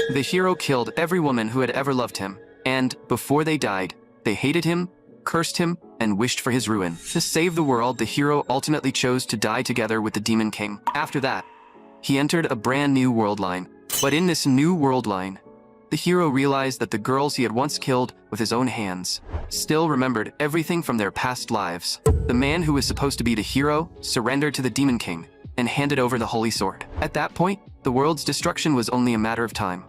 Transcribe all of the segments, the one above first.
The hero killed every woman who had ever loved him, and, before they died, they hated him, cursed him, and wished for his ruin. To save the world, the hero ultimately chose to die together with the Demon King. After that, he entered a brand new world line. But in this new world line, the hero realized that the girls he had once killed with his own hands still remembered everything from their past lives. The man who was supposed to be the hero surrendered to the Demon King and handed over the Holy Sword. At that point, the world's destruction was only a matter of time.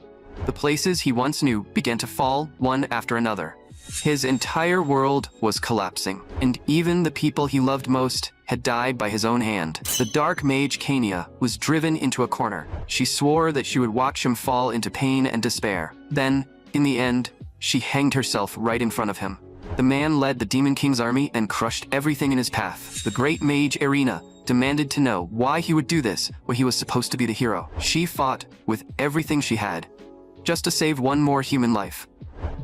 The places he once knew began to fall, one after another. His entire world was collapsing, and even the people he loved most had died by his own hand. The dark mage Kania was driven into a corner. She swore that she would watch him fall into pain and despair. Then, in the end, she hanged herself right in front of him. The man led the Demon King's army and crushed everything in his path. The great mage Irina demanded to know why he would do this when he was supposed to be the hero. She fought with everything she had, just to save one more human life.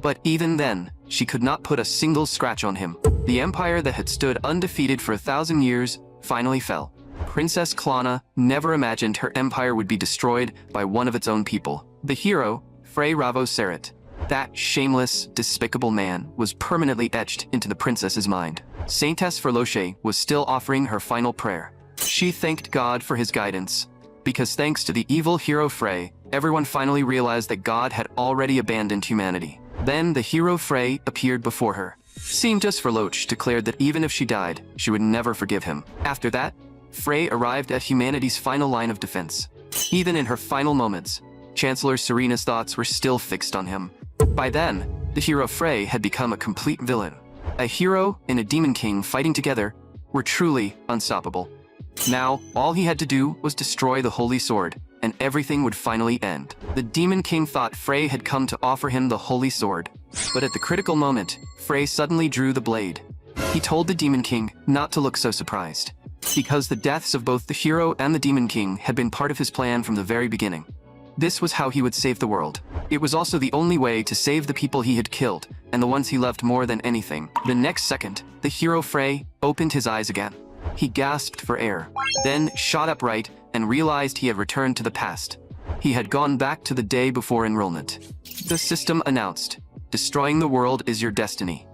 But even then, she could not put a single scratch on him. The empire that had stood undefeated for 1,000 years finally fell. Princess Klana never imagined her empire would be destroyed by one of its own people. The hero, Frey Ravo Seret, that shameless, despicable man, was permanently etched into the princess's mind. Saintess Ferloche was still offering her final prayer. She thanked God for his guidance, because thanks to the evil hero Frey, everyone finally realized that God had already abandoned humanity. Then the hero Frey appeared before her. Saintess Ferloche declared that even if she died, she would never forgive him. After that, Frey arrived at humanity's final line of defense. Even in her final moments, Chancellor Serena's thoughts were still fixed on him. By then, the hero Frey had become a complete villain. A hero and a Demon King fighting together were truly unstoppable. Now, all he had to do was destroy the Holy Sword, and everything would finally end. The Demon King thought Frey had come to offer him the Holy Sword. But at the critical moment, Frey suddenly drew the blade. He told the Demon King not to look so surprised, because the deaths of both the hero and the Demon King had been part of his plan from the very beginning. This was how he would save the world. It was also the only way to save the people he had killed, and the ones he loved more than anything. The next second, the hero Frey opened his eyes again. He gasped for air, then shot upright and realized he had returned to the past. He had gone back to the day before enrollment. The system announced, "Destroying the world is your destiny.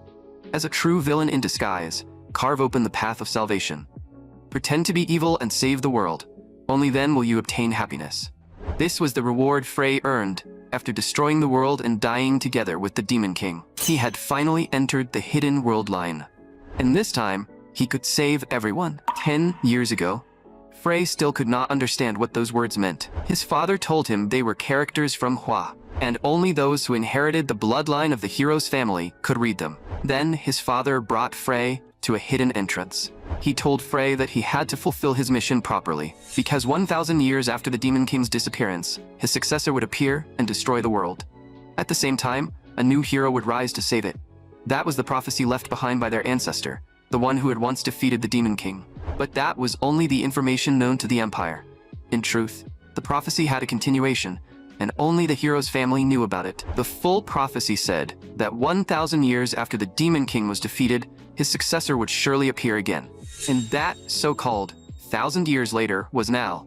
As a true villain in disguise, carve open the path of salvation. Pretend to be evil and save the world. Only then will you obtain happiness." This was the reward Frey earned after destroying the world and dying together with the Demon King. He had finally entered the hidden world line. And this time, he could save everyone. 10 years ago, Frey still could not understand what those words meant. His father told him they were characters from Hua, and only those who inherited the bloodline of the hero's family could read them. Then his father brought Frey to a hidden entrance. He told Frey that he had to fulfill his mission properly, because 1,000 years after the Demon King's disappearance, his successor would appear and destroy the world. At the same time, a new hero would rise to save it. That was the prophecy left behind by their ancestor, the one who had once defeated the Demon King. But that was only the information known to the Empire. In truth, the prophecy had a continuation, and only the hero's family knew about it. The full prophecy said that 1,000 years after the Demon King was defeated, his successor would surely appear again. And that so-called 1,000 years later was now.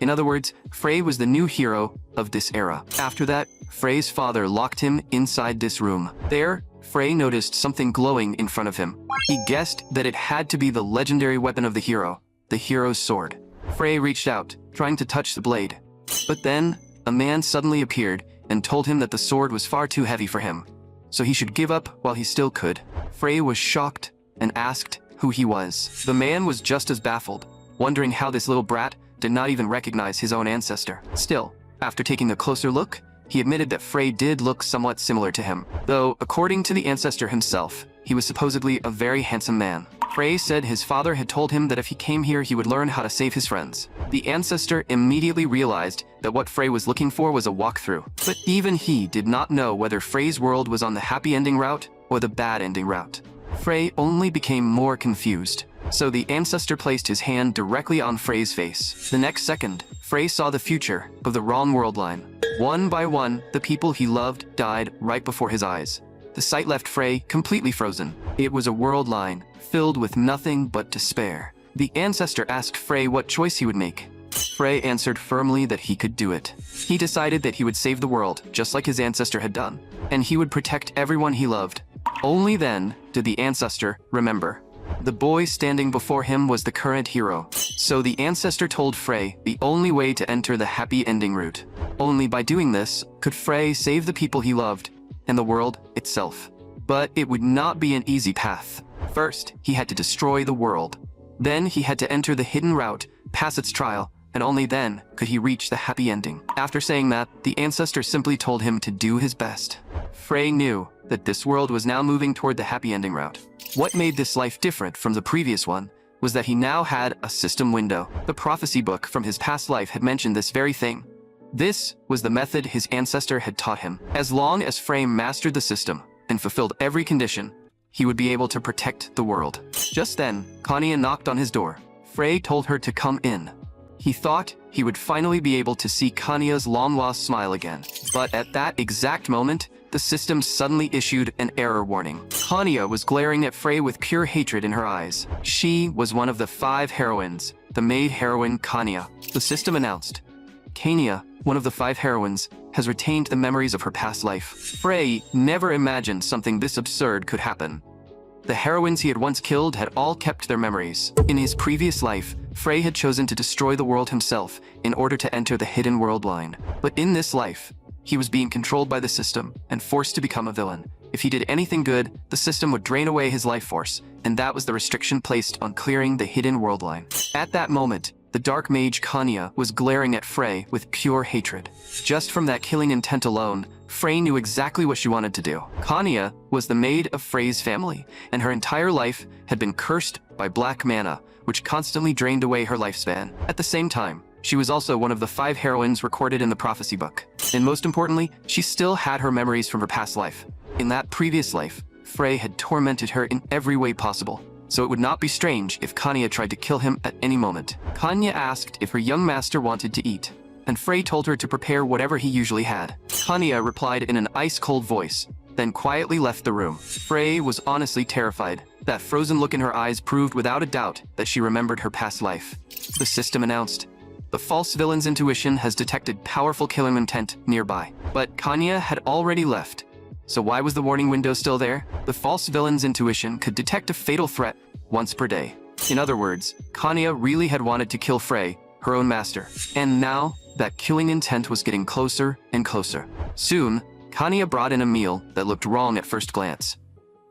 In other words, Frey was the new hero of this era. After that, Frey's father locked him inside this room. There, Frey noticed something glowing in front of him. He guessed that it had to be the legendary weapon of the hero's sword. Frey reached out, trying to touch the blade. But then, a man suddenly appeared and told him that the sword was far too heavy for him, so he should give up while he still could. Frey was shocked and asked who he was. The man was just as baffled, wondering how this little brat did not even recognize his own ancestor. Still, after taking a closer look, he admitted that Frey did look somewhat similar to him, though, according to the ancestor himself, he was supposedly a very handsome man. Frey said his father had told him that if he came here he would learn how to save his friends. The ancestor immediately realized that what Frey was looking for was a walkthrough. But even he did not know whether Frey's world was on the happy ending route or the bad ending route. Frey only became more confused. So the ancestor placed his hand directly on Frey's face. The next second, Frey saw the future of the wrong world line. One by one, the people he loved died right before his eyes. The sight left Frey completely frozen. It was a world line filled with nothing but despair. The ancestor asked Frey what choice he would make. Frey answered firmly that he could do it. He decided that he would save the world, just like his ancestor had done, and he would protect everyone he loved. Only then did the ancestor remember. The boy standing before him was the current hero. So the ancestor told Frey the only way to enter the happy ending route. Only by doing this could Frey save the people he loved and the world itself. But it would not be an easy path. First, he had to destroy the world. Then he had to enter the hidden route, pass its trial, and only then could he reach the happy ending. After saying that, the ancestor simply told him to do his best. Frey knew that this world was now moving toward the happy ending route. What made this life different from the previous one was that he now had a system window. The prophecy book from his past life had mentioned this very thing. This was the method his ancestor had taught him. As long as Frey mastered the system and fulfilled every condition, he would be able to protect the world. Just then, Kanya knocked on his door. Frey told her to come in. He thought he would finally be able to see Kanya's long-lost smile again. But at that exact moment, the system suddenly issued an error warning. Kanya was glaring at Frey with pure hatred in her eyes. She was one of the 5 heroines, the maid heroine Kanya. The system announced, Kanya, one of the 5 heroines, has retained the memories of her past life. Frey never imagined something this absurd could happen. The heroines he had once killed had all kept their memories. In his previous life, Frey had chosen to destroy the world himself in order to enter the hidden world line. But in this life, he was being controlled by the system and forced to become a villain. If he did anything good, the system would drain away his life force, and that was the restriction placed on clearing the hidden world line. At that moment, the dark mage Kanya was glaring at Frey with pure hatred. Just from that killing intent alone, Frey knew exactly what she wanted to do. Kanya was the maid of Frey's family, and her entire life had been cursed by black mana, which constantly drained away her lifespan. At the same time, she was also one of the 5 heroines recorded in the prophecy book. And most importantly, she still had her memories from her past life. In that previous life, Frey had tormented her in every way possible. So it would not be strange if Kanya tried to kill him at any moment. Kanya asked if her young master wanted to eat, and Frey told her to prepare whatever he usually had. Kanya replied in an ice-cold voice, then quietly left the room. Frey was honestly terrified. That frozen look in her eyes proved without a doubt that she remembered her past life. The system announced, the false villain's intuition has detected powerful killing intent nearby. But Kanya had already left. So why was the warning window still there? The false villain's intuition could detect a fatal threat once per day. In other words, Kanya really had wanted to kill Frey, her own master. And now, that killing intent was getting closer and closer. Soon, Kanya brought in a meal that looked wrong at first glance.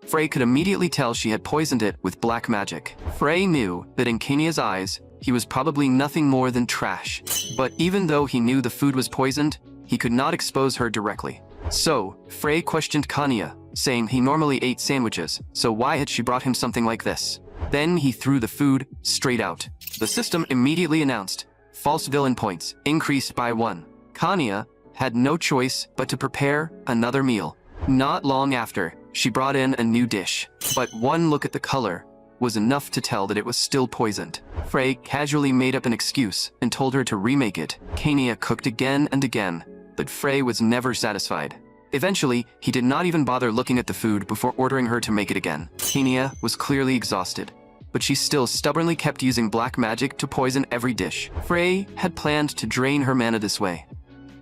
Frey could immediately tell she had poisoned it with black magic. Frey knew that in Kanya's eyes, he was probably nothing more than trash. But even though he knew the food was poisoned, he could not expose her directly. So, Frey questioned Kanya, saying he normally ate sandwiches, so why had she brought him something like this? Then he threw the food straight out. The system immediately announced, false villain points increased by 1. Kanya had no choice but to prepare another meal. Not long after, she brought in a new dish, but one look at the color was enough to tell that it was still poisoned. Frey casually made up an excuse and told her to remake it. Kanya cooked again and again, but Frey was never satisfied. Eventually, he did not even bother looking at the food before ordering her to make it again. Kanya was clearly exhausted, but she still stubbornly kept using black magic to poison every dish. Frey had planned to drain her mana this way,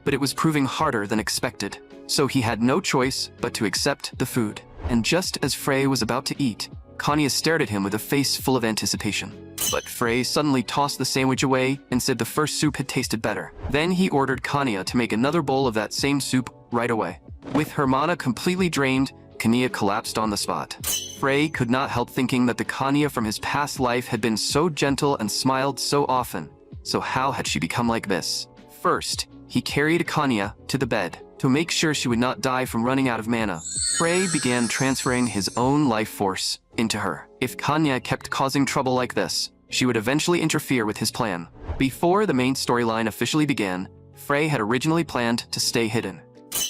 but it was proving harder than expected. So he had no choice but to accept the food. And just as Frey was about to eat, Kanya stared at him with a face full of anticipation. But Frey suddenly tossed the sandwich away and said the first soup had tasted better. Then he ordered Kanya to make another bowl of that same soup right away. With her mana completely drained, Kanya collapsed on the spot. Frey could not help thinking that the Kanya from his past life had been so gentle and smiled so often. So how had she become like this? First, he carried Kanya to the bed to make sure she would not die from running out of mana. Frey began transferring his own life force into her. If Kanya kept causing trouble like this, she would eventually interfere with his plan. Before the main storyline officially began, Frey had originally planned to stay hidden.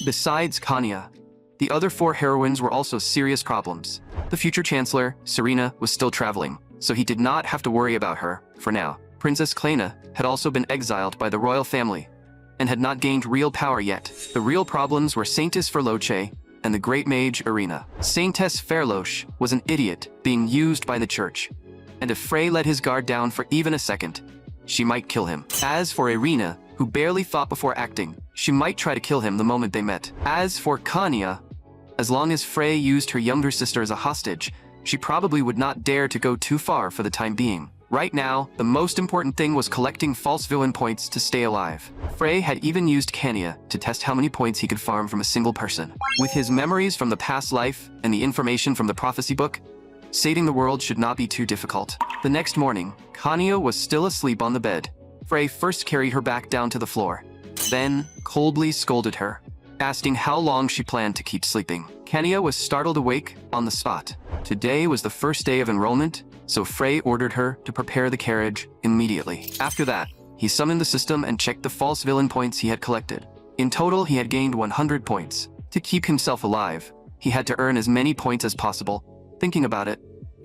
Besides Kanya, the other 4 heroines were also serious problems. The future Chancellor, Serena, was still traveling, so he did not have to worry about her, for now. Princess Klena had also been exiled by the royal family, and had not gained real power yet. The real problems were Saintess Ferloche and the great mage Irina. Saintess Ferloche was an idiot being used by the church, and if Frey let his guard down for even a second, she might kill him. As for Irina, who barely thought before acting, she might try to kill him the moment they met. As for Kanya, as long as Frey used her younger sister as a hostage, she probably would not dare to go too far for the time being. Right now, the most important thing was collecting false villain points to stay alive. Frey had even used Kanya to test how many points he could farm from a single person. With his memories from the past life and the information from the prophecy book, saving the world should not be too difficult. The next morning, Kanya was still asleep on the bed. Frey first carried her back down to the floor, then coldly scolded her, asking how long she planned to keep sleeping. Kanya was startled awake on the spot. Today was the first day of enrollment, so Frey ordered her to prepare the carriage immediately. After that, he summoned the system and checked the false villain points he had collected. In total, he had gained 100 points. To keep himself alive, he had to earn as many points as possible. Thinking about it,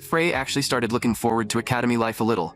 Frey actually started looking forward to academy life a little.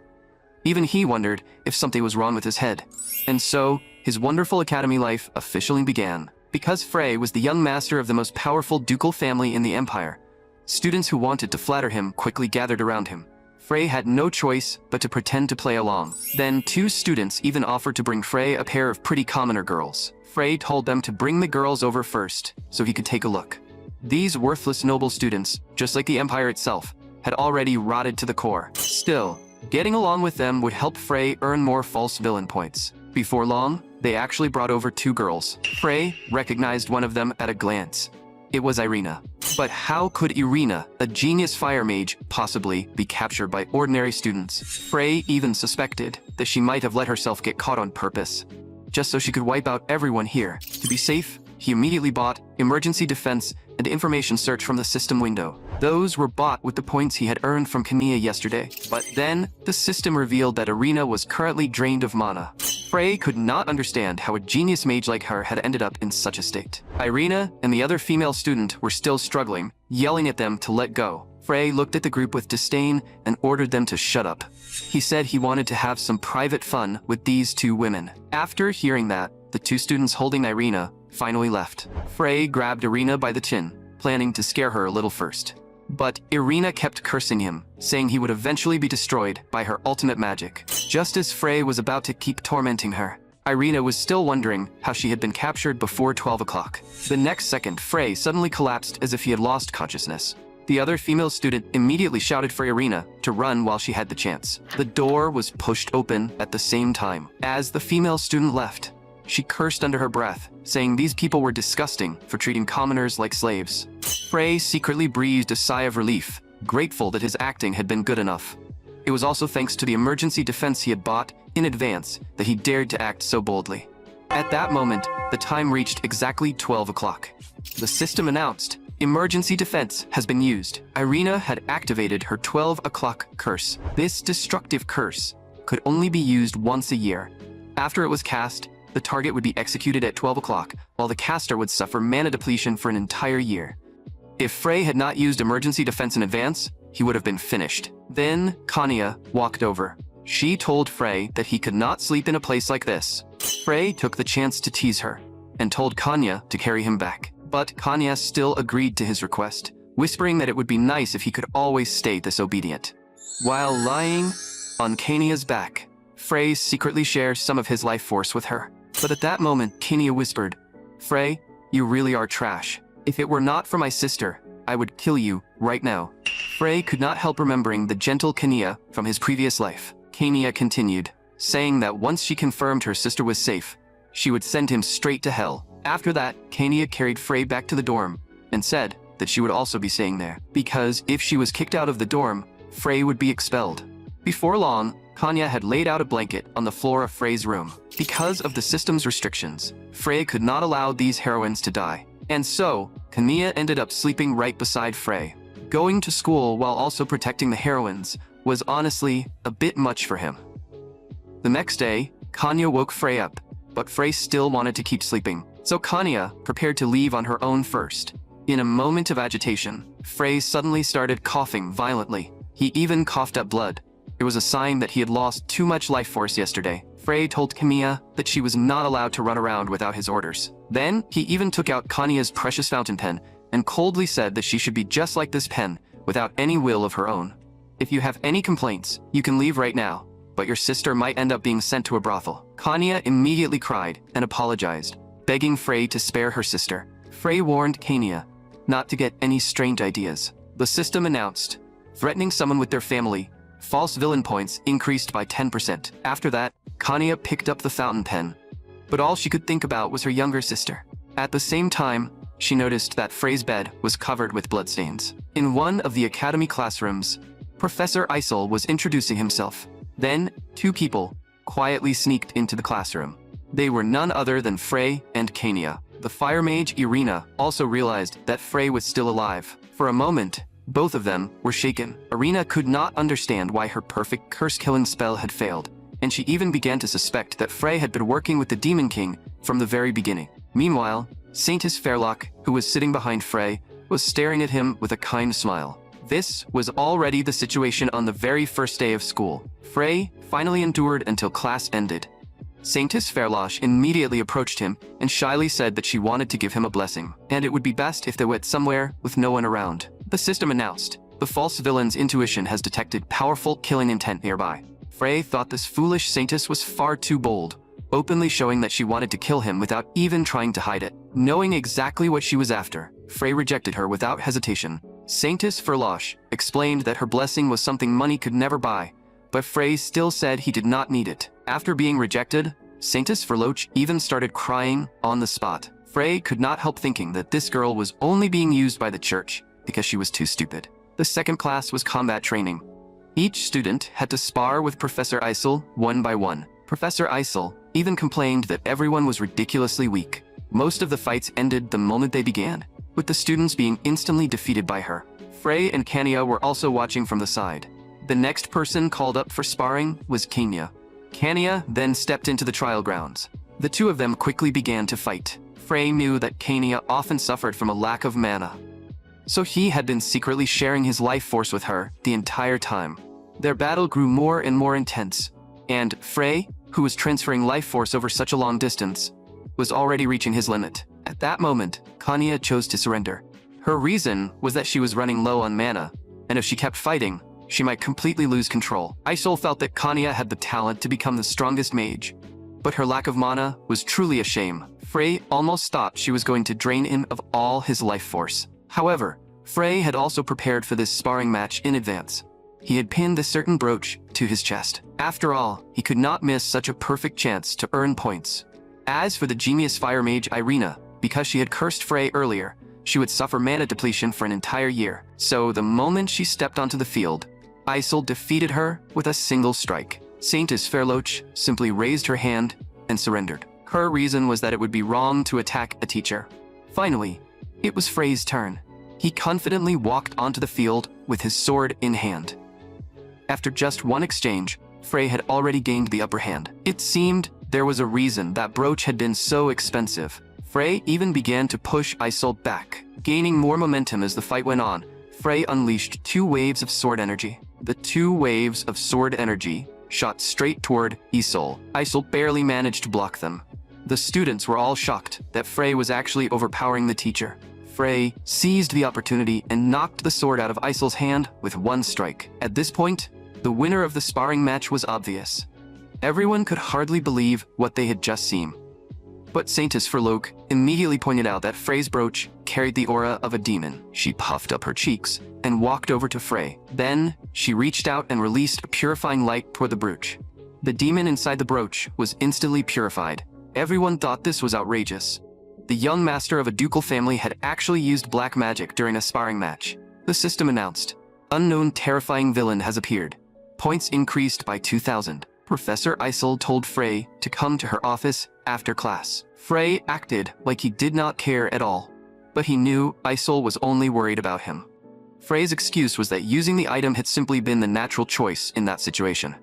Even he wondered if something was wrong with his head. And so, his wonderful academy life officially began. Because Frey was the young master of the most powerful ducal family in the empire, students who wanted to flatter him quickly gathered around him. Frey had no choice but to pretend to play along. Then 2 students even offered to bring Frey a pair of pretty commoner girls. Frey told them to bring the girls over first, so he could take a look. These worthless noble students, just like the empire itself, had already rotted to the core. Still, getting along with them would help Frey earn more false villain points. Before long, they actually brought over 2 girls. Frey recognized one of them at a glance. It was Irina. But how could Irina, a genius fire mage, possibly be captured by ordinary students? Frey even suspected that she might have let herself get caught on purpose, just so she could wipe out everyone here. To be safe, he immediately bought emergency defense and information search from the system window. Those were bought with the points he had earned from Kania yesterday. But then, the system revealed that Irina was currently drained of mana. Frey could not understand how a genius mage like her had ended up in such a state. Irina and the other female student were still struggling, yelling at them to let go. Frey looked at the group with disdain and ordered them to shut up. He said he wanted to have some private fun with these 2 women. After hearing that, the 2 students holding Irina finally left. Frey grabbed Irina by the chin, planning to scare her a little first. But Irina kept cursing him, saying he would eventually be destroyed by her ultimate magic. Just as Frey was about to keep tormenting her, Irina was still wondering how she had been captured before 12 o'clock. The next second, Frey suddenly collapsed as if he had lost consciousness. The other female student immediately shouted for Irina to run while she had the chance. The door was pushed open at the same time. As the female student left, she cursed under her breath, saying these people were disgusting for treating commoners like slaves. Frey secretly breathed a sigh of relief, grateful that his acting had been good enough. It was also thanks to the emergency defense he had bought in advance that he dared to act so boldly. At that moment, the time reached exactly 12 o'clock. The system announced, "Emergency defense has been used." Irina had activated her 12 o'clock curse. This destructive curse could only be used once a year. After it was cast, the target would be executed at 12 o'clock, while the caster would suffer mana depletion for an entire year. If Frey had not used emergency defense in advance, he would have been finished. Then, Kanya walked over. She told Frey that he could not sleep in a place like this. Frey took the chance to tease her, and told Kanya to carry him back. But Kanya still agreed to his request, whispering that it would be nice if he could always stay this obedient. While lying on Kanya's back, Frey secretly shared some of his life force with her. But at that moment, Kanya whispered, "Frey, you really are trash. If it were not for my sister, I would kill you right now." Frey could not help remembering the gentle Kanya from his previous life. Kanya continued, saying that once she confirmed her sister was safe, she would send him straight to hell. After that, Kanya carried Frey back to the dorm and said that she would also be staying there, because if she was kicked out of the dorm, Frey would be expelled. Before long, Kanya had laid out a blanket on the floor of Frey's room. Because of the system's restrictions, Frey could not allow these heroines to die. And so, Kanya ended up sleeping right beside Frey. Going to school while also protecting the heroines was honestly a bit much for him. The next day, Kanya woke Frey up, but Frey still wanted to keep sleeping. So Kanya prepared to leave on her own first. In a moment of agitation, Frey suddenly started coughing violently. He even coughed up blood. It was a sign that he had lost too much life force yesterday. Frey told Kanya that she was not allowed to run around without his orders. Then, he even took out Kanya's precious fountain pen and coldly said that she should be just like this pen, without any will of her own. "If you have any complaints, you can leave right now, but your sister might end up being sent to a brothel. Kanya immediately cried and apologized, begging Frey to spare her sister. Frey warned Kanya not to get any strange ideas. The system announced, threatening someone with their family, false villain points increased by 10%. After that, Kanya picked up the fountain pen, but all she could think about was her younger sister. At the same time, she noticed that Frey's bed was covered with bloodstains. In one of the academy classrooms, Professor Isol was introducing himself. Then, two people quietly sneaked into the classroom. They were none other than Frey and Kanya. The fire mage Irina also realized that Frey was still alive. For a moment, both of them were shaken. Irina could not understand why her perfect curse-killing spell had failed, and she even began to suspect that Frey had been working with the Demon King from the very beginning. Meanwhile, Saintess Fairlock, who was sitting behind Frey, was staring at him with a kind smile. This was already the situation on the very first day of school. Frey finally endured until class ended. Saintess Fairlock immediately approached him and shyly said that she wanted to give him a blessing, and it would be best if they went somewhere with no one around. The system announced, the false villain's intuition has detected powerful killing intent nearby. Frey thought this foolish Saintess was far too bold, openly showing that she wanted to kill him without even trying to hide it. Knowing exactly what she was after, Frey rejected her without hesitation. Saintess Fairlock explained that her blessing was something money could never buy, but Frey still said he did not need it. After being rejected, Saintess Fairlock even started crying on the spot. Frey could not help thinking that this girl was only being used by the church because she was too stupid. The second class was combat training. Each student had to spar with Professor Isol one by one. Professor Isol even complained that everyone was ridiculously weak. Most of the fights ended the moment they began, with the students being instantly defeated by her. Frey and Kanya were also watching from the side. The next person called up for sparring was Kanya. Kanya then stepped into the trial grounds. The two of them quickly began to fight. Frey knew that Kanya often suffered from a lack of mana, so he had been secretly sharing his life force with her the entire time. Their battle grew more and more intense, and Frey, who was transferring life force over such a long distance, was already reaching his limit. At that moment, Kanya chose to surrender. Her reason was that she was running low on mana, and if she kept fighting, she might completely lose control. Isol felt that Kanya had the talent to become the strongest mage, but her lack of mana was truly a shame. Frey almost thought she was going to drain him of all his life force. However, Frey had also prepared for this sparring match in advance. He had pinned a certain brooch to his chest. After all, he could not miss such a perfect chance to earn points. As for the genius fire mage Irina, because she had cursed Frey earlier, she would suffer mana depletion for an entire year. So the moment she stepped onto the field, Isol defeated her with a single strike. Saintess Fairlock simply raised her hand and surrendered. Her reason was that it would be wrong to attack a teacher. Finally, it was Frey's turn. He confidently walked onto the field with his sword in hand. After just one exchange, Frey had already gained the upper hand. It seemed there was a reason that brooch had been so expensive. Frey even began to push Isol back. Gaining more momentum as the fight went on, Frey unleashed two waves of sword energy. The two waves of sword energy shot straight toward Isol. Isol barely managed to block them. The students were all shocked that Frey was actually overpowering the teacher. Frey seized the opportunity and knocked the sword out of Isol's hand with one strike. At this point, the winner of the sparring match was obvious. Everyone could hardly believe what they had just seen. But Saintess Fairlock immediately pointed out that Frey's brooch carried the aura of a demon. She puffed up her cheeks and walked over to Frey. Then, she reached out and released a purifying light toward the brooch. The demon inside the brooch was instantly purified. Everyone thought this was outrageous. The young master of a ducal family had actually used black magic during a sparring match. The system announced, unknown terrifying villain has appeared. Points increased by 2,000. Professor Isol told Frey to come to her office after class. Frey acted like he did not care at all, but he knew Isol was only worried about him. Frey's excuse was that using the item had simply been the natural choice in that situation.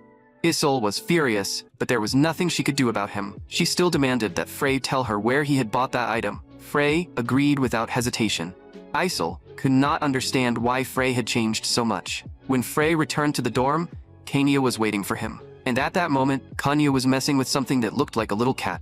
Isol was furious, but there was nothing she could do about him. She still demanded that Frey tell her where he had bought that item. Frey agreed without hesitation. Isol could not understand why Frey had changed so much. When Frey returned to the dorm, Kanya was waiting for him. And at that moment, Kanya was messing with something that looked like a little cat.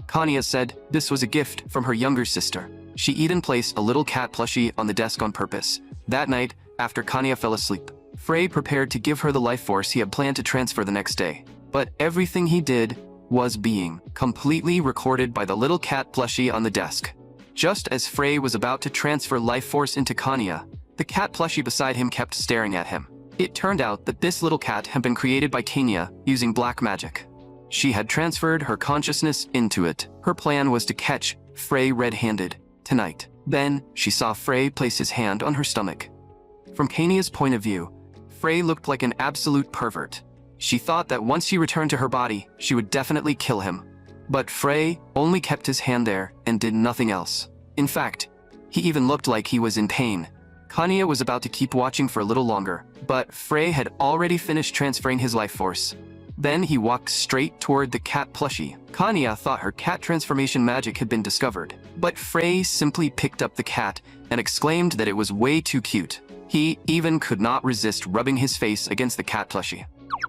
Kanya said this was a gift from her younger sister. She even placed a little cat plushie on the desk on purpose. That night, after Kanya fell asleep, Frey prepared to give her the life force he had planned to transfer the next day. But everything he did was being completely recorded by the little cat plushie on the desk. Just as Frey was about to transfer life force into Kanya, the cat plushie beside him kept staring at him. It turned out that this little cat had been created by Kanya using black magic. She had transferred her consciousness into it. Her plan was to catch Frey red-handed tonight. Then she saw Frey place his hand on her stomach. From Kanya's point of view, Frey looked like an absolute pervert. She thought that once he returned to her body, she would definitely kill him. But Frey only kept his hand there and did nothing else. In fact, he even looked like he was in pain. Kanya was about to keep watching for a little longer, but Frey had already finished transferring his life force. Then he walked straight toward the cat plushie. Kanya thought her cat transformation magic had been discovered, but Frey simply picked up the cat and exclaimed that it was way too cute. He even could not resist rubbing his face against the cat plushie.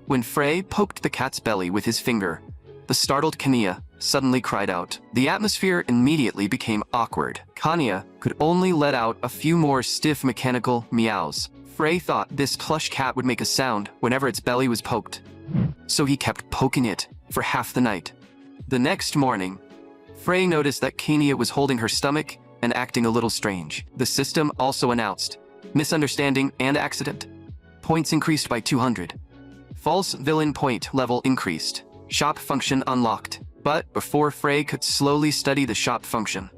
When Frey poked the cat's belly with his finger, the startled Kanya suddenly cried out. The atmosphere immediately became awkward. Kanya could only let out a few more stiff mechanical meows. Frey thought this plush cat would make a sound whenever its belly was poked, so he kept poking it for half the night. The next morning, Frey noticed that Kanya was holding her stomach and acting a little strange. The system also announced misunderstanding and accident. Points increased by 200. False villain point level increased. Shop function unlocked. But before Frey could slowly study the shop function,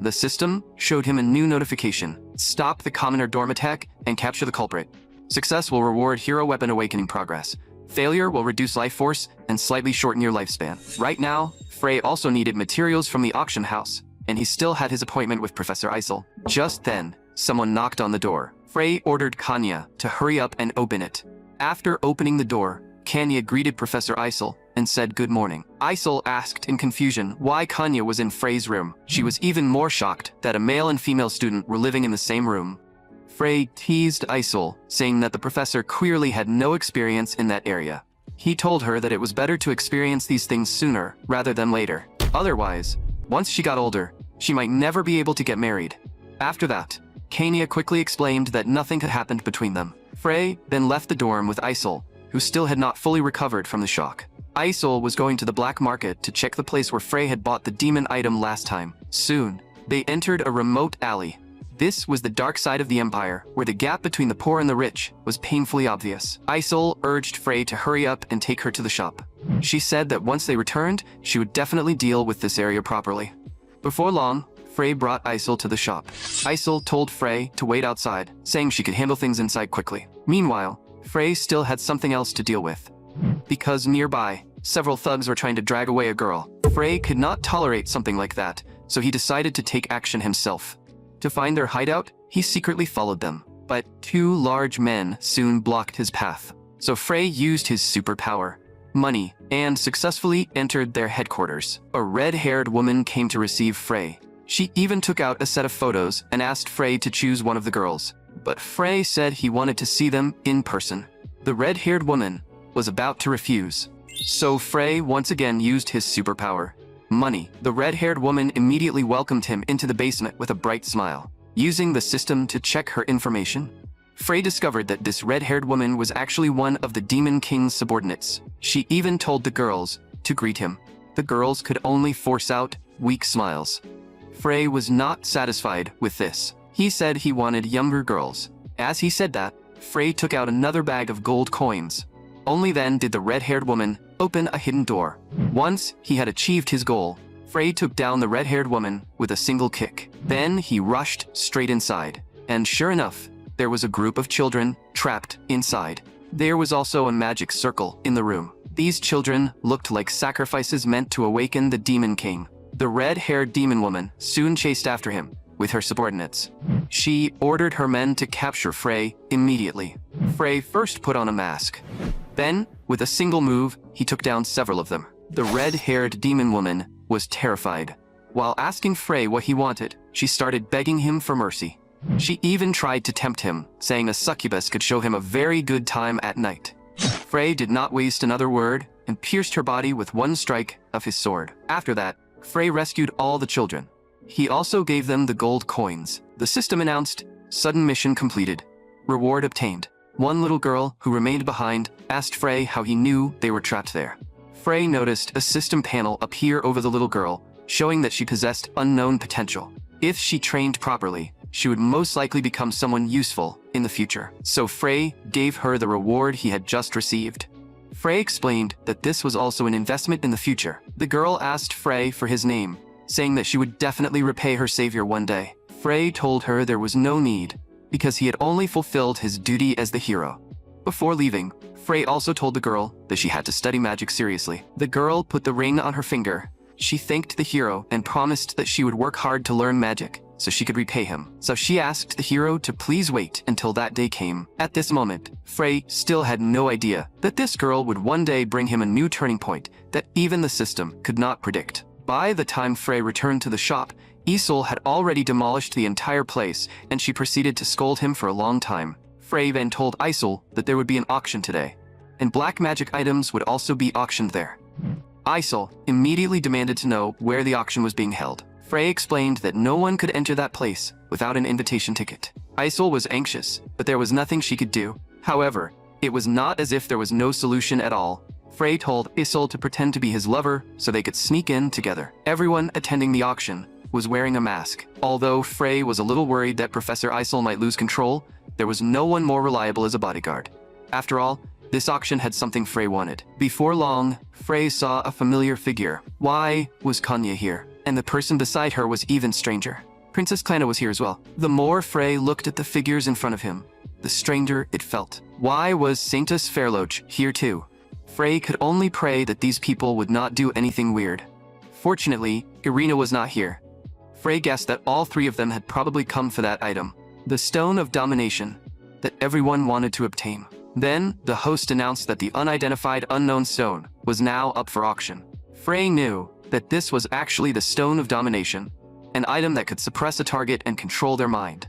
the system showed him a new notification. Stop the commoner dorm attack and capture the culprit. Success will reward hero weapon awakening progress. Failure will reduce life force and slightly shorten your lifespan. Right now, Frey also needed materials from the auction house, and he still had his appointment with Professor Isel. Just then, someone knocked on the door. Frey ordered Kanya to hurry up and open it. After opening the door, Kanya greeted Professor Isel and said good morning. Isel asked in confusion why Kanya was in Frey's room. She was even more shocked that a male and female student were living in the same room. Frey teased Isel, saying that the professor clearly had no experience in that area. He told her that it was better to experience these things sooner rather than later. Otherwise, once she got older, she might never be able to get married. After that, Kanya quickly explained that nothing had happened between them. Frey then left the dorm with Isel, who still had not fully recovered from the shock. Isel was going to the black market to check the place where Frey had bought the demon item last time. Soon, they entered a remote alley. This was the dark side of the empire, where the gap between the poor and the rich was painfully obvious. Isel urged Frey to hurry up and take her to the shop. She said that once they returned, she would definitely deal with this area properly. Before long, Frey brought Isel to the shop. Isel told Frey to wait outside, saying she could handle things inside quickly. Meanwhile, Frey still had something else to deal with. Because nearby, several thugs were trying to drag away a girl. Frey could not tolerate something like that, so he decided to take action himself. To find their hideout, he secretly followed them. But two large men soon blocked his path. So Frey used his superpower, money, and successfully entered their headquarters. A red-haired woman came to receive Frey. She even took out a set of photos and asked Frey to choose one of the girls. But Frey said he wanted to see them in person. The red-haired woman was about to refuse. So Frey once again used his superpower, money. The red-haired woman immediately welcomed him into the basement with a bright smile. Using the system to check her information, Frey discovered that this red-haired woman was actually one of the Demon King's subordinates. She even told the girls to greet him. The girls could only force out weak smiles. Frey was not satisfied with this. He said he wanted younger girls. As he said that, Frey took out another bag of gold coins. Only then did the red-haired woman open a hidden door. Once he had achieved his goal, Frey took down the red-haired woman with a single kick. Then he rushed straight inside. And sure enough, there was a group of children trapped inside. There was also a magic circle in the room. These children looked like sacrifices meant to awaken the Demon King. The red-haired demon woman soon chased after him with her subordinates. She ordered her men to capture Frey immediately. Frey first put on a mask. Then, with a single move, he took down several of them. The red-haired demon woman was terrified. While asking Frey what he wanted, she started begging him for mercy. She even tried to tempt him, saying a succubus could show him a very good time at night. Frey did not waste another word and pierced her body with one strike of his sword. After that, Frey rescued all the children. He also gave them the gold coins. The system announced, sudden mission completed. Reward obtained. One little girl, who remained behind, asked Frey how he knew they were trapped there. Frey noticed a system panel appear over the little girl, showing that she possessed unknown potential. If she trained properly, she would most likely become someone useful in the future. So Frey gave her the reward he had just received. Frey explained that this was also an investment in the future. The girl asked Frey for his name, saying that she would definitely repay her savior one day. Frey told her there was no need, because he had only fulfilled his duty as the hero. Before leaving, Frey also told the girl that she had to study magic seriously. The girl put the ring on her finger. She thanked the hero and promised that she would work hard to learn magic so she could repay him. So she asked the hero to please wait until that day came. At this moment, Frey still had no idea that this girl would one day bring him a new turning point that even the system could not predict. By the time Frey returned to the shop, Isol had already demolished the entire place, and she proceeded to scold him for a long time. Frey then told Isol that there would be an auction today, and black magic items would also be auctioned there. Isol immediately demanded to know where the auction was being held. Frey explained that no one could enter that place without an invitation ticket. Isol was anxious, but there was nothing she could do. However, it was not as if there was no solution at all. Frey told Isol to pretend to be his lover so they could sneak in together. Everyone attending the auction was wearing a mask. Although Frey was a little worried that Professor Isol might lose control, there was no one more reliable as a bodyguard. After all, this auction had something Frey wanted. Before long, Frey saw a familiar figure. Why was Kanya here? And the person beside her was even stranger. Princess Klana was here as well. The more Frey looked at the figures in front of him, the stranger it felt. Why was Saintus Fairloch here too? Frey could only pray that these people would not do anything weird. Fortunately, Irina was not here. Frey guessed that all three of them had probably come for that item, the Stone of Domination, that everyone wanted to obtain. Then, the host announced that the unidentified unknown stone was now up for auction. Frey knew that this was actually the Stone of Domination, an item that could suppress a target and control their mind.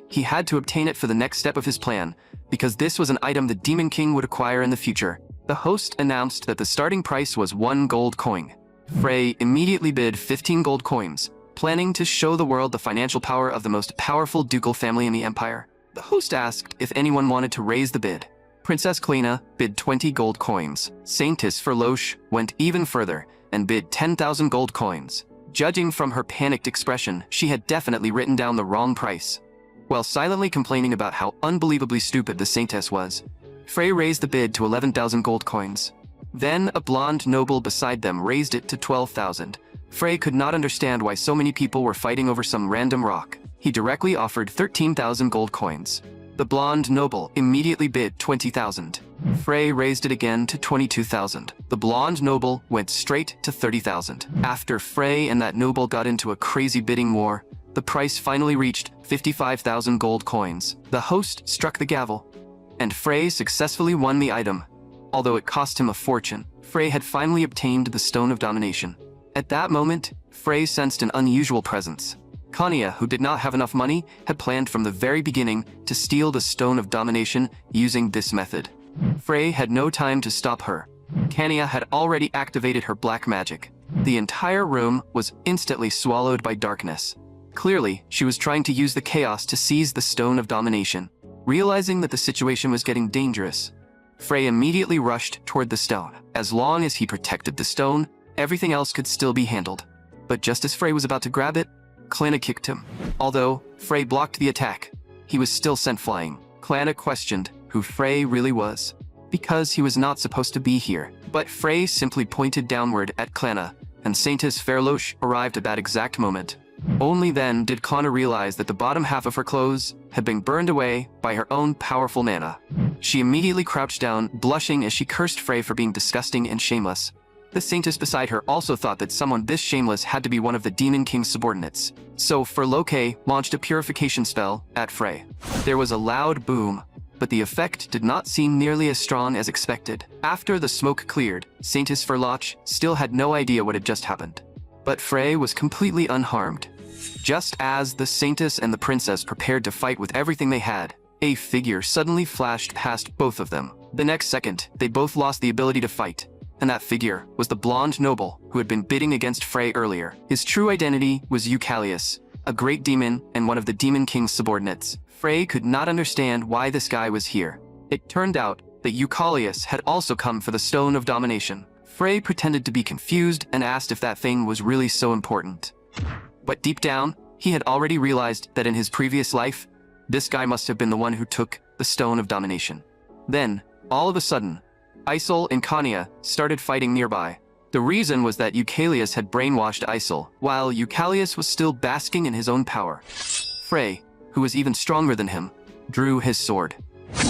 He had to obtain it for the next step of his plan, because this was an item the Demon King would acquire in the future. The host announced that the starting price was 1 gold coin. Frey immediately bid 15 gold coins, planning to show the world the financial power of the most powerful ducal family in the empire. The host asked if anyone wanted to raise the bid. Princess Klina bid 20 gold coins. Saintis Fairloch went even further and bid 10,000 gold coins. Judging from her panicked expression, she had definitely written down the wrong price. While silently complaining about how unbelievably stupid the Saintess was, Frey raised the bid to 11,000 gold coins. Then a blonde noble beside them raised it to 12,000. Frey could not understand why so many people were fighting over some random rock. He directly offered 13,000 gold coins. The blonde noble immediately bid 20,000. Frey raised it again to 22,000. The blonde noble went straight to 30,000. After Frey and that noble got into a crazy bidding war, the price finally reached 55,000 gold coins. The host struck the gavel, and Frey successfully won the item. Although it cost him a fortune, Frey had finally obtained the Stone of Domination. At that moment, Frey sensed an unusual presence. Kanya, who did not have enough money, had planned from the very beginning to steal the Stone of Domination using this method. Frey had no time to stop her. Kanya had already activated her black magic. The entire room was instantly swallowed by darkness. Clearly, she was trying to use the chaos to seize the Stone of Domination. Realizing that the situation was getting dangerous, Frey immediately rushed toward the stone. As long as he protected the stone, everything else could still be handled. But just as Frey was about to grab it, Klana kicked him. Although Frey blocked the attack, he was still sent flying. Klana questioned who Frey really was, because he was not supposed to be here. But Frey simply pointed downward at Klana, and Saintis Fairloch arrived at that exact moment. Only then did Klana realize that the bottom half of her clothes had been burned away by her own powerful mana. She immediately crouched down, blushing as she cursed Frey for being disgusting and shameless. The Saintess beside her also thought that someone this shameless had to be one of the Demon King's subordinates. So Fairloch launched a purification spell at Frey. There was a loud boom, but the effect did not seem nearly as strong as expected. After the smoke cleared, Saintess Fairloch still had no idea what had just happened. But Frey was completely unharmed. Just as the Saintess and the princess prepared to fight with everything they had, a figure suddenly flashed past both of them. The next second, they both lost the ability to fight. And that figure was the blonde noble who had been bidding against Frey earlier. His true identity was Eucalius, a great demon and one of the Demon King's subordinates. Frey could not understand why this guy was here. It turned out that Eucalius had also come for the Stone of Domination. Frey pretended to be confused and asked if that thing was really so important. But deep down, he had already realized that in his previous life, this guy must have been the one who took the Stone of Domination. Then, all of a sudden, Isol and Khania started fighting nearby. The reason was that Eucalius had brainwashed Isol, while Eucalius was still basking in his own power. Frey, who was even stronger than him, drew his sword.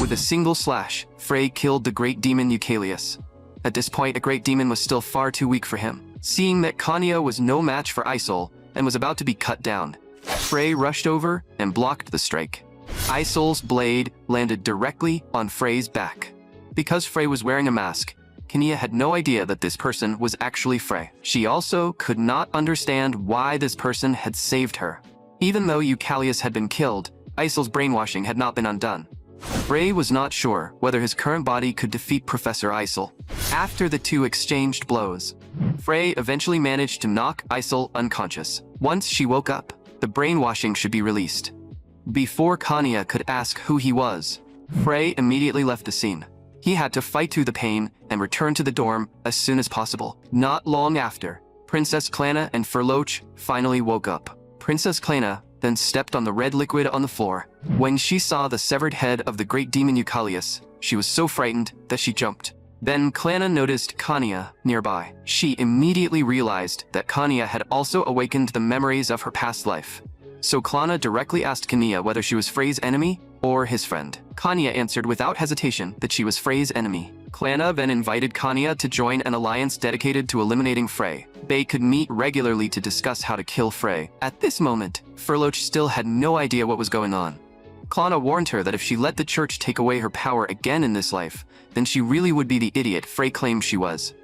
With a single slash, Frey killed the great demon Eucalius. At this point, a great demon was still far too weak for him. Seeing that Khania was no match for Isol and was about to be cut down, Frey rushed over and blocked the strike. Isol's blade landed directly on Frey's back. Because Frey was wearing a mask, Khania had no idea that this person was actually Frey. She also could not understand why this person had saved her. Even though Eucalius had been killed, Isol's brainwashing had not been undone. Frey was not sure whether his current body could defeat Professor Isol. After the two exchanged blows, Frey eventually managed to knock Isol unconscious. Once she woke up, the brainwashing should be released. Before Khania could ask who he was, Frey immediately left the scene. He had to fight through the pain and return to the dorm as soon as possible. Not long after, Princess Klana and Furloch finally woke up. Princess Klana then stepped on the red liquid on the floor. When she saw the severed head of the great demon Eucalius, she was so frightened that she jumped. Then Klana noticed Khania nearby. She immediately realized that Khania had also awakened the memories of her past life. So Klana directly asked Khania whether she was Frey's enemy or his friend. Khania answered without hesitation that she was Frey's enemy. Klana then invited Khania to join an alliance dedicated to eliminating Frey. They could meet regularly to discuss how to kill Frey. At this moment, Furloch still had no idea what was going on. Klana warned her that if she let the church take away her power again in this life, then she really would be the idiot Frey claimed she was.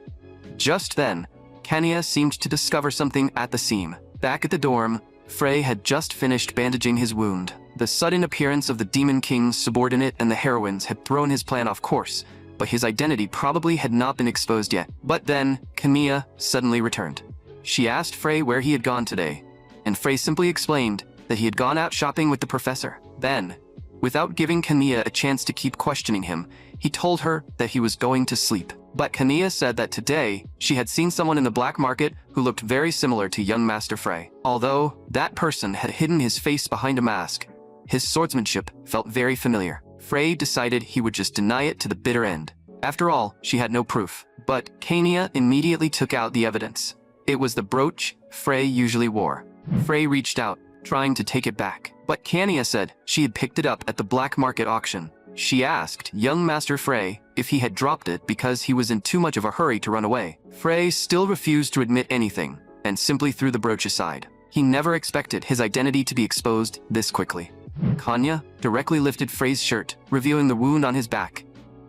Just then, Khania seemed to discover something at the seam. Back at the dorm, Frey had just finished bandaging his wound. The sudden appearance of the Demon King's subordinate and the heroines had thrown his plan off course, but his identity probably had not been exposed yet. But then, Khania suddenly returned. She asked Frey where he had gone today, and Frey simply explained that he had gone out shopping with the professor. Then, without giving Khania a chance to keep questioning him, he told her that he was going to sleep. But Khania said that today, she had seen someone in the black market who looked very similar to young Master Frey. Although that person had hidden his face behind a mask, his swordsmanship felt very familiar. Frey decided he would just deny it to the bitter end. After all, she had no proof. But Khania immediately took out the evidence. It was the brooch Frey usually wore. Frey reached out, trying to take it back. But Khania said she had picked it up at the black market auction. She asked young Master Frey if he had dropped it because he was in too much of a hurry to run away. Frey still refused to admit anything, and simply threw the brooch aside. He never expected his identity to be exposed this quickly. Khania directly lifted Frey's shirt, revealing the wound on his back.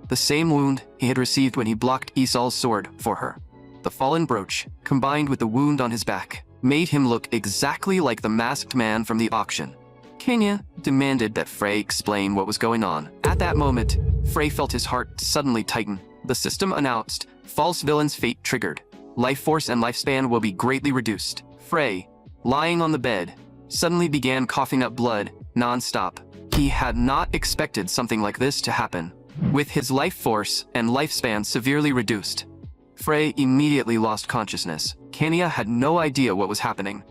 The same wound he had received when he blocked Isol's sword for her. The fallen brooch, combined with the wound on his back, made him look exactly like the masked man from the auction. Khania demanded that Frey explain what was going on. At that moment, Frey felt his heart suddenly tighten. The system announced, false villain's fate triggered. Life force and lifespan will be greatly reduced. Frey, lying on the bed, suddenly began coughing up blood, non-stop. He had not expected something like this to happen. With his life force and lifespan severely reduced, Frey immediately lost consciousness. Khania had no idea what was happening.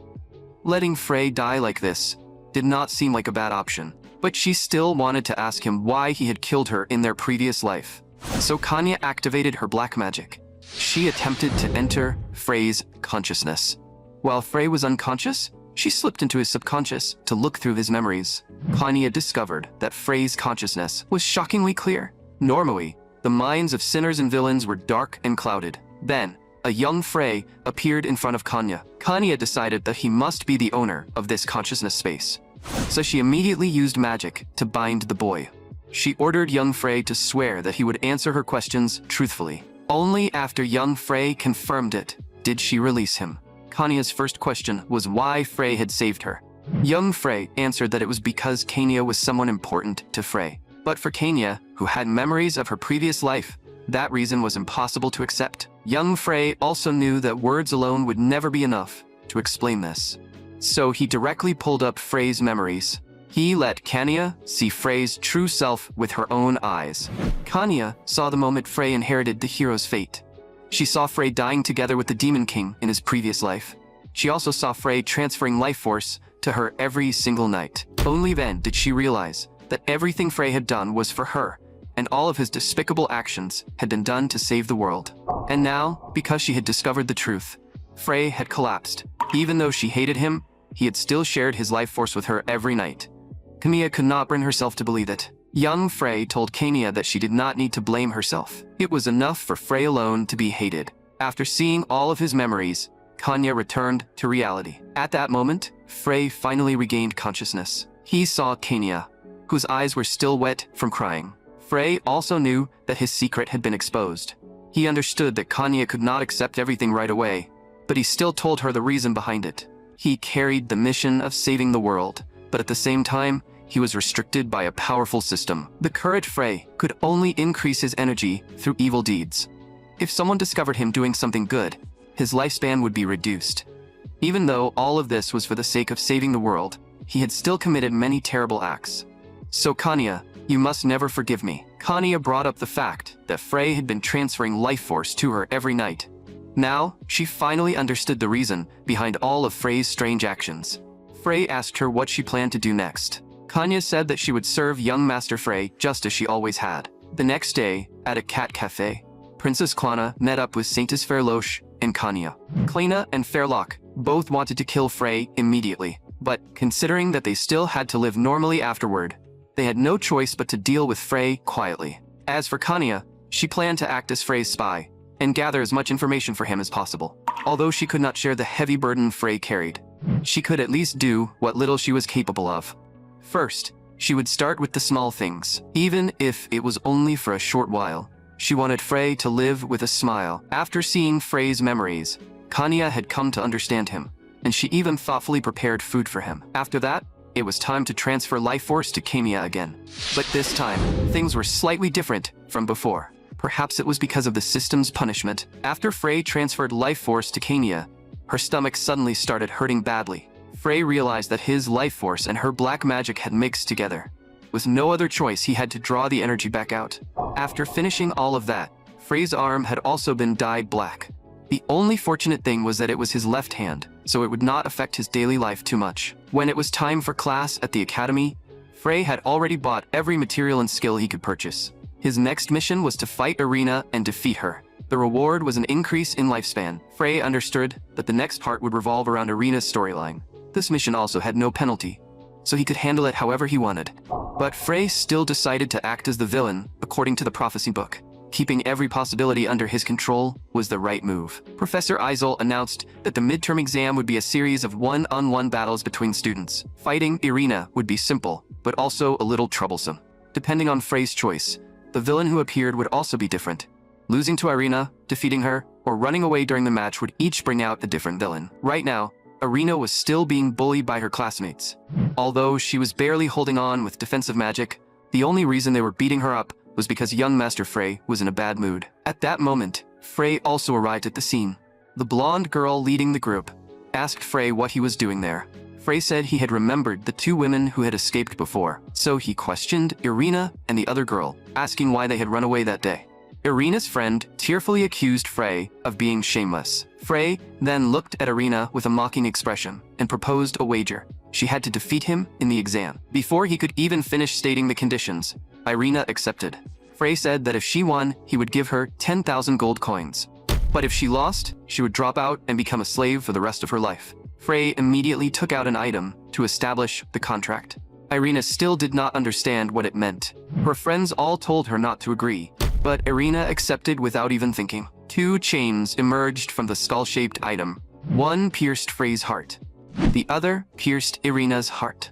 Letting Frey die like this did not seem like a bad option, but she still wanted to ask him why he had killed her in their previous life. So Khania activated her black magic. She attempted to enter Frey's consciousness. While Frey was unconscious, she slipped into his subconscious to look through his memories. Khania discovered that Frey's consciousness was shockingly clear. Normally, the minds of sinners and villains were dark and clouded. Then, a young Frey appeared in front of Khania. Khania decided that he must be the owner of this consciousness space. So she immediately used magic to bind the boy. She ordered young Frey to swear that he would answer her questions truthfully. Only after young Frey confirmed it did she release him. Khania's first question was why Frey had saved her. Young Frey answered that it was because Khania was someone important to Frey. But for Khania, who had memories of her previous life, that reason was impossible to accept. Young Frey also knew that words alone would never be enough to explain this. So he directly pulled up Frey's memories. He let Kanya see Frey's true self with her own eyes. Kanya saw the moment Frey inherited the hero's fate. She saw Frey dying together with the Demon King in his previous life. She also saw Frey transferring life force to her every single night. Only then did she realize that everything Frey had done was for her, and all of his despicable actions had been done to save the world. And now, because she had discovered the truth, Frey had collapsed. Even though she hated him, he had still shared his life force with her every night. Kanya could not bring herself to believe it. Young Frey told Kanya that she did not need to blame herself. It was enough for Frey alone to be hated. After seeing all of his memories, Kanya returned to reality. At that moment, Frey finally regained consciousness. He saw Kanya, whose eyes were still wet from crying. Frey also knew that his secret had been exposed. He understood that Kanya could not accept everything right away, but he still told her the reason behind it. He carried the mission of saving the world, but at the same time, he was restricted by a powerful system. The courage Frey could only increase his energy through evil deeds. If someone discovered him doing something good, his lifespan would be reduced. Even though all of this was for the sake of saving the world, he had still committed many terrible acts. So Kanya, you must never forgive me. Kanya brought up the fact that Frey had been transferring life force to her every night. Now, she finally understood the reason behind all of Frey's strange actions. Frey asked her what she planned to do next. Kanya said that she would serve young Master Frey just as she always had. The next day, at a cat cafe, Princess Klana met up with Saintess Fairloche and Kanya. Klana and Fairlock both wanted to kill Frey immediately, but considering that they still had to live normally afterward, they had no choice but to deal with Frey quietly. As for Kanya, she planned to act as Frey's spy and gather as much information for him as possible. Although she could not share the heavy burden Frey carried, she could at least do what little she was capable of. First, she would start with the small things. Even if it was only for a short while, she wanted Frey to live with a smile. After seeing Frey's memories, Kanya had come to understand him, and she even thoughtfully prepared food for him. After that, it was time to transfer life force to Kanya again. But this time, things were slightly different from before. Perhaps it was because of the system's punishment. After Frey transferred life force to Kanya, her stomach suddenly started hurting badly. Frey realized that his life force and her black magic had mixed together. With no other choice, he had to draw the energy back out. After finishing all of that, Frey's arm had also been dyed black. The only fortunate thing was that it was his left hand, so it would not affect his daily life too much. When it was time for class at the academy, Frey had already bought every material and skill he could purchase. His next mission was to fight Irina and defeat her. The reward was an increase in lifespan. Frey understood that the next part would revolve around Irina's storyline. This mission also had no penalty, so he could handle it however he wanted. But Frey still decided to act as the villain, according to the prophecy book. Keeping every possibility under his control was the right move. Professor Isol announced that the midterm exam would be a series of one-on-one battles between students. Fighting Irina would be simple, but also a little troublesome. Depending on Frey's choice, the villain who appeared would also be different. Losing to Irina, defeating her, or running away during the match would each bring out a different villain. Right now, Irina was still being bullied by her classmates. Although she was barely holding on with defensive magic, the only reason they were beating her up was because young Master Frey was in a bad mood. At that moment, Frey also arrived at the scene. The blonde girl leading the group asked Frey what he was doing there. Frey said he had remembered the two women who had escaped before, so he questioned Irina and the other girl, asking why they had run away that day. Irina's friend tearfully accused Frey of being shameless. Frey then looked at Irina with a mocking expression and proposed a wager. She had to defeat him in the exam. Before he could even finish stating the conditions, Irina accepted. Frey said that if she won, he would give her 10,000 gold coins. But if she lost, she would drop out and become a slave for the rest of her life. Frey immediately took out an item to establish the contract. Irina still did not understand what it meant. Her friends all told her not to agree, but Irina accepted without even thinking. Two chains emerged from the skull-shaped item. One pierced Frey's heart. The other pierced Irina's heart.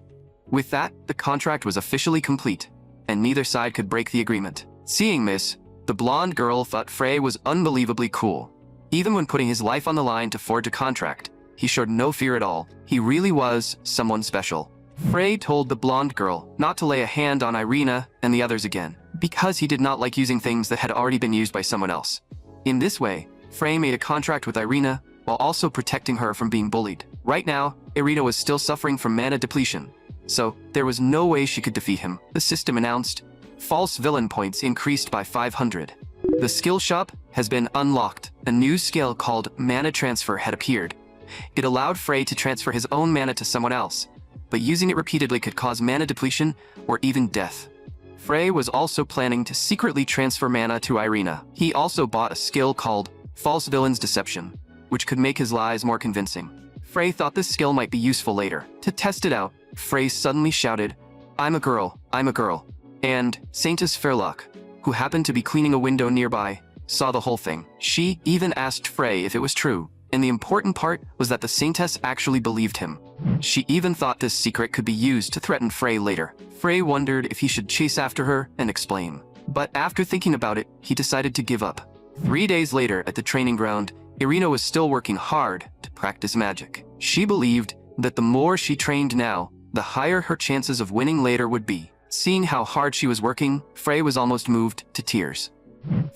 With that, the contract was officially complete, and neither side could break the agreement. Seeing this, the blonde girl thought Frey was unbelievably cool. Even when putting his life on the line to forge a contract, he showed no fear at all. He really was someone special. Frey told the blonde girl not to lay a hand on Irina and the others again, because he did not like using things that had already been used by someone else. In this way, Frey made a contract with Irina while also protecting her from being bullied. Right now, Irina was still suffering from mana depletion, so there was no way she could defeat him. The system announced, false villain points increased by 500. The skill shop has been unlocked. A new skill called mana transfer had appeared. It allowed Frey to transfer his own mana to someone else, but using it repeatedly could cause mana depletion or even death. Frey was also planning to secretly transfer mana to Irina. He also bought a skill called False Villain's Deception, which could make his lies more convincing. Frey thought this skill might be useful later. To test it out, Frey suddenly shouted, I'm a girl, I'm a girl. And Saintess Fairlock, who happened to be cleaning a window nearby, saw the whole thing. She even asked Frey if it was true, and the important part was that the Saintess actually believed him. She even thought this secret could be used to threaten Frey later. Frey wondered if he should chase after her and explain. But after thinking about it, he decided to give up. 3 days later at the training ground, Irina was still working hard to practice magic. She believed that the more she trained now, the higher her chances of winning later would be. Seeing how hard she was working, Frey was almost moved to tears.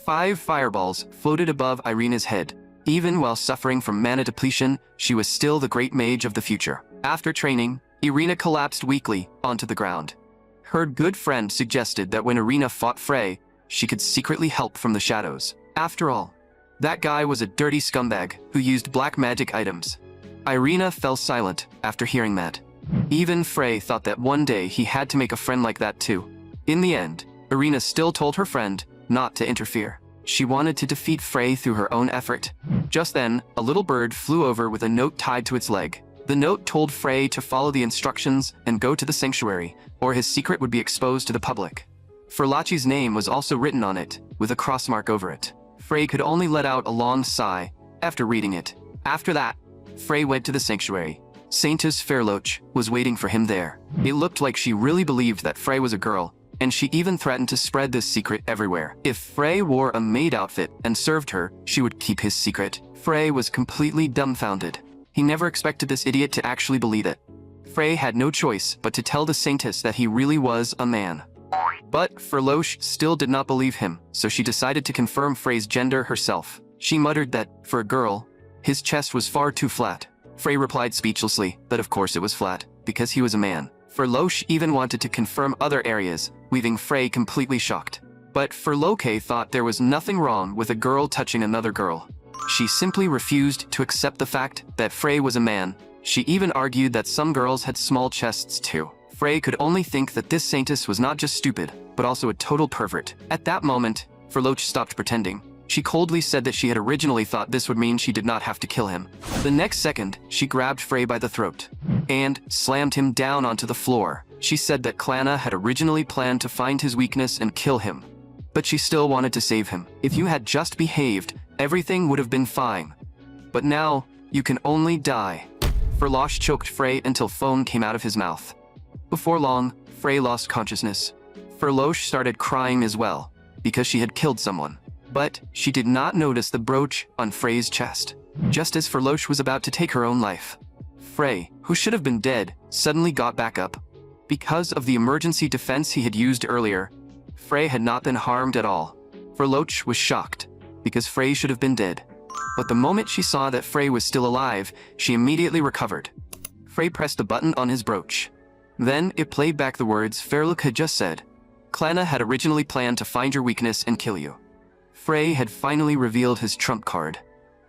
5 fireballs floated above Irina's head. Even while suffering from mana depletion, she was still the great mage of the future. After training, Irina collapsed weakly onto the ground. Her good friend suggested that when Irina fought Frey, she could secretly help from the shadows. After all, that guy was a dirty scumbag who used black magic items. Irina fell silent after hearing that. Even Frey thought that one day he had to make a friend like that too. In the end, Irina still told her friend not to interfere. She wanted to defeat Frey through her own effort. Just then, a little bird flew over with a note tied to its leg. The note told Frey to follow the instructions and go to the sanctuary, or his secret would be exposed to the public. Ferlachi's name was also written on it, with a cross mark over it. Frey could only let out a long sigh after reading it. After that, Frey went to the sanctuary. Saintess Fairloch was waiting for him there. It looked like she really believed that Frey was a girl, and she even threatened to spread this secret everywhere. If Frey wore a maid outfit and served her, she would keep his secret. Frey was completely dumbfounded. He never expected this idiot to actually believe it. Frey had no choice but to tell the Saintess that he really was a man. But Fairloch still did not believe him, so she decided to confirm Frey's gender herself. She muttered that, for a girl, his chest was far too flat. Frey replied speechlessly that of course it was flat, because he was a man. Fairloch even wanted to confirm other areas, leaving Frey completely shocked. But Fairloche thought there was nothing wrong with a girl touching another girl. She simply refused to accept the fact that Frey was a man. She even argued that some girls had small chests too. Frey could only think that this Saintess was not just stupid, but also a total pervert. At that moment, Fairloch stopped pretending. She coldly said that she had originally thought this would mean she did not have to kill him. The next second, she grabbed Frey by the throat and slammed him down onto the floor. She said that Clanna had originally planned to find his weakness and kill him, but she still wanted to save him. If you had just behaved, everything would have been fine. But now, you can only die. Fairloch choked Frey until foam came out of his mouth. Before long, Frey lost consciousness. Fairloch started crying as well, because she had killed someone. But she did not notice the brooch on Frey's chest. Just as Fairloch was about to take her own life, Frey, who should have been dead, suddenly got back up. Because of the emergency defense he had used earlier, Frey had not been harmed at all. Fairloch was shocked, because Frey should have been dead. But the moment she saw that Frey was still alive, she immediately recovered. Frey pressed the button on his brooch. Then it played back the words Fairloch had just said. Clanna had originally planned to find your weakness and kill you. Frey had finally revealed his trump card.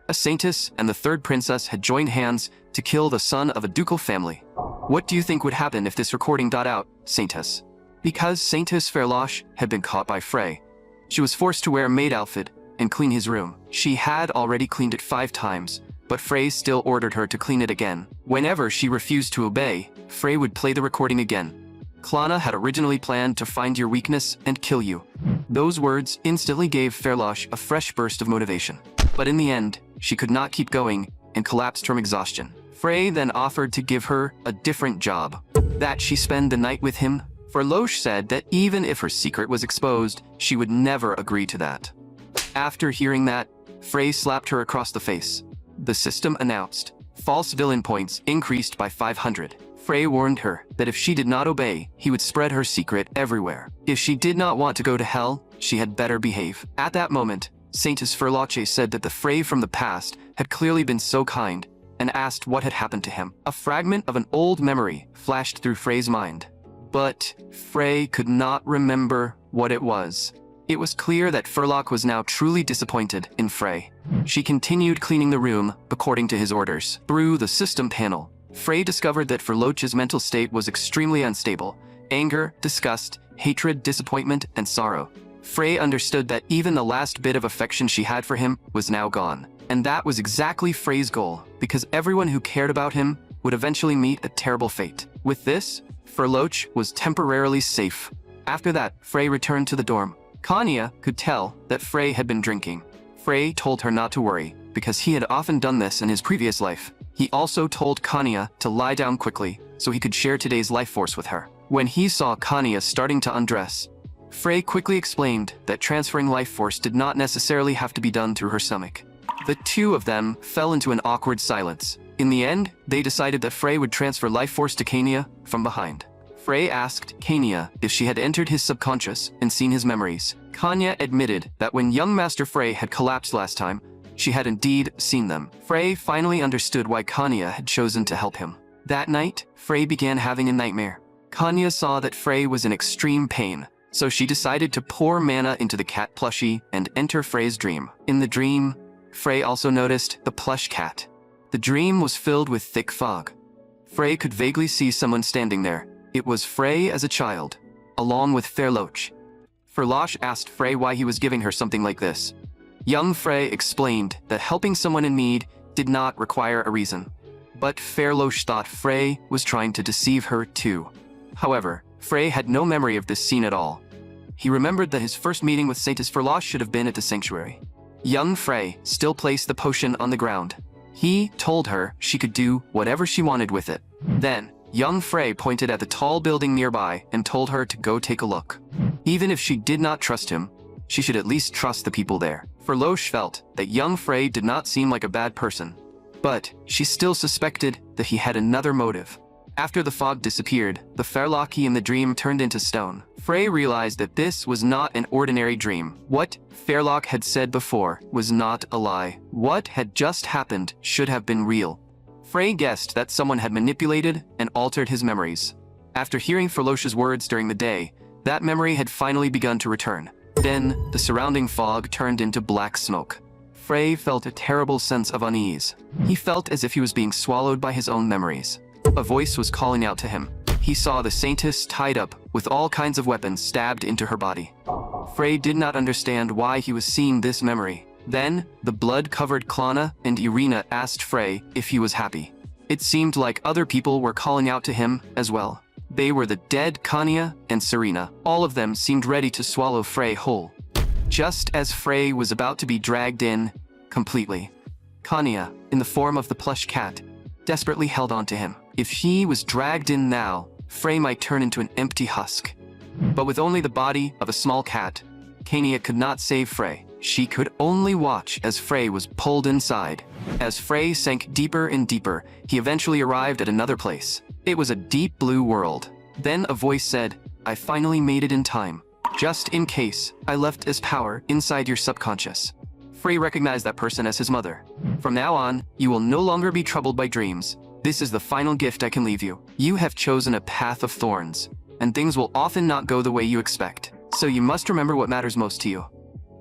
A Saintess and the third princess had joined hands to kill the son of a ducal family. What do you think would happen if this recording got out, Saintess? Because Saintess Fairloch had been caught by Frey, she was forced to wear a maid outfit and clean his room. She had already cleaned it 5 times, but Frey still ordered her to clean it again. Whenever she refused to obey, Frey would play the recording again. Clanna had originally planned to find your weakness and kill you. Those words instantly gave Fairloch a fresh burst of motivation. But in the end, she could not keep going and collapsed from exhaustion. Frey then offered to give her a different job, that she spend the night with him. Fairloch said that even if her secret was exposed, she would never agree to that. After hearing that, Frey slapped her across the face. The system announced, false villain points increased by 500. Frey warned her that if she did not obey, he would spread her secret everywhere. If she did not want to go to hell, she had better behave. At that moment, Saintess Fairloche said that the Frey from the past had clearly been so kind and asked what had happened to him. A fragment of an old memory flashed through Frey's mind. But Frey could not remember what it was. It was clear that Furlock was now truly disappointed in Frey. She continued cleaning the room according to his orders. Through the system panel, Frey discovered that Furloch's mental state was extremely unstable. Anger, disgust, hatred, disappointment, and sorrow. Frey understood that even the last bit of affection she had for him was now gone. And that was exactly Frey's goal, because everyone who cared about him would eventually meet a terrible fate. With this, Furloch was temporarily safe. After that, Frey returned to the dorm. Kanya could tell that Frey had been drinking. Frey told her not to worry, because he had often done this in his previous life. He also told Kanya to lie down quickly, so he could share today's life force with her. When he saw Kanya starting to undress, Frey quickly explained that transferring life force did not necessarily have to be done through her stomach. The two of them fell into an awkward silence. In the end, they decided that Frey would transfer life force to Kanya from behind. Frey asked Kanya if she had entered his subconscious and seen his memories. Kanya admitted that when young Master Frey had collapsed last time, she had indeed seen them. Frey finally understood why Kanya had chosen to help him. That night, Frey began having a nightmare. Kanya saw that Frey was in extreme pain, so she decided to pour mana into the cat plushie and enter Frey's dream. In the dream, Frey also noticed the plush cat. The dream was filled with thick fog. Frey could vaguely see someone standing there. It was Frey as a child, along with Furloch. Furloch asked Frey why he was giving her something like this. Young Frey explained that helping someone in need did not require a reason. But Furloch thought Frey was trying to deceive her too. However, Frey had no memory of this scene at all. He remembered that his first meeting with Saintus Furloch should have been at the sanctuary. Young Frey still placed the potion on the ground. He told her she could do whatever she wanted with it. Then, young Frey pointed at the tall building nearby and told her to go take a look. Even if she did not trust him, she should at least trust the people there. Furloch felt that young Frey did not seem like a bad person, but she still suspected that he had another motive. After the fog disappeared, the Furlochi in the dream turned into stone. Frey realized that this was not an ordinary dream. What Furloch had said before was not a lie. What had just happened should have been real. Frey guessed that someone had manipulated and altered his memories. After hearing Furloch's words during the day, that memory had finally begun to return. Then, the surrounding fog turned into black smoke. Frey felt a terrible sense of unease. He felt as if he was being swallowed by his own memories. A voice was calling out to him. He saw the Saintess tied up with all kinds of weapons stabbed into her body. Frey did not understand why he was seeing this memory. Then, the blood-covered Klana and Irina asked Frey if he was happy. It seemed like other people were calling out to him as well. They were the dead Kanya and Serena. All of them seemed ready to swallow Frey whole. Just as Frey was about to be dragged in completely, Kanya, in the form of the plush cat, desperately held on to him. If he was dragged in now, Frey might turn into an empty husk. But with only the body of a small cat, Kanya could not save Frey. She could only watch as Frey was pulled inside. As Frey sank deeper and deeper, he eventually arrived at another place. It was a deep blue world. Then a voice said, "I finally made it in time. Just in case, I left as power inside your subconscious." Frey recognized that person as his mother. "From now on, you will no longer be troubled by dreams. This is the final gift I can leave you. You have chosen a path of thorns, and things will often not go the way you expect. So you must remember what matters most to you.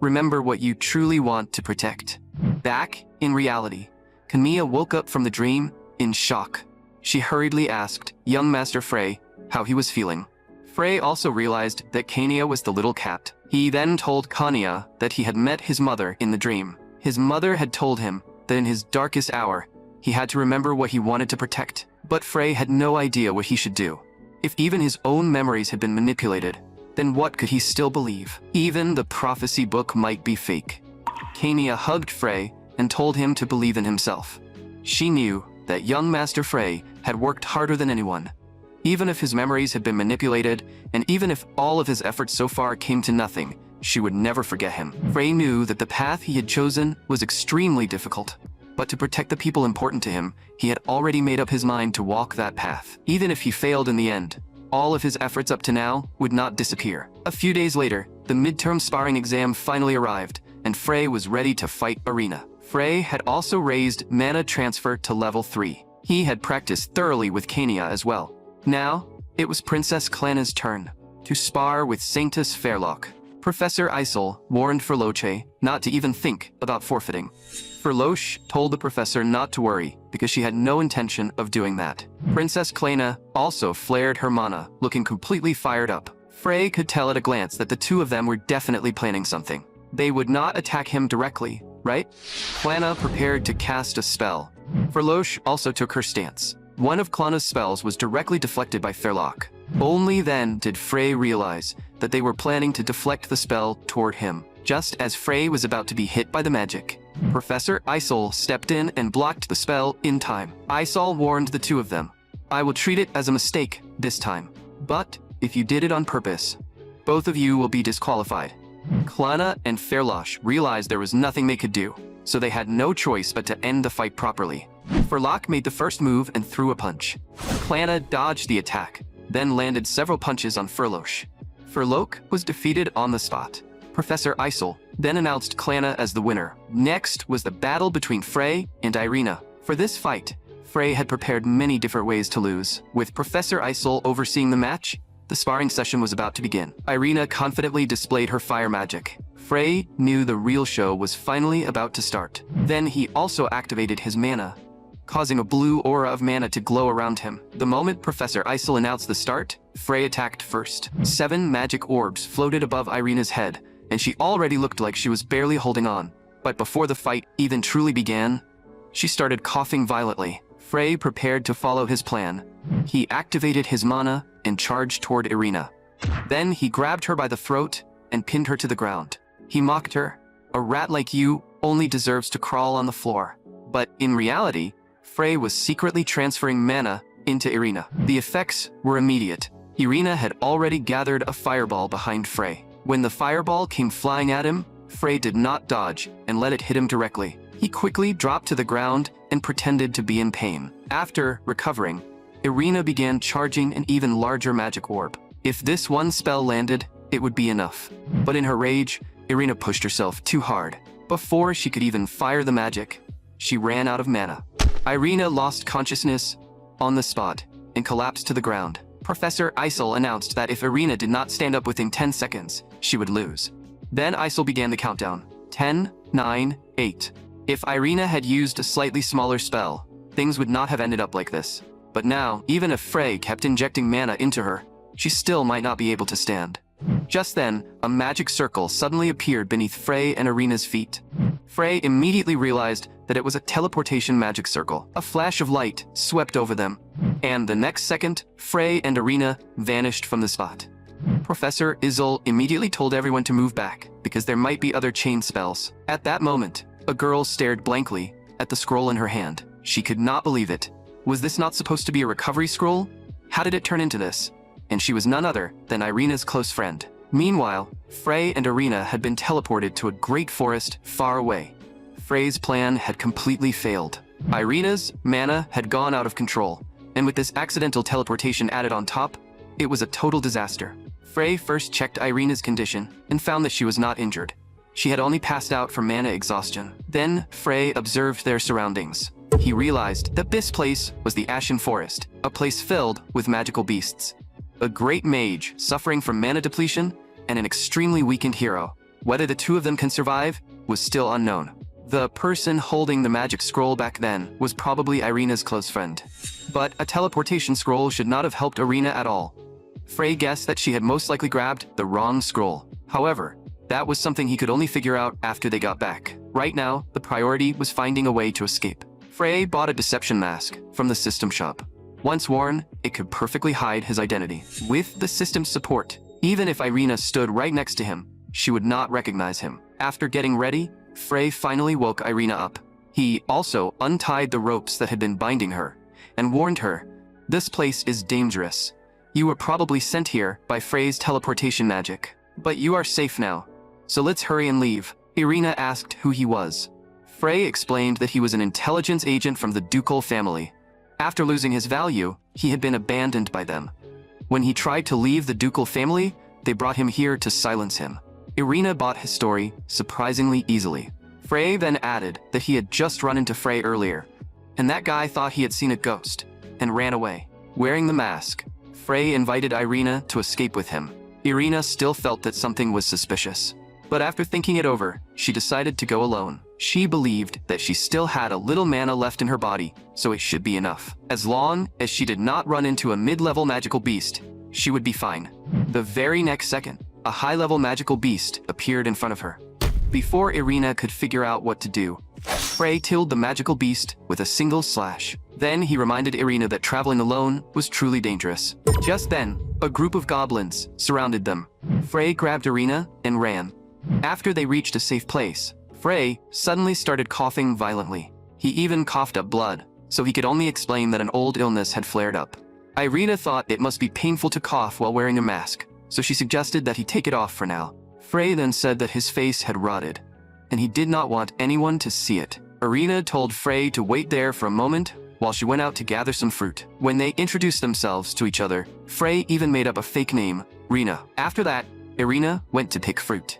Remember what you truly want to protect." Back in reality, Kanya woke up from the dream in shock. She hurriedly asked young Master Frey how he was feeling. Frey also realized that Kanya was the little cat. He then told Kanya that he had met his mother in the dream. His mother had told him that in his darkest hour, he had to remember what he wanted to protect. But Frey had no idea what he should do. If even his own memories had been manipulated, then what could he still believe? Even the prophecy book might be fake. Kanya hugged Frey and told him to believe in himself. She knew that young Master Frey had worked harder than anyone. Even if his memories had been manipulated, and even if all of his efforts so far came to nothing, she would never forget him. Frey knew that the path he had chosen was extremely difficult. But to protect the people important to him, he had already made up his mind to walk that path. Even if he failed in the end, all of his efforts up to now would not disappear. A few days later, the midterm sparring exam finally arrived, and Frey was ready to fight Irina. Frey had also raised mana transfer to level 3. He had practiced thoroughly with Kania as well. Now, it was Princess Clana's turn to spar with Sanctus Fairlock. Professor Isol warned Ferloche not to even think about forfeiting. Ferloche told the professor not to worry because she had no intention of doing that. Princess Clana also flared her mana, looking completely fired up. Frey could tell at a glance that the two of them were definitely planning something. They would not attack him directly, right? Clana prepared to cast a spell. Ferloche also took her stance. One of Clana's spells was directly deflected by Fairlock. Only then did Frey realize that they were planning to deflect the spell toward him. Just as Frey was about to be hit by the magic, Professor Isol stepped in and blocked the spell in time. Isol warned the two of them. I will treat it as a mistake this time. But if you did it on purpose, both of you will be disqualified. Clana and Fairloche realized there was nothing they could do, so they had no choice but to end the fight properly. Fairlock made the first move and threw a punch. Clana dodged the attack, then landed several punches on Ferloche. Ferloche was defeated on the spot. Professor Isol then announced Clana as the winner. Next was the battle between Frey and Irina. For this fight, Frey had prepared many different ways to lose. With Professor Isol overseeing the match, the sparring session was about to begin. Irina confidently displayed her fire magic. Frey knew the real show was finally about to start. Then he also activated his mana, causing a blue aura of mana to glow around him. The moment Professor Isol announced the start, Frey attacked first. 7 magic orbs floated above Irina's head, and she already looked like she was barely holding on. But before the fight even truly began, she started coughing violently. Frey prepared to follow his plan. He activated his mana and charged toward Irina. Then he grabbed her by the throat and pinned her to the ground. He mocked her. A rat like you only deserves to crawl on the floor. But in reality, Frey was secretly transferring mana into Irina. The effects were immediate. Irina had already gathered a fireball behind Frey. When the fireball came flying at him, Frey did not dodge and let it hit him directly. He quickly dropped to the ground and pretended to be in pain. After recovering, Irina began charging an even larger magic orb. If this one spell landed, it would be enough. But in her rage, Irina pushed herself too hard. Before she could even fire the magic, she ran out of mana. Irina lost consciousness on the spot and collapsed to the ground. Professor Isol announced that if Irina did not stand up within 10 seconds, she would lose. Then Isol began the countdown. 10, 9, 8. If Irina had used a slightly smaller spell, things would not have ended up like this. But now, even if Frey kept injecting mana into her, she still might not be able to stand. Just then, a magic circle suddenly appeared beneath Frey and Irina's feet. Frey immediately realized that it was a teleportation magic circle. A flash of light swept over them, and the next second, Frey and Irina vanished from the spot. Professor Isol immediately told everyone to move back, because there might be other chain spells. At that moment, a girl stared blankly at the scroll in her hand. She could not believe it. Was this not supposed to be a recovery scroll? How did it turn into this? And she was none other than Irina's close friend. Meanwhile, Frey and Irina had been teleported to a great forest far away. Frey's plan had completely failed. Irina's mana had gone out of control, and with this accidental teleportation added on top, it was a total disaster. Frey first checked Irina's condition and found that she was not injured. She had only passed out from mana exhaustion. Then Frey observed their surroundings. He realized that this place was the Ashen Forest, a place filled with magical beasts. A great mage suffering from mana depletion, and an extremely weakened hero. Whether the two of them can survive was still unknown. The person holding the magic scroll back then was probably Irina's close friend. But a teleportation scroll should not have helped Irina at all. Frey guessed that she had most likely grabbed the wrong scroll. However, that was something he could only figure out after they got back. Right now, the priority was finding a way to escape. Frey bought a deception mask from the system shop. Once worn, it could perfectly hide his identity. With the system's support, even if Irina stood right next to him, she would not recognize him. After getting ready, Frey finally woke Irina up. He also untied the ropes that had been binding her and warned her, "This place is dangerous. You were probably sent here by Frey's teleportation magic. But you are safe now, so let's hurry and leave." Irina asked who he was. Frey explained that he was an intelligence agent from the ducal family. After losing his value, he had been abandoned by them. When he tried to leave the ducal family, they brought him here to silence him. Irina bought his story surprisingly easily. Frey then added that he had just run into Frey earlier, and that guy thought he had seen a ghost and ran away. Wearing the mask, Frey invited Irina to escape with him. Irina still felt that something was suspicious, but after thinking it over, she decided to go alone. She believed that she still had a little mana left in her body, so it should be enough. As long as she did not run into a mid-level magical beast, she would be fine. The very next second, a high-level magical beast appeared in front of her. Before Irina could figure out what to do, Frey killed the magical beast with a single slash. Then he reminded Irina that traveling alone was truly dangerous. Just then, a group of goblins surrounded them. Frey grabbed Irina and ran. After they reached a safe place, Frey suddenly started coughing violently. He even coughed up blood, so he could only explain that an old illness had flared up. Irina thought it must be painful to cough while wearing a mask, so she suggested that he take it off for now. Frey then said that his face had rotted, and he did not want anyone to see it. Irina told Frey to wait there for a moment while she went out to gather some fruit. When they introduced themselves to each other, Frey even made up a fake name, Rina. After that, Irina went to pick fruit.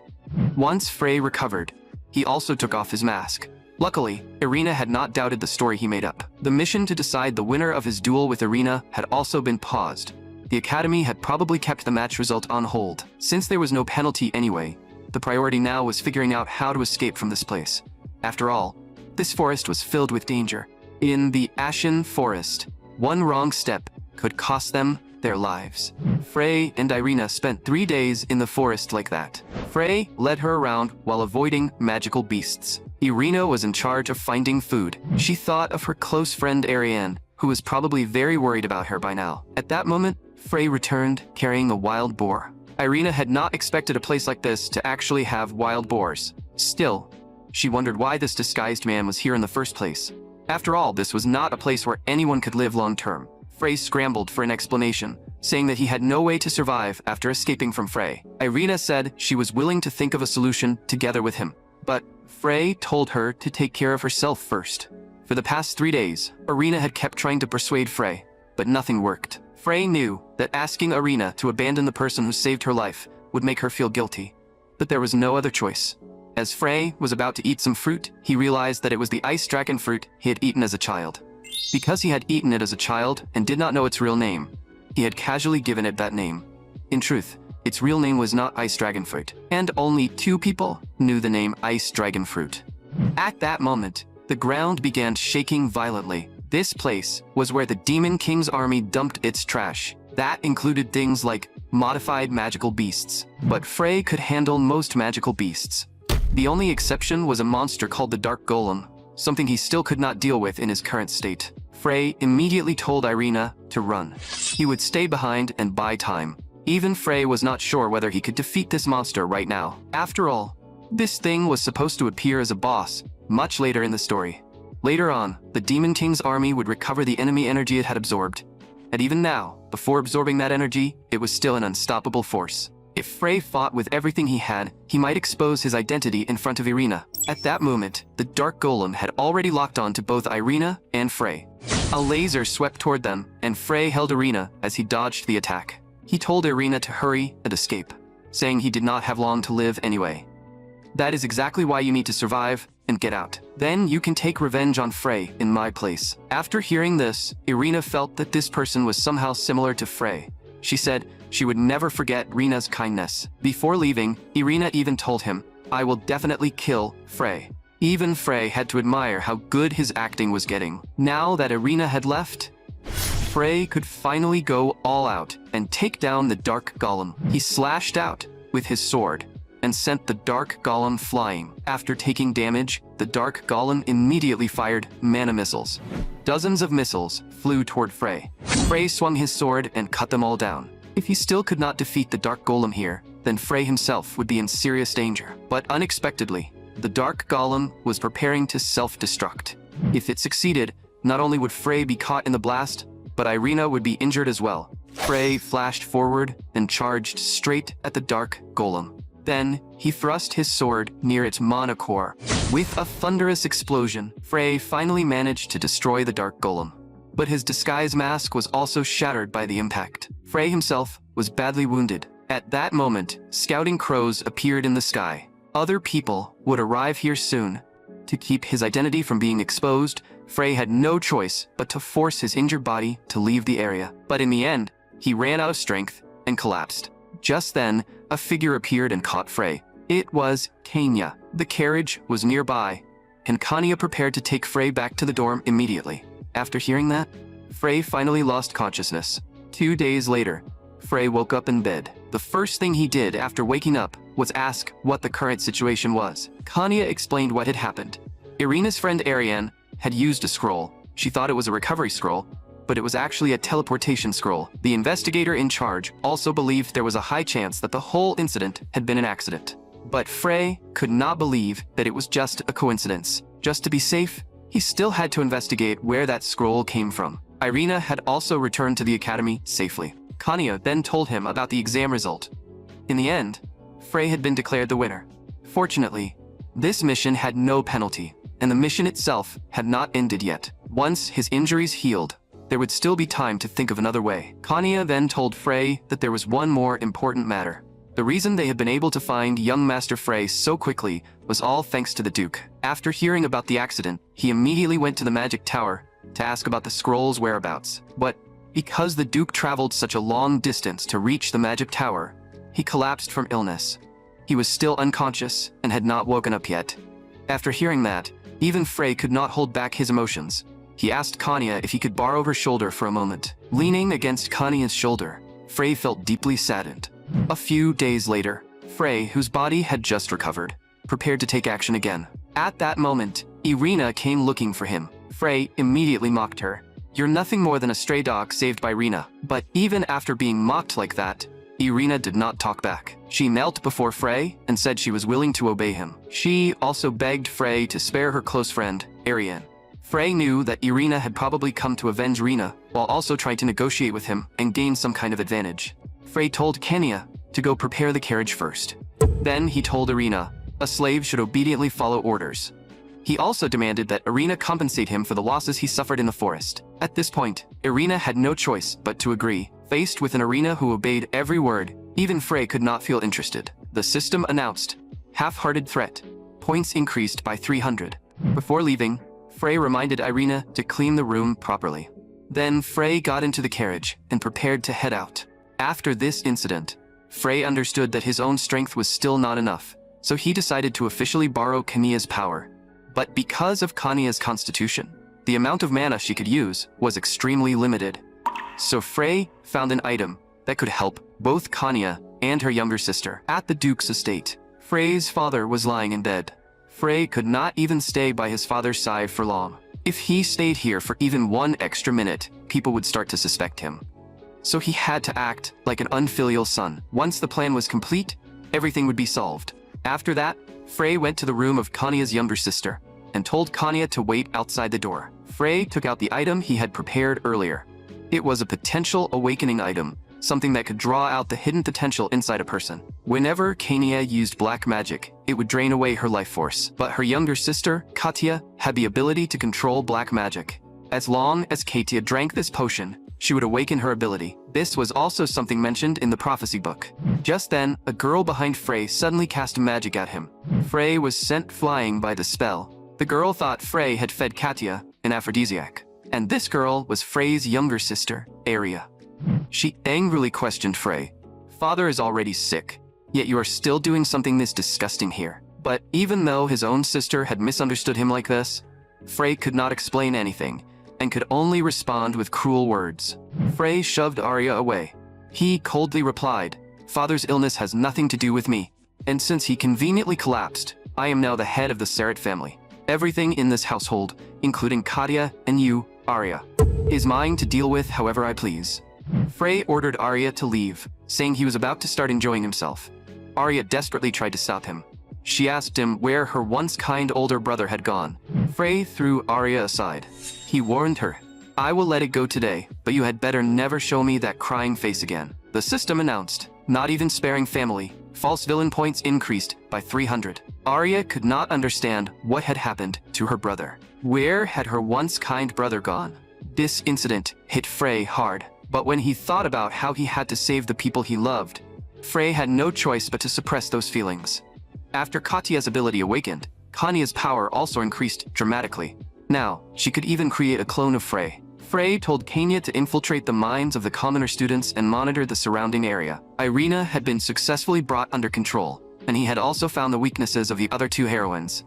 Once Frey recovered, he also took off his mask. Luckily, Irina had not doubted the story he made up. The mission to decide the winner of his duel with Irina had also been paused. The Academy had probably kept the match result on hold. Since there was no penalty anyway, the priority now was figuring out how to escape from this place. After all, this forest was filled with danger. In the Ashen Forest, one wrong step could cost them their lives. Frey and Irina spent 3 days in the forest like that. Frey led her around while avoiding magical beasts. Irina was in charge of finding food. She thought of her close friend Ariane, who was probably very worried about her by now. At that moment, Frey returned carrying a wild boar. Irina had not expected a place like this to actually have wild boars. Still, she wondered why this disguised man was here in the first place. After all, this was not a place where anyone could live long-term. Frey scrambled for an explanation, saying that he had no way to survive after escaping from Frey. Irina said she was willing to think of a solution together with him, but Frey told her to take care of herself first. For the past 3 days, Irina had kept trying to persuade Frey, but nothing worked. Frey knew that asking Irina to abandon the person who saved her life would make her feel guilty, but there was no other choice. As Frey was about to eat some fruit, he realized that it was the ice dragon fruit he had eaten as a child. Because he had eaten it as a child and did not know its real name, he had casually given it that name. In truth, its real name was not ice dragon fruit, and only 2 people knew the name ice dragon fruit. At that moment, the ground began shaking violently. This place was where the Demon King's army dumped its trash. That included things like modified magical beasts, but Frey could handle most magical beasts. The only exception was a monster called the Dark Golem, something he still could not deal with in his current state. Frey immediately told Irina to run. He would stay behind and buy time. Even Frey was not sure whether he could defeat this monster right now. After all, this thing was supposed to appear as a boss much later in the story. Later on, the Demon King's army would recover the enemy energy it had absorbed. And even now, before absorbing that energy, it was still an unstoppable force. If Frey fought with everything he had, he might expose his identity in front of Irina. At that moment, the Dark Golem had already locked on to both Irina and Frey. A laser swept toward them, and Frey held Irina as he dodged the attack. He told Irina to hurry and escape, saying he did not have long to live anyway. That is exactly why you need to survive and get out. Then you can take revenge on Frey in my place. After hearing this, Irina felt that this person was somehow similar to Frey. She said she would never forget Rina's kindness. Before leaving, Irina even told him, "I will definitely kill Frey." Even Frey had to admire how good his acting was getting. Now that Irina had left, Frey could finally go all out and take down the Dark Golem. He slashed out with his sword and sent the Dark Golem flying. After taking damage, the Dark Golem immediately fired mana missiles. Dozens of missiles flew toward Frey. Frey swung his sword and cut them all down. If he still could not defeat the Dark Golem here, then Frey himself would be in serious danger. But unexpectedly, the Dark Golem was preparing to self-destruct. If it succeeded, not only would Frey be caught in the blast, but Irina would be injured as well. Frey flashed forward and charged straight at the Dark Golem. Then, he thrust his sword near its mana core. With a thunderous explosion, Frey finally managed to destroy the Dark Golem. But his disguise mask was also shattered by the impact. Frey himself was badly wounded. At that moment, scouting crows appeared in the sky. Other people would arrive here soon, To keep his identity from being exposed, Frey had no choice but to force his injured body to leave the area. But in the end, he ran out of strength and collapsed. Just then, a figure appeared and caught Frey. It was Kanya. The carriage was nearby, and Kanya prepared to take Frey back to the dorm immediately. After hearing that, Frey finally lost consciousness. 2 days later, Frey woke up in bed. The first thing he did after waking up was ask what the current situation was. Kanya explained what had happened. Irina's friend Ariane had used a scroll. She thought it was a recovery scroll, but it was actually a teleportation scroll. The investigator in charge also believed there was a high chance that the whole incident had been an accident. But Frey could not believe that it was just a coincidence. Just to be safe, he still had to investigate where that scroll came from. Irina had also returned to the academy safely. Kanya then told him about the exam result. In the end, Frey had been declared the winner. Fortunately, this mission had no penalty, and the mission itself had not ended yet. Once his injuries healed, there would still be time to think of another way. Kanya then told Frey that there was one more important matter. The reason they had been able to find young Master Frey so quickly was all thanks to the Duke. After hearing about the accident, he immediately went to the magic tower to ask about the scroll's whereabouts. But because the Duke traveled such a long distance to reach the magic tower, he collapsed from illness. He was still unconscious and had not woken up yet. After hearing that, even Frey could not hold back his emotions. He asked Kanya if he could borrow her shoulder for a moment. Leaning against Kanya's shoulder, Frey felt deeply saddened. A few days later, Frey, whose body had just recovered, prepared to take action again. At that moment, Irina came looking for him. Frey immediately mocked her. "You're nothing more than a stray dog saved by Rina." But even after being mocked like that, Irina did not talk back. She knelt before Frey and said she was willing to obey him. She also begged Frey to spare her close friend, Ariane. Frey knew that Irina had probably come to avenge Rina, while also trying to negotiate with him and gain some kind of advantage. Frey told Kenya to go prepare the carriage first. Then he told Irina a slave should obediently follow orders. He also demanded that Irina compensate him for the losses he suffered in the forest. At this point, Irina had no choice but to agree. Faced with an Irina who obeyed every word, even Frey could not feel interested. The system announced half-hearted threat. Points increased by 300. Before leaving, Frey reminded Irina to clean the room properly. Then Frey got into the carriage and prepared to head out. After this incident, Frey understood that his own strength was still not enough, so he decided to officially borrow Kanya's power. But because of Kanya's constitution, the amount of mana she could use was extremely limited. So Frey found an item that could help both Kanya and her younger sister. At the Duke's estate, Frey's father was lying in bed. Frey could not even stay by his father's side for long. If he stayed here for even one extra minute, people would start to suspect him. So he had to act like an unfilial son. Once the plan was complete, everything would be solved. After that, Frey went to the room of Kanya's younger sister and told Kanya to wait outside the door. Frey took out the item he had prepared earlier. It was a potential awakening item, something that could draw out the hidden potential inside a person. Whenever Kanya used black magic, it would drain away her life force. But her younger sister, Katya, had the ability to control black magic. As long as Katya drank this potion, she would awaken her ability. This was also something mentioned in the prophecy book. Just then, a girl behind Frey suddenly cast magic at him. Frey was sent flying by the spell. The girl thought Frey had fed Katya an aphrodisiac. And this girl was Frey's younger sister, Aria. She angrily questioned Frey. "Father is already sick, yet you are still doing something this disgusting here." But even though his own sister had misunderstood him like this, Frey could not explain anything and could only respond with cruel words. Frey shoved Arya away. He coldly replied, "Father's illness has nothing to do with me, and since he conveniently collapsed, I am now the head of the Seret family. Everything in this household, including Katya and you, Arya, is mine to deal with however I please." Frey ordered Arya to leave, saying he was about to start enjoying himself. Arya desperately tried to stop him. She asked him where her once kind older brother had gone. Frey threw Arya aside. He warned her, "I will let it go today, but you had better never show me that crying face again." The system announced, not even sparing family, false villain points increased by 300. Arya could not understand what had happened to her brother. Where had her once kind brother gone? This incident hit Frey hard, but when he thought about how he had to save the people he loved, Frey had no choice but to suppress those feelings. After Katya's ability awakened, Kanya's power also increased dramatically. Now, she could even create a clone of Frey. Frey told Kanya to infiltrate the minds of the commoner students and monitor the surrounding area. Irina had been successfully brought under control, and he had also found the weaknesses of the other two heroines.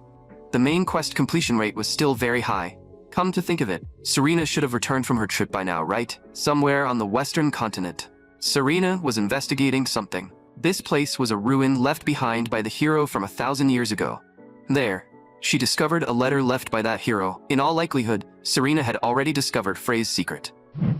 The main quest completion rate was still very high. Come to think of it, Serena should have returned from her trip by now, right? Somewhere on the western continent. Serena was investigating something. This place was a ruin left behind by the hero from 1,000 years ago. There, she discovered a letter left by that hero. In all likelihood, Serena had already discovered Frey's secret.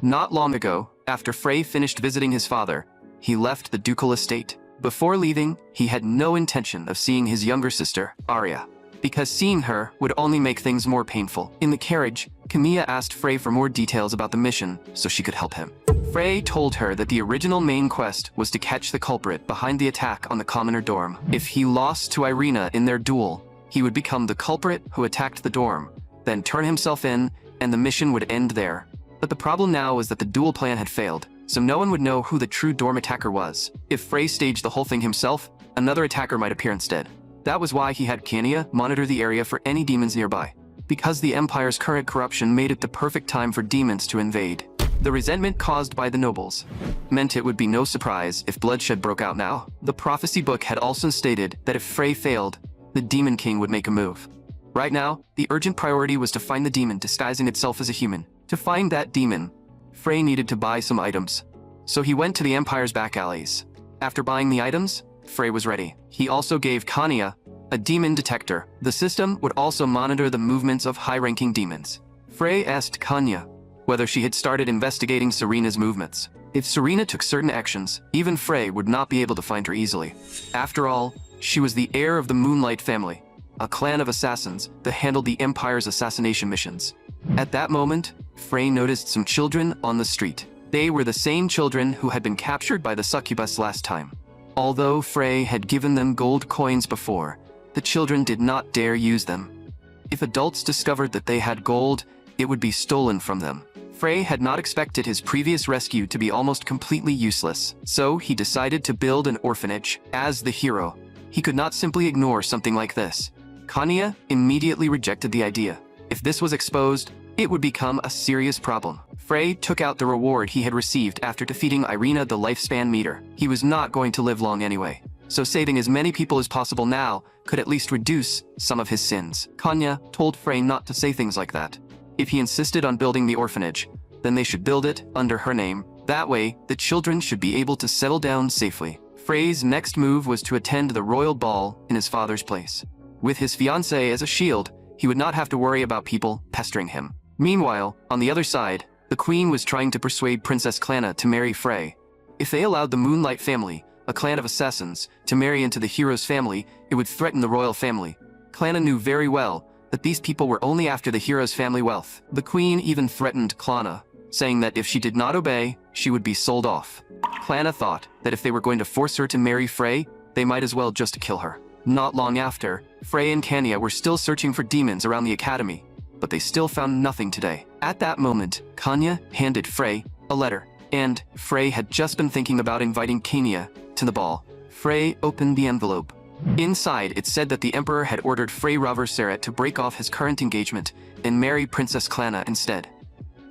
Not long ago, after Frey finished visiting his father, he left the ducal estate. Before leaving, he had no intention of seeing his younger sister, Arya, because seeing her would only make things more painful. In the carriage, Camilla asked Frey for more details about the mission so she could help him. Frey told her that the original main quest was to catch the culprit behind the attack on the commoner dorm. If he lost to Irina in their duel, he would become the culprit who attacked the dorm, then turn himself in, and the mission would end there. But the problem now was that the duel plan had failed, so no one would know who the true dorm attacker was. If Frey staged the whole thing himself, another attacker might appear instead. That was why he had Kanya monitor the area for any demons nearby. Because the Empire's current corruption made it the perfect time for demons to invade. The resentment caused by the nobles meant it would be no surprise if bloodshed broke out now. The prophecy book had also stated that if Frey failed, the Demon King would make a move. Right now, the urgent priority was to find the demon disguising itself as a human. To find that demon, Frey needed to buy some items. So he went to the Empire's back alleys. After buying the items, Frey was ready. He also gave Kanya a demon detector. The system would also monitor the movements of high-ranking demons. Frey asked Kanya whether she had started investigating Serena's movements. If Serena took certain actions, even Frey would not be able to find her easily. After all, she was the heir of the Moonlight family, a clan of assassins that handled the Empire's assassination missions. At that moment, Frey noticed some children on the street. They were the same children who had been captured by the succubus last time. Although Frey had given them gold coins before, the children did not dare use them. If adults discovered that they had gold, it would be stolen from them. Frey had not expected his previous rescue to be almost completely useless, so he decided to build an orphanage. As the hero, he could not simply ignore something like this. Kanya immediately rejected the idea. If this was exposed, it would become a serious problem. Frey took out the reward he had received after defeating Irina the lifespan meter. He was not going to live long anyway, so saving as many people as possible now could at least reduce some of his sins. Kanya told Frey not to say things like that. If he insisted on building the orphanage, then they should build it under her name. That way, the children should be able to settle down safely. Frey's next move was to attend the royal ball in his father's place. With his fiancée as a shield, he would not have to worry about people pestering him. Meanwhile, on the other side, the queen was trying to persuade Princess Clanna to marry Frey. If they allowed the Moonlight family, a clan of assassins, to marry into the hero's family, it would threaten the royal family. Clanna knew very well that these people were only after the hero's family wealth. The queen even threatened Clanna, saying that if she did not obey, she would be sold off. Clanna thought that if they were going to force her to marry Frey, they might as well just kill her. Not long after, Frey and Kanya were still searching for demons around the academy, but they still found nothing today. At that moment, Kanya handed Frey a letter, and Frey had just been thinking about inviting Kanya to the ball. Frey opened the envelope. Inside, it said that the Emperor had ordered Frey Raverseret to break off his current engagement and marry Princess Clanna instead.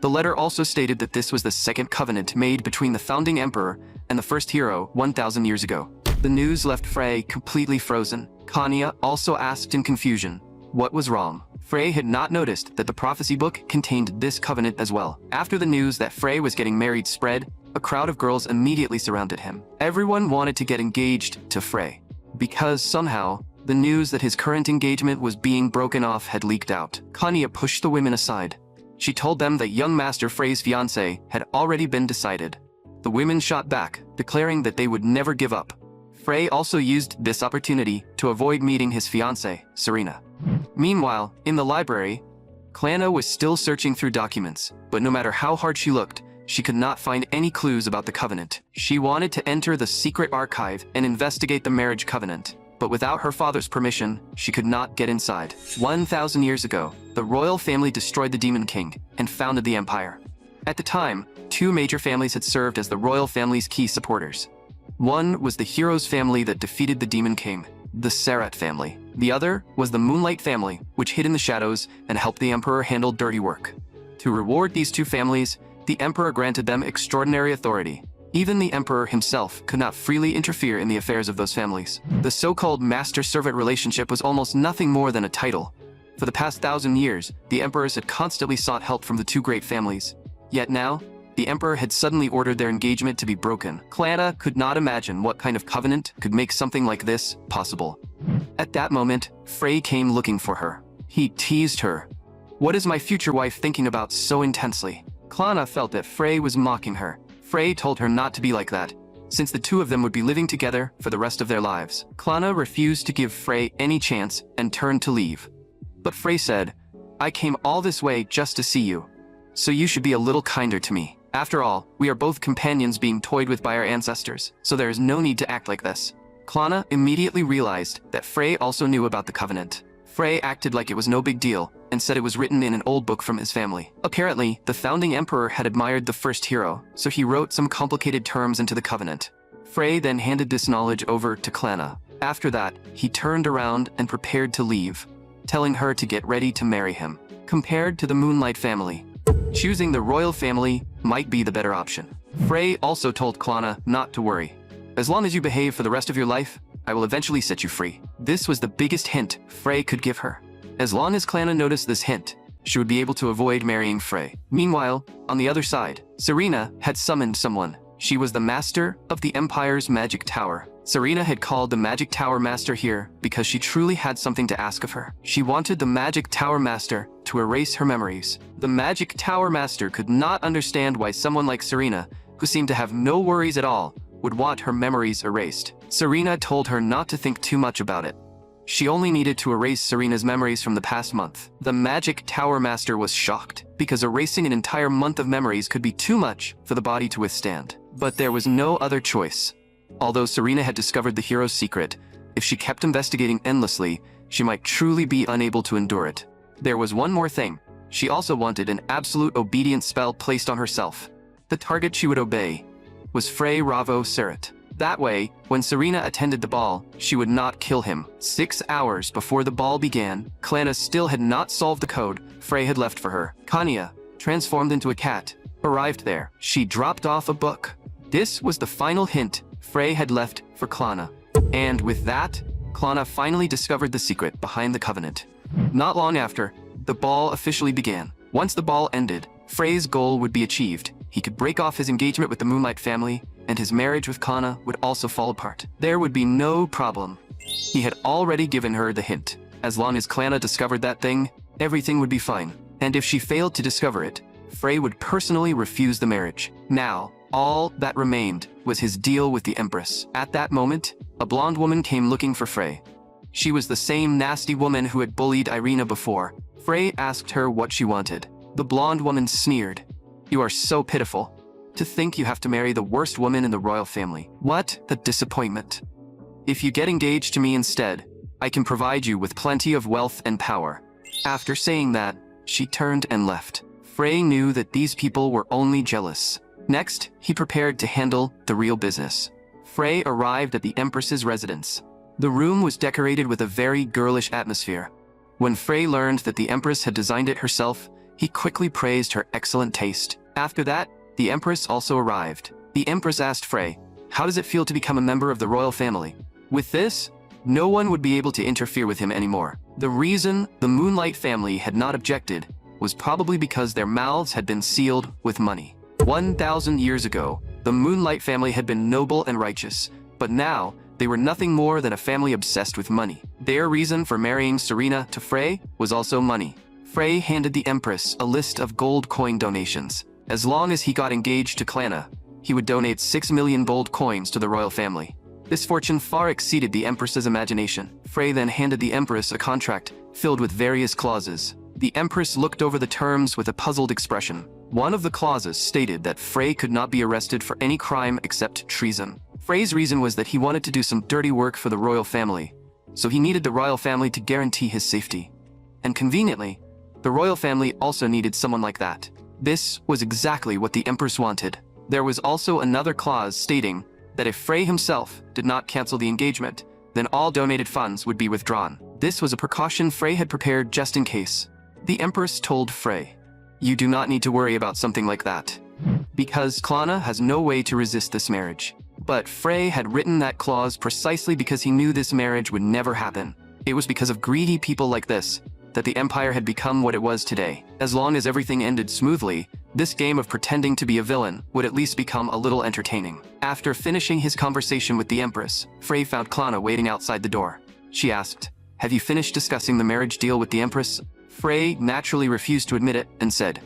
The letter also stated that this was the second covenant made between the founding Emperor and the first hero 1,000 years ago. The news left Frey completely frozen. Kanya also asked in confusion what was wrong. Frey had not noticed that the prophecy book contained this covenant as well. After the news that Frey was getting married spread, a crowd of girls immediately surrounded him. Everyone wanted to get engaged to Frey, because somehow, the news that his current engagement was being broken off had leaked out. Kanya pushed the women aside. She told them that young Master Frey's fiancé had already been decided. The women shot back, declaring that they would never give up. Frey also used this opportunity to avoid meeting his fiancée, Serena. Meanwhile, in the library, Clanna was still searching through documents, but no matter how hard she looked, she could not find any clues about the covenant. She wanted to enter the secret archive and investigate the marriage covenant, but without her father's permission, she could not get inside. 1,000 years ago, the royal family destroyed the Demon King and founded the Empire. At the time, two major families had served as the royal family's key supporters. One was the hero's family that defeated the Demon King. the Sarat family. The other was the Moonlight family, which hid in the shadows and helped the emperor handle dirty work. To reward these two families, the emperor granted them extraordinary authority. Even the emperor himself could not freely interfere in the affairs of those families. The so-called master-servant relationship was almost nothing more than a title. For the past 1,000 years, the emperors had constantly sought help from the two great families. Yet now, the emperor had suddenly ordered their engagement to be broken. Clanna could not imagine what kind of covenant could make something like this possible. At that moment, Frey came looking for her. He teased her. "What is my future wife thinking about so intensely?" Clanna felt that Frey was mocking her. Frey told her not to be like that, since the two of them would be living together for the rest of their lives. Clanna refused to give Frey any chance and turned to leave. But Frey said, "I came all this way just to see you, so you should be a little kinder to me. After all, we are both companions being toyed with by our ancestors, so there is no need to act like this." Clanna immediately realized that Frey also knew about the covenant. Frey acted like it was no big deal and said it was written in an old book from his family. Apparently, the founding emperor had admired the first hero, so he wrote some complicated terms into the covenant. Frey then handed this knowledge over to Clanna. After that, he turned around and prepared to leave, telling her to get ready to marry him. Compared to the Moonlight family, choosing the royal family might be the better option. Frey also told Clanna not to worry. "As long as you behave for the rest of your life, I will eventually set you free." This was the biggest hint Frey could give her. As long as Clanna noticed this hint, she would be able to avoid marrying Frey. Meanwhile, on the other side, Serena had summoned someone. She was the master of the Empire's magic tower. Serena had called the magic tower master here because she truly had something to ask of her. She wanted the magic tower master to erase her memories. The magic tower master could not understand why someone like Serena, who seemed to have no worries at all, would want her memories erased. Serena told her not to think too much about it. She only needed to erase Serena's memories from the past month. The magic tower master was shocked, because erasing an entire month of memories could be too much for the body to withstand. But there was no other choice. Although Serena had discovered the hero's secret, if she kept investigating endlessly, she might truly be unable to endure it. There was one more thing. She also wanted an absolute obedience spell placed on herself. The target she would obey was Frey Ravo Sarat. That way, when Serena attended the ball, she would not kill him. 6 hours before the ball began, Clanna still had not solved the code Frey had left for her. Kanya, transformed into a cat, arrived there. She dropped off a book. This was the final hint Frey had left for Clanna. And with that, Clanna finally discovered the secret behind the covenant. Not long after, the ball officially began. Once the ball ended, Frey's goal would be achieved. He could break off his engagement with the Moonlight family, and his marriage with Clanna would also fall apart. There would be no problem. He had already given her the hint. As long as Clanna discovered that thing, everything would be fine. And if she failed to discover it, Frey would personally refuse the marriage. Now, all that remained was his deal with the Empress. At that moment, a blonde woman came looking for Frey. She was the same nasty woman who had bullied Irina before. Frey asked her what she wanted. The blonde woman sneered. "You are so pitiful. To think you have to marry the worst woman in the royal family. What a disappointment. If you get engaged to me instead, I can provide you with plenty of wealth and power." After saying that, she turned and left. Frey knew that these people were only jealous. Next, he prepared to handle the real business. Frey arrived at the Empress's residence. The room was decorated with a very girlish atmosphere. When Frey learned that the Empress had designed it herself, he quickly praised her excellent taste. After that, the Empress also arrived. The Empress asked Frey, "How does it feel to become a member of the royal family?" With this, no one would be able to interfere with him anymore. The reason the Moonlight family had not objected was probably because their mouths had been sealed with money. 1,000 years ago, the Moonlight family had been noble and righteous, but now they were nothing more than a family obsessed with money. Their reason for marrying Serena to Frey was also money. Frey handed the Empress a list of gold coin donations. As long as he got engaged to Clanna, he would donate 6 million gold coins to the royal family. This fortune far exceeded the Empress's imagination. Frey then handed the Empress a contract filled with various clauses. The Empress looked over the terms with a puzzled expression. One of the clauses stated that Frey could not be arrested for any crime except treason. Frey's reason was that he wanted to do some dirty work for the royal family, so he needed the royal family to guarantee his safety. And conveniently, the royal family also needed someone like that. This was exactly what the Empress wanted. There was also another clause stating that if Frey himself did not cancel the engagement, then all donated funds would be withdrawn. This was a precaution Frey had prepared just in case. The Empress told Frey, "You do not need to worry about something like that, because Klana has no way to resist this marriage." But Frey had written that clause precisely because he knew this marriage would never happen. It was because of greedy people like this that the Empire had become what it was today. As long as everything ended smoothly, this game of pretending to be a villain would at least become a little entertaining. After finishing his conversation with the Empress, Frey found Klana waiting outside the door. She asked, "Have you finished discussing the marriage deal with the Empress?" Frey naturally refused to admit it and said,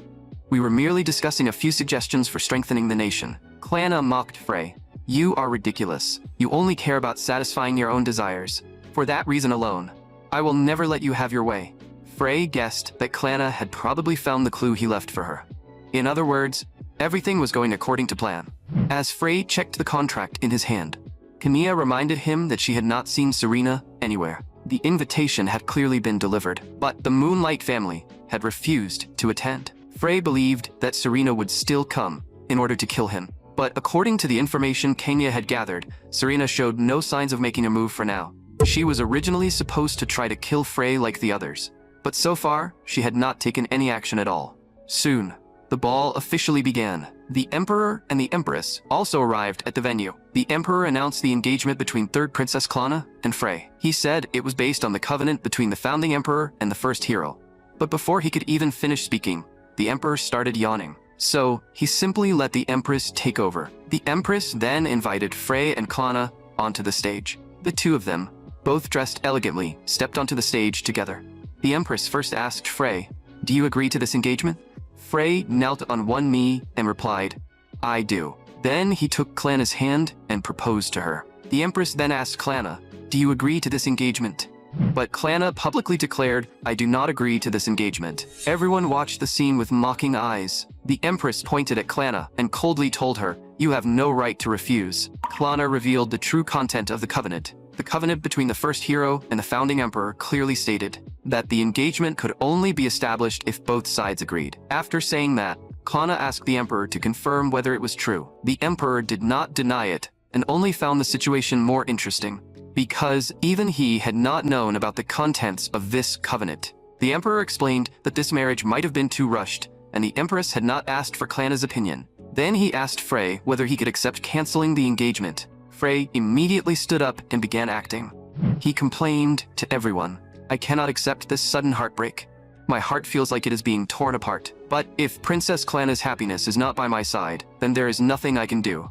"We were merely discussing a few suggestions for strengthening the nation." Klana mocked Frey. "You are ridiculous. You only care about satisfying your own desires. For that reason alone, I will never let you have your way." Frey guessed that Klana had probably found the clue he left for her. In other words, everything was going according to plan. As Frey checked the contract in his hand, Kania reminded him that she had not seen Serena anywhere. The invitation had clearly been delivered, but the Moonlight family had refused to attend. Frey believed that Serena would still come in order to kill him. But according to the information Kania had gathered, Serena showed no signs of making a move for now. She was originally supposed to try to kill Frey like the others, but so far, she had not taken any action at all. Soon, the ball officially began. The Emperor and the Empress also arrived at the venue. The Emperor announced the engagement between third Princess Klana and Frey. He said it was based on the covenant between the founding Emperor and the first hero. But before he could even finish speaking, the Emperor started yawning. So, he simply let the Empress take over. The Empress then invited Frey and Klana onto the stage. The two of them, both dressed elegantly, stepped onto the stage together. The Empress first asked Frey, "Do you agree to this engagement?" Frey knelt on one knee and replied, "I do." Then he took Klana's hand and proposed to her. The Empress then asked Klana, "Do you agree to this engagement?" But Klana publicly declared, "I do not agree to this engagement." Everyone watched the scene with mocking eyes. The Empress pointed at Klana and coldly told her, "You have no right to refuse." Klana revealed the true content of the covenant. The covenant between the first hero and the founding emperor clearly stated that the engagement could only be established if both sides agreed. After saying that, Klana asked the emperor to confirm whether it was true. The emperor did not deny it and only found the situation more interesting, because even he had not known about the contents of this covenant. The emperor explained that this marriage might have been too rushed, and the empress had not asked for Klana's opinion. Then he asked Frey whether he could accept canceling the engagement. Frey immediately stood up and began acting. He complained to everyone, "I cannot accept this sudden heartbreak. My heart feels like it is being torn apart. But if Princess Klana's happiness is not by my side, then there is nothing I can do."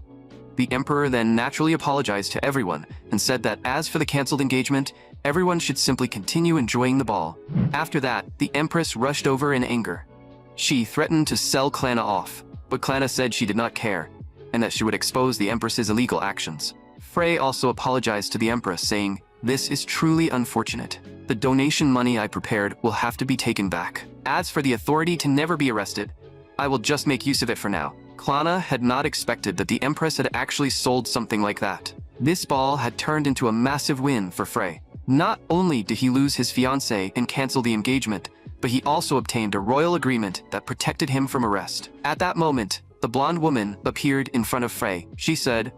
The emperor then naturally apologized to everyone and said that as for the cancelled engagement, everyone should simply continue enjoying the ball. After that, the empress rushed over in anger. She threatened to sell Klana off, but Klana said she did not care, and that she would expose the empress's illegal actions. Frey also apologized to the empress, saying, "This is truly unfortunate. The donation money I prepared will have to be taken back. As for the authority to never be arrested, I will just make use of it for now." Klana had not expected that the empress had actually sold something like that. This ball had turned into a massive win for Frey. Not only did he lose his fiancée and cancel the engagement, but he also obtained a royal agreement that protected him from arrest. At that moment, the blonde woman appeared in front of Frey. She said,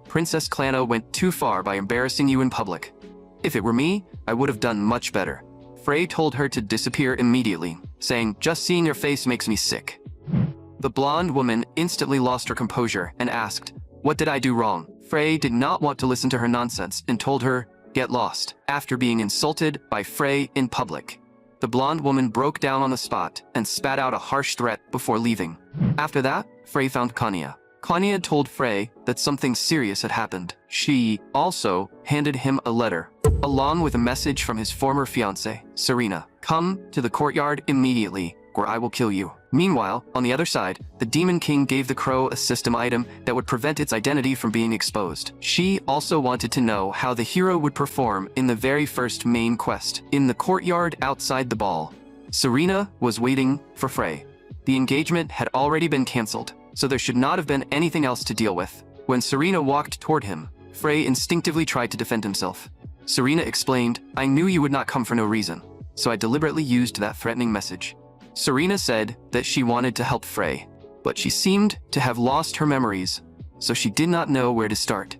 "Princess Klana went too far by embarrassing you in public. If it were me, I would have done much better." Frey told her to disappear immediately, saying, "Just seeing your face makes me sick." The blonde woman instantly lost her composure and asked, "What did I do wrong?" Frey did not want to listen to her nonsense and told her, "Get lost." After being insulted by Frey in public, the blonde woman broke down on the spot and spat out a harsh threat before leaving. After that, Frey found Kania. Kania told Frey that something serious had happened. She also handed him a letter, along with a message from his former fiancée, Serena. "Come to the courtyard immediately, or I will kill you." Meanwhile, on the other side, the Demon King gave the crow a system item that would prevent its identity from being exposed. She also wanted to know how the hero would perform in the very first main quest. In the courtyard outside the ball, Serena was waiting for Frey. The engagement had already been cancelled, so there should not have been anything else to deal with. When Serena walked toward him, Frey instinctively tried to defend himself. Serena explained, "I knew you would not come for no reason, so I deliberately used that threatening message." Serena said that she wanted to help Frey, but she seemed to have lost her memories, so she did not know where to start.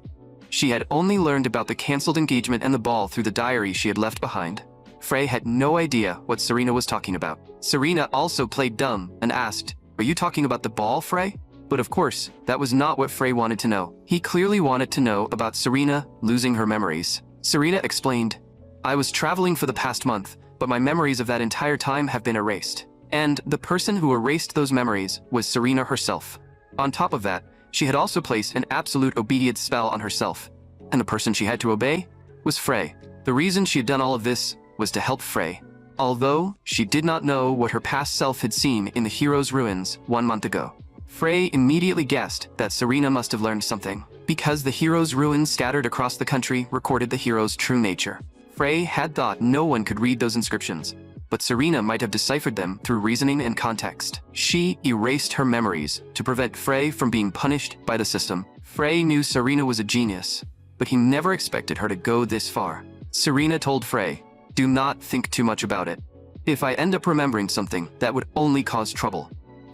She had only learned about the cancelled engagement and the ball through the diary she had left behind. Frey had no idea what Serena was talking about. Serena also played dumb and asked, "Are you talking about the ball, Frey?" But of course, that was not what Frey wanted to know. He clearly wanted to know about Serena losing her memories. Serena explained, "I was traveling for the past month, but my memories of that entire time have been erased. And the person who erased those memories was Serena herself. On top of that, she had also placed an absolute obedience spell on herself. And the person she had to obey was Frey. The reason she had done all of this was to help Frey, although she did not know what her past self had seen in the hero's ruins 1 month ago. Frey immediately guessed that Serena must have learned something, because the hero's ruins scattered across the country recorded the hero's true nature. Frey had thought no one could read those inscriptions, but Serena might have deciphered them through reasoning and context. She erased her memories to prevent Frey from being punished by the system. Frey knew Serena was a genius, but he never expected her to go this far. Serena told Frey, "Do not think too much about it. If I end up remembering something, that would only cause trouble."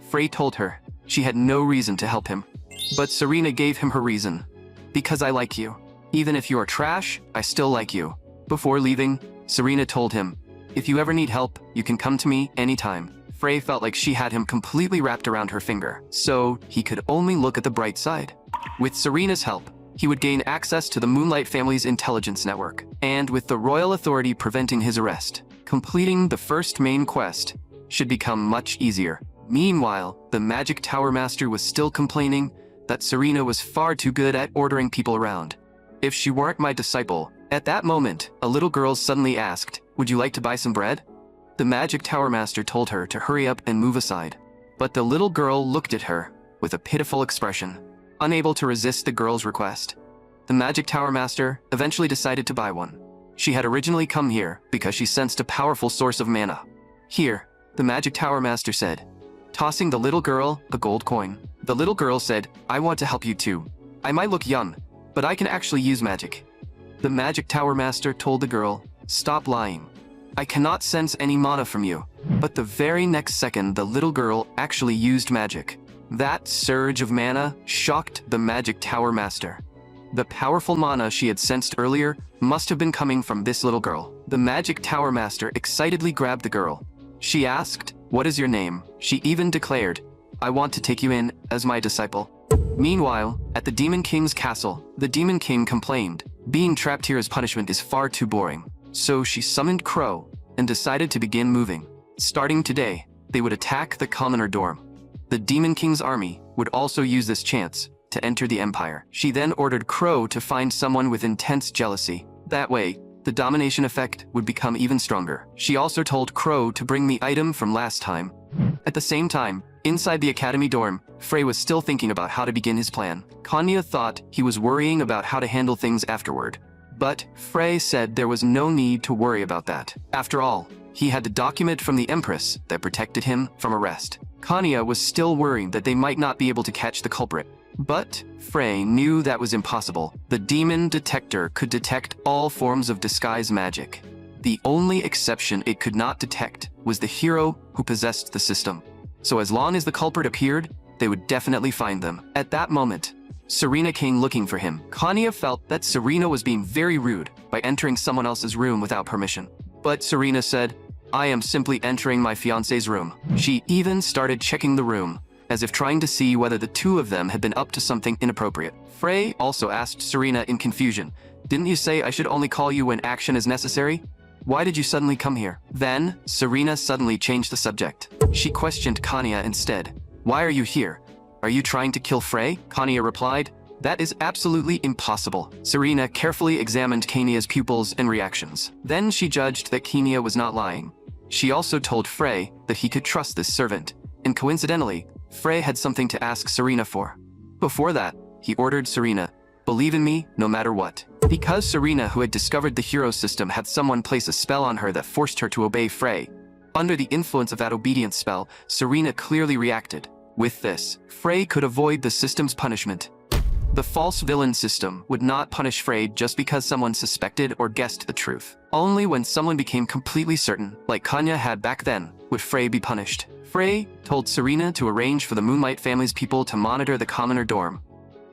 Frey told her she had no reason to help him. But Serena gave him her reason. "Because I like you. Even if you are trash, I still like you." Before leaving, Serena told him, "If you ever need help, you can come to me anytime." Frey felt like she had him completely wrapped around her finger, so he could only look at the bright side. With Serena's help, he would gain access to the Moonlight family's intelligence network, and with the royal authority preventing his arrest, completing the first main quest should become much easier. Meanwhile, the Magic Tower Master was still complaining that Serena was far too good at ordering people around. "If she weren't my disciple." At that moment, a little girl suddenly asked, "Would you like to buy some bread?" The Magic Tower Master told her to hurry up and move aside. But the little girl looked at her with a pitiful expression, unable to resist the girl's request. The Magic Tower Master eventually decided to buy one. She had originally come here because she sensed a powerful source of mana. "Here," the Magic Tower Master said, tossing the little girl a gold coin. The little girl said, "I want to help you too. I might look young, but I can actually use magic." The Magic Tower Master told the girl, "Stop lying. I cannot sense any mana from you." But the very next second, the little girl actually used magic. That surge of mana shocked the Magic Tower Master. The powerful mana she had sensed earlier must have been coming from this little girl. The Magic Tower Master excitedly grabbed the girl. She asked, "What is your name?" She even declared, "I want to take you in as my disciple." Meanwhile, at the Demon King's castle, the Demon King complained, "Being trapped here as punishment is far too boring." So she summoned Crow and decided to begin moving. Starting today, they would attack the commoner dorm. The Demon King's army would also use this chance to enter the Empire. She then ordered Crow to find someone with intense jealousy. That way, the domination effect would become even stronger. She also told Crow to bring the item from last time. At the same time, inside the academy dorm, Frey was still thinking about how to begin his plan. Kanya thought he was worrying about how to handle things afterward. But Frey said there was no need to worry about that. After all, he had the document from the Empress that protected him from arrest. Kanya was still worried that they might not be able to catch the culprit. But Frey knew that was impossible. The demon detector could detect all forms of disguise magic. The only exception it could not detect was the hero who possessed the system. So as long as the culprit appeared, they would definitely find them. At that moment, Serena came looking for him. Kanya felt that Serena was being very rude by entering someone else's room without permission. But Serena said, "I am simply entering my fiancé's room." She even started checking the room, as if trying to see whether the two of them had been up to something inappropriate. Frey also asked Serena in confusion, "Didn't you say I should only call you when action is necessary? Why did you suddenly come here?" Then, Serena suddenly changed the subject. She questioned Kanya instead. "Why are you here? Are you trying to kill Frey?" Kanya replied, "That is absolutely impossible." Serena carefully examined Kanya's pupils and reactions. Then she judged that Kanya was not lying. She also told Frey that he could trust this servant, and coincidentally, Frey had something to ask Serena for. Before that, he ordered Serena, "Believe in me no matter what." Because Serena, who had discovered the hero system, had someone place a spell on her that forced her to obey Frey. Under the influence of that obedience spell, Serena clearly reacted. With this, Frey could avoid the system's punishment. The false villain system would not punish Frey just because someone suspected or guessed the truth. Only when someone became completely certain, like Kanya had back then, would Frey be punished. Frey told Serena to arrange for the Moonlight family's people to monitor the commoner dorm.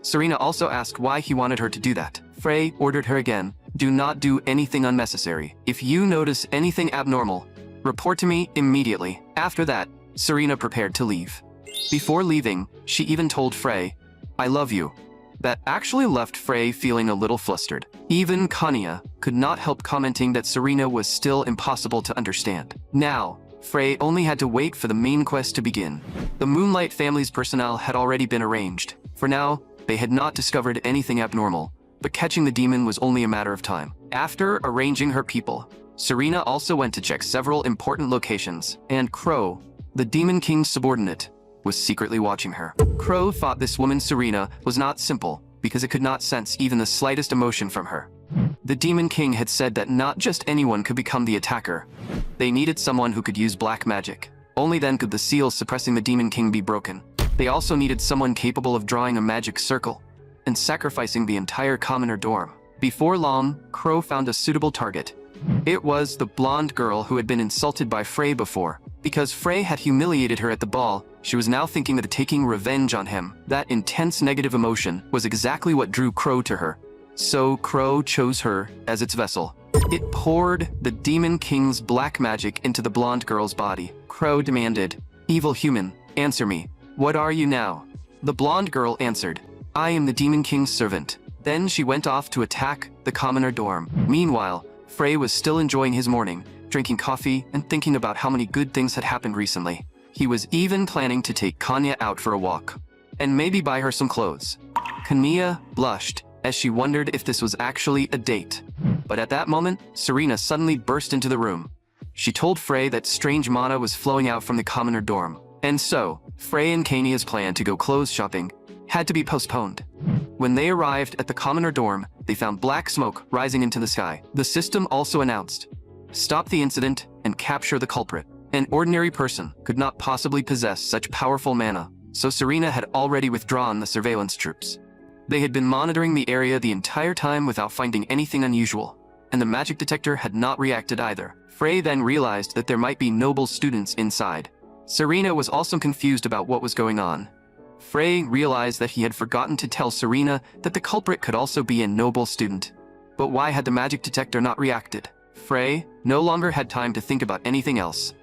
Serena also asked why he wanted her to do that. Frey ordered her again, do not do anything unnecessary. If you notice anything abnormal, report to me immediately. After that, Serena prepared to leave. Before leaving, she even told Frey, I love you. That actually left Frey feeling a little flustered. Even Kanya could not help commenting that Serena was still impossible to understand. Now, Frey only had to wait for the main quest to begin. The Moonlight family's personnel had already been arranged. For now, they had not discovered anything abnormal, but catching the demon was only a matter of time. After arranging her people, Serena also went to check several important locations, and Crow, the Demon King's subordinate, was secretly watching her. Crow thought this woman Serena was not simple because it could not sense even the slightest emotion from her. The Demon King had said that not just anyone could become the attacker. They needed someone who could use black magic. Only then could the seal suppressing the Demon King be broken. They also needed someone capable of drawing a magic circle and sacrificing the entire commoner dorm. Before long, Crow found a suitable target. It was the blonde girl who had been insulted by Frey before. Because Frey had humiliated her at the ball, she was now thinking of taking revenge on him. That intense negative emotion was exactly what drew Crow to her. So Crow chose her as its vessel. It poured the Demon King's black magic into the blonde girl's body. Crow demanded, Evil human, answer me. What are you now? The blonde girl answered, I am the Demon King's servant. Then she went off to attack the commoner dorm. Meanwhile, Frey was still enjoying his morning, drinking coffee and thinking about how many good things had happened recently. He was even planning to take Kanya out for a walk, and maybe buy her some clothes. Kanya blushed as she wondered if this was actually a date. But at that moment, Serena suddenly burst into the room. She told Frey that strange mana was flowing out from the commoner dorm. And so, Frey and Kanya's plan to go clothes shopping had to be postponed. When they arrived at the commoner dorm, they found black smoke rising into the sky. The system also announced, stop the incident and capture the culprit. An ordinary person could not possibly possess such powerful mana, so Serena had already withdrawn the surveillance troops. They had been monitoring the area the entire time without finding anything unusual, and the magic detector had not reacted either. Frey then realized that there might be noble students inside. Serena was also confused about what was going on. Frey realized that he had forgotten to tell Serena that the culprit could also be a noble student. But why had the magic detector not reacted? Frey no longer had time to think about anything else.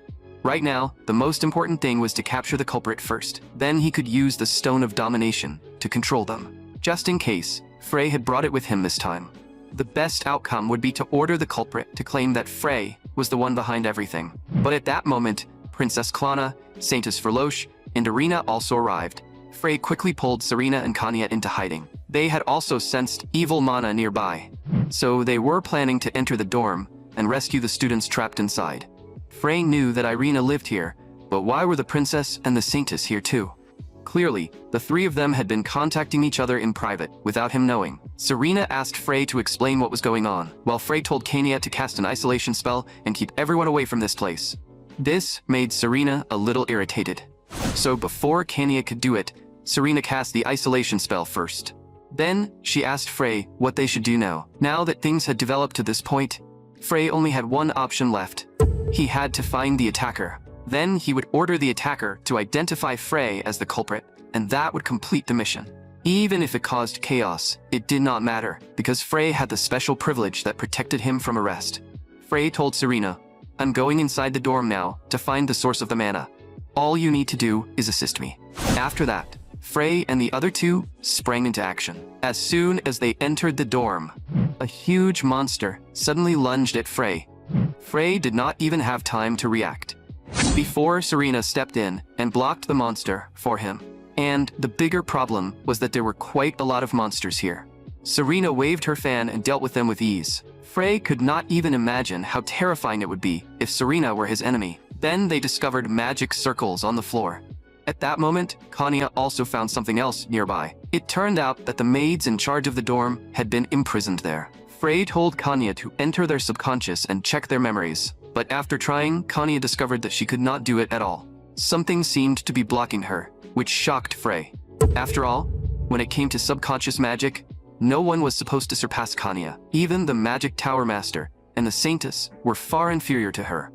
Right now, the most important thing was to capture the culprit first. Then he could use the Stone of Domination to control them. Just in case, Frey had brought it with him this time. The best outcome would be to order the culprit to claim that Frey was the one behind everything. But at that moment, Princess Klana, Saintess Verloche, and Irina also arrived. Frey quickly pulled Serena and Kanya into hiding. They had also sensed evil mana nearby, so they were planning to enter the dorm and rescue the students trapped inside. Frey knew that Irina lived here, but why were the princess and the saintess here too? Clearly, the three of them had been contacting each other in private, without him knowing. Serena asked Frey to explain what was going on, while Frey told Kanya to cast an isolation spell and keep everyone away from this place. This made Serena a little irritated. So before Kanya could do it, Serena cast the isolation spell first. Then, she asked Frey what they should do now. Now that things had developed to this point, Frey only had one option left. He had to find the attacker. Then he would order the attacker to identify Frey as the culprit, and that would complete the mission. Even if it caused chaos, it did not matter, because Frey had the special privilege that protected him from arrest. Frey told Serena, I'm going inside the dorm now to find the source of the mana. All you need to do is assist me. After that, Frey and the other two sprang into action. As soon as they entered the dorm, a huge monster suddenly lunged at Frey. Frey did not even have time to react, before Serena stepped in and blocked the monster for him. And the bigger problem was that there were quite a lot of monsters here. Serena waved her fan and dealt with them with ease. Frey could not even imagine how terrifying it would be if Serena were his enemy. Then they discovered magic circles on the floor. At that moment, Kanya also found something else nearby. It turned out that the maids in charge of the dorm had been imprisoned there. Frey told Kanya to enter their subconscious and check their memories. But after trying, Kanya discovered that she could not do it at all. Something seemed to be blocking her, which shocked Frey. After all, when it came to subconscious magic, no one was supposed to surpass Kanya. Even the Magic Tower Master and the Saintess were far inferior to her.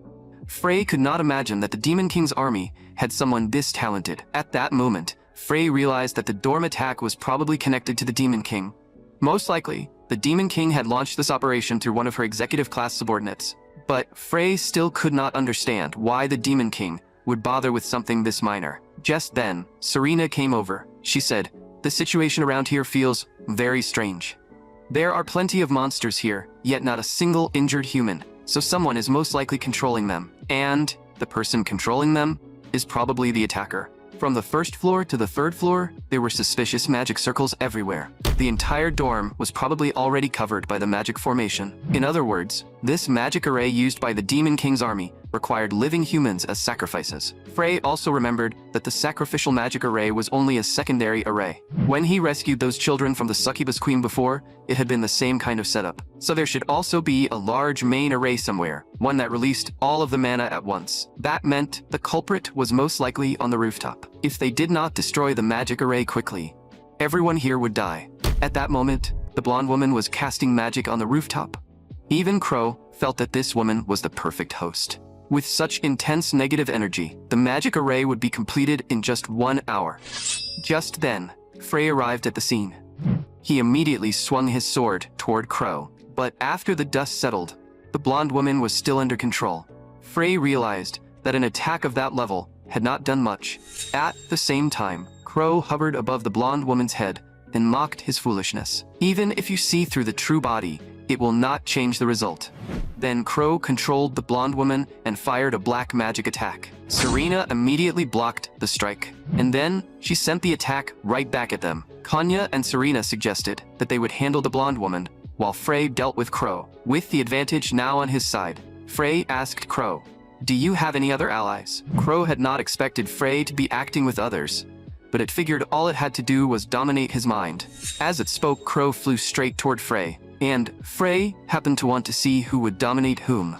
Frey could not imagine that the Demon King's army had someone this talented. At that moment, Frey realized that the dorm attack was probably connected to the Demon King. Most likely, The Demon King had launched this operation through one of her executive class subordinates. But Frey still could not understand why the Demon King would bother with something this minor. Just then, Serena came over. She said, "The situation around here feels very strange. There are plenty of monsters here, yet not a single injured human, so someone is most likely controlling them. And the person controlling them is probably the attacker." From the first floor to the third floor, there were suspicious magic circles everywhere. The entire dorm was probably already covered by the magic formation. In other words, this magic array used by the Demon King's army required living humans as sacrifices. Frey also remembered that the sacrificial magic array was only a secondary array. When he rescued those children from the succubus queen before, it had been the same kind of setup. So there should also be a large main array somewhere, one that released all of the mana at once. That meant the culprit was most likely on the rooftop. If they did not destroy the magic array quickly, everyone here would die. At that moment, the blonde woman was casting magic on the rooftop. Even Crow felt that this woman was the perfect host. With such intense negative energy, the magic array would be completed in just 1 hour. Just then, Frey arrived at the scene. He immediately swung his sword toward Crow, but after the dust settled, the blonde woman was still under control. Frey realized that an attack of that level had not done much. At the same time, Crow hovered above the blonde woman's head and mocked his foolishness. Even if you see through the true body, it will not change the result. Then Crow controlled the blonde woman and fired a black magic attack. Serena immediately blocked the strike, and then she sent the attack right back at them. Kanya and Serena suggested that they would handle the blonde woman, while Frey dealt with Crow. With the advantage now on his side, Frey asked Crow, "Do you have any other allies?" Crow had not expected Frey to be acting with others, but it figured all it had to do was dominate his mind. As it spoke, Crow flew straight toward Frey, and Frey happened to want to see who would dominate whom.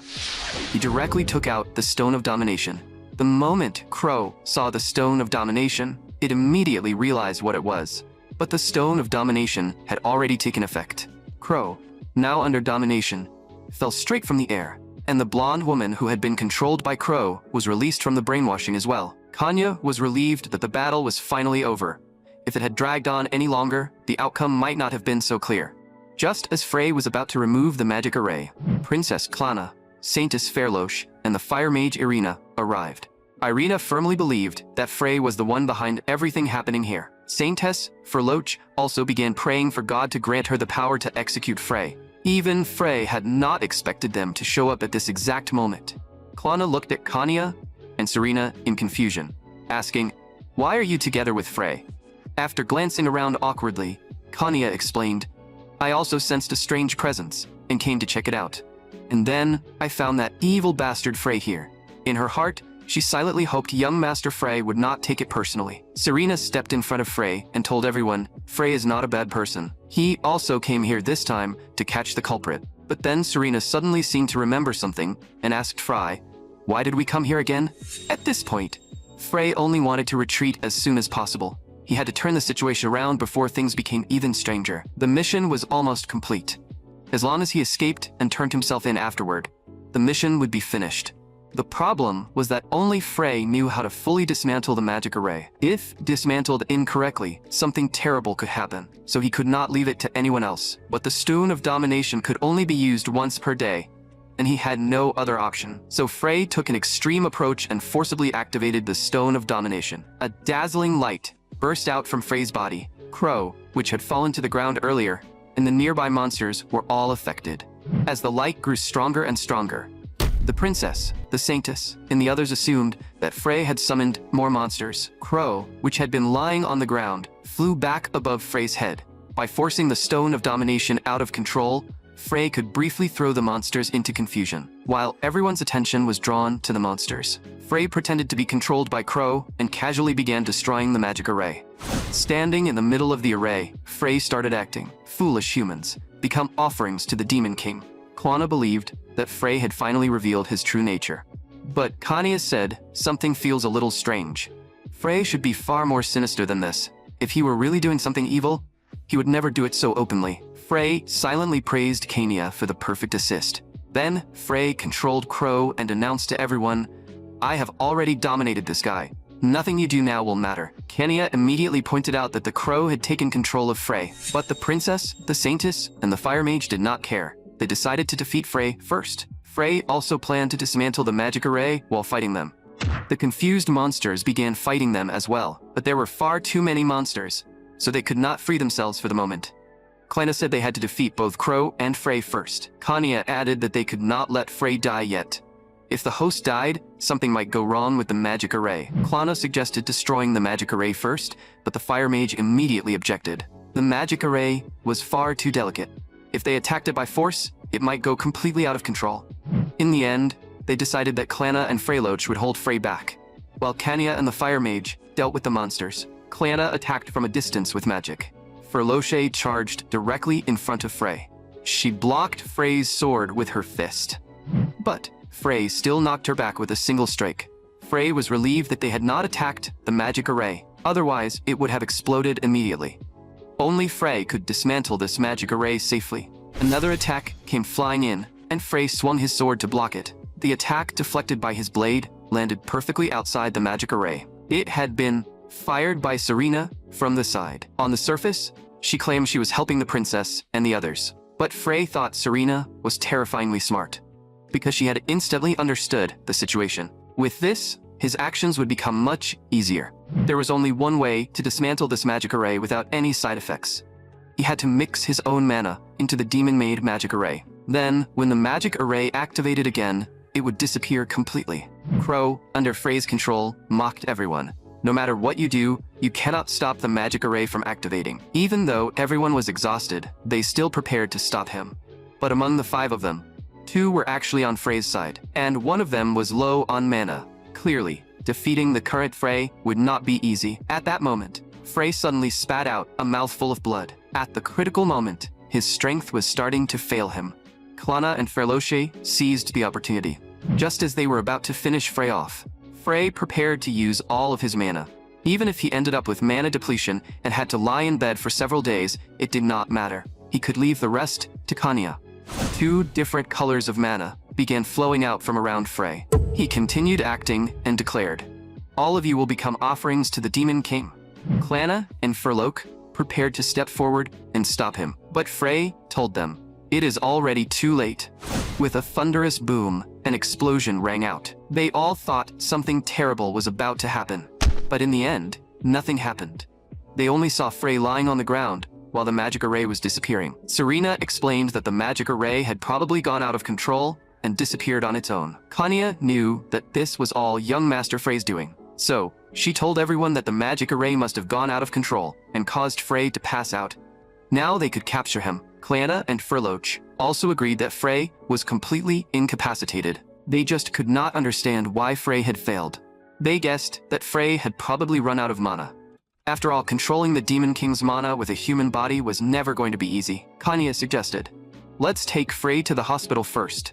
He directly took out the Stone of Domination. The moment Crow saw the Stone of Domination, it immediately realized what it was. But the Stone of Domination had already taken effect. Crow, now under domination, fell straight from the air, and the blonde woman who had been controlled by Crow was released from the brainwashing as well. Kanya was relieved that the battle was finally over. If it had dragged on any longer, the outcome might not have been so clear. Just as Frey was about to remove the magic array, Princess Klana, Saintess Fairloche, and the fire mage Irina arrived. Irina firmly believed that Frey was the one behind everything happening here. Saintess Fairloche also began praying for God to grant her the power to execute Frey. Even Frey had not expected them to show up at this exact moment. Klana looked at Kanya and Serena in confusion, asking, "Why are you together with Frey?" After glancing around awkwardly, Kanya explained, "I also sensed a strange presence and came to check it out. And then I found that evil bastard Frey here." In her heart, she silently hoped young Master Frey would not take it personally. Serena stepped in front of Frey and told everyone, Frey is not a bad person. He also came here this time to catch the culprit. But then Serena suddenly seemed to remember something and asked Frey, "Why did we come here again?" At this point, Frey only wanted to retreat as soon as possible. He had to turn the situation around before things became even stranger. The mission was almost complete. As long as he escaped and turned himself in afterward, the mission would be finished. The problem was that only Frey knew how to fully dismantle the magic array. If dismantled incorrectly, something terrible could happen, so he could not leave it to anyone else. But the Stone of Domination could only be used once per day, and he had no other option. So Frey took an extreme approach and forcibly activated the Stone of Domination. A dazzling light burst out from Frey's body. Crow, which had fallen to the ground earlier, and the nearby monsters were all affected. As the light grew stronger and stronger, the princess, the saintess, and the others assumed that Frey had summoned more monsters. Crow, which had been lying on the ground, flew back above Frey's head. By forcing the Stone of Domination out of control, Frey could briefly throw the monsters into confusion. While everyone's attention was drawn to the monsters, Frey pretended to be controlled by Crow and casually began destroying the magic array. Standing in the middle of the array, Frey started acting. Foolish humans, become offerings to the Demon King. Klana believed that Frey had finally revealed his true nature. But Kanya said, something feels a little strange. Frey should be far more sinister than this. If he were really doing something evil, he would never do it so openly. Frey silently praised Kanya for the perfect assist. Then, Frey controlled Crow and announced to everyone, I have already dominated this guy. Nothing you do now will matter. Kania immediately pointed out that the crow had taken control of Frey. But the princess, the saintess, and the fire mage did not care. They decided to defeat Frey first. Frey also planned to dismantle the magic array while fighting them. The confused monsters began fighting them as well, but there were far too many monsters, so they could not free themselves for the moment. Kania said they had to defeat both Crow and Frey first. Kania added that they could not let Frey die yet. If the host died, something might go wrong with the magic array. Kania suggested destroying the magic array first, but the fire mage immediately objected. The magic array was far too delicate. If they attacked it by force, it might go completely out of control. In the end, they decided that Kania and Freyloch would hold Frey back, while Kania and the fire mage dealt with the monsters. Kania attacked from a distance with magic. Freyloche charged directly in front of Frey. She blocked Frey's sword with her fist. But Frey still knocked her back with a single strike. Frey was relieved that they had not attacked the magic array, otherwise it would have exploded immediately. Only Frey could dismantle this magic array safely. Another attack came flying in, and Frey swung his sword to block it. The attack, deflected by his blade, landed perfectly outside the magic array. It had been fired by Serena from the side. On the surface, she claimed she was helping the princess and the others. But Frey thought Serena was terrifyingly smart, because she had instantly understood the situation. With this, his actions would become much easier. There was only one way to dismantle this magic array without any side effects. He had to mix his own mana into the demon-made magic array. Then, when the magic array activated again, it would disappear completely. Crow, under Frey's control, mocked everyone. No matter what you do, you cannot stop the magic array from activating. Even though everyone was exhausted, they still prepared to stop him. But among the 5 of them, 2 were actually on Frey's side, and one of them was low on mana. Clearly, defeating the current Frey would not be easy. At that moment, Frey suddenly spat out a mouthful of blood. At the critical moment, his strength was starting to fail him. Kania and Freyloche seized the opportunity. Just as they were about to finish Frey off, Frey prepared to use all of his mana. Even if he ended up with mana depletion and had to lie in bed for several days, it did not matter. He could leave the rest to Kania. 2 different colors of mana began flowing out from around Frey. He continued acting and declared, "All of you will become offerings to the Demon King." Kania and Freyloche prepared to step forward and stop him, but Frey told them, "It is already too late." With a thunderous boom, an explosion rang out. They all thought something terrible was about to happen. But in the end, nothing happened. They only saw Frey lying on the ground while the magic array was disappearing. Serena explained that the magic array had probably gone out of control and disappeared on its own. Kania knew that this was all young Master Frey's doing. So, she told everyone that the magic array must have gone out of control and caused Frey to pass out. Now they could capture him. Kania and Freyloche also agreed that Frey was completely incapacitated. They just could not understand why Frey had failed. They guessed that Frey had probably run out of mana. After all, controlling the Demon King's mana with a human body was never going to be easy. Kania suggested, "Let's take Frey to the hospital first,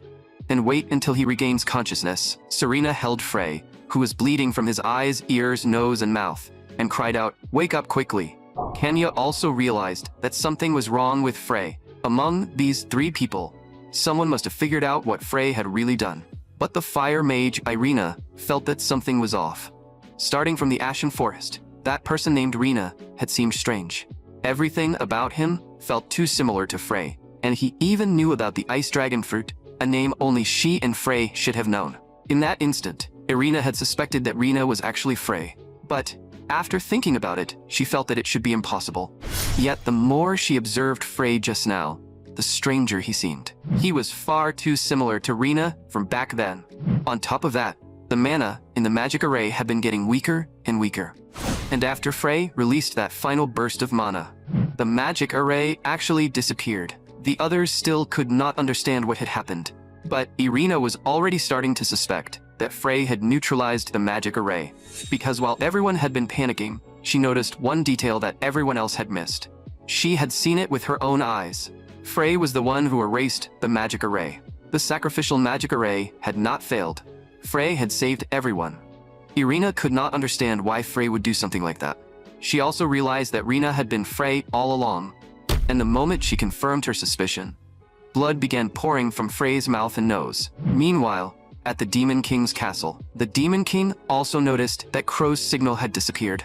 and wait until he regains consciousness." Serena held Frey, who was bleeding from his eyes, ears, nose, and mouth, and cried out, "Wake up quickly." Kania also realized that something was wrong with Frey. Among these 3 people, someone must have figured out what Frey had really done. But the fire mage, Irina, felt that something was off. Starting from the Ashen Forest, that person named Rena had seemed strange. Everything about him felt too similar to Frey, and he even knew about the ice dragon fruit, a name only she and Frey should have known. In that instant, Irina had suspected that Rena was actually Frey. But after thinking about it, she felt that it should be impossible. Yet the more she observed Frey just now, the stranger he seemed. He was far too similar to Rena from back then. On top of that, the mana in the magic array had been getting weaker and weaker. And after Frey released that final burst of mana, the magic array actually disappeared. The others still could not understand what had happened. But Irina was already starting to suspect that Frey had neutralized the magic array, because while everyone had been panicking, she noticed one detail that everyone else had missed. She had seen it with her own eyes. Frey was the one who erased the magic array. The sacrificial magic array had not failed. Frey had saved everyone. Irina could not understand why Frey would do something like that. She also realized that Rena had been Frey all along, and the moment she confirmed her suspicion, blood began pouring from Frey's mouth and nose. Meanwhile, at the Demon King's castle. The Demon King also noticed that Crow's signal had disappeared.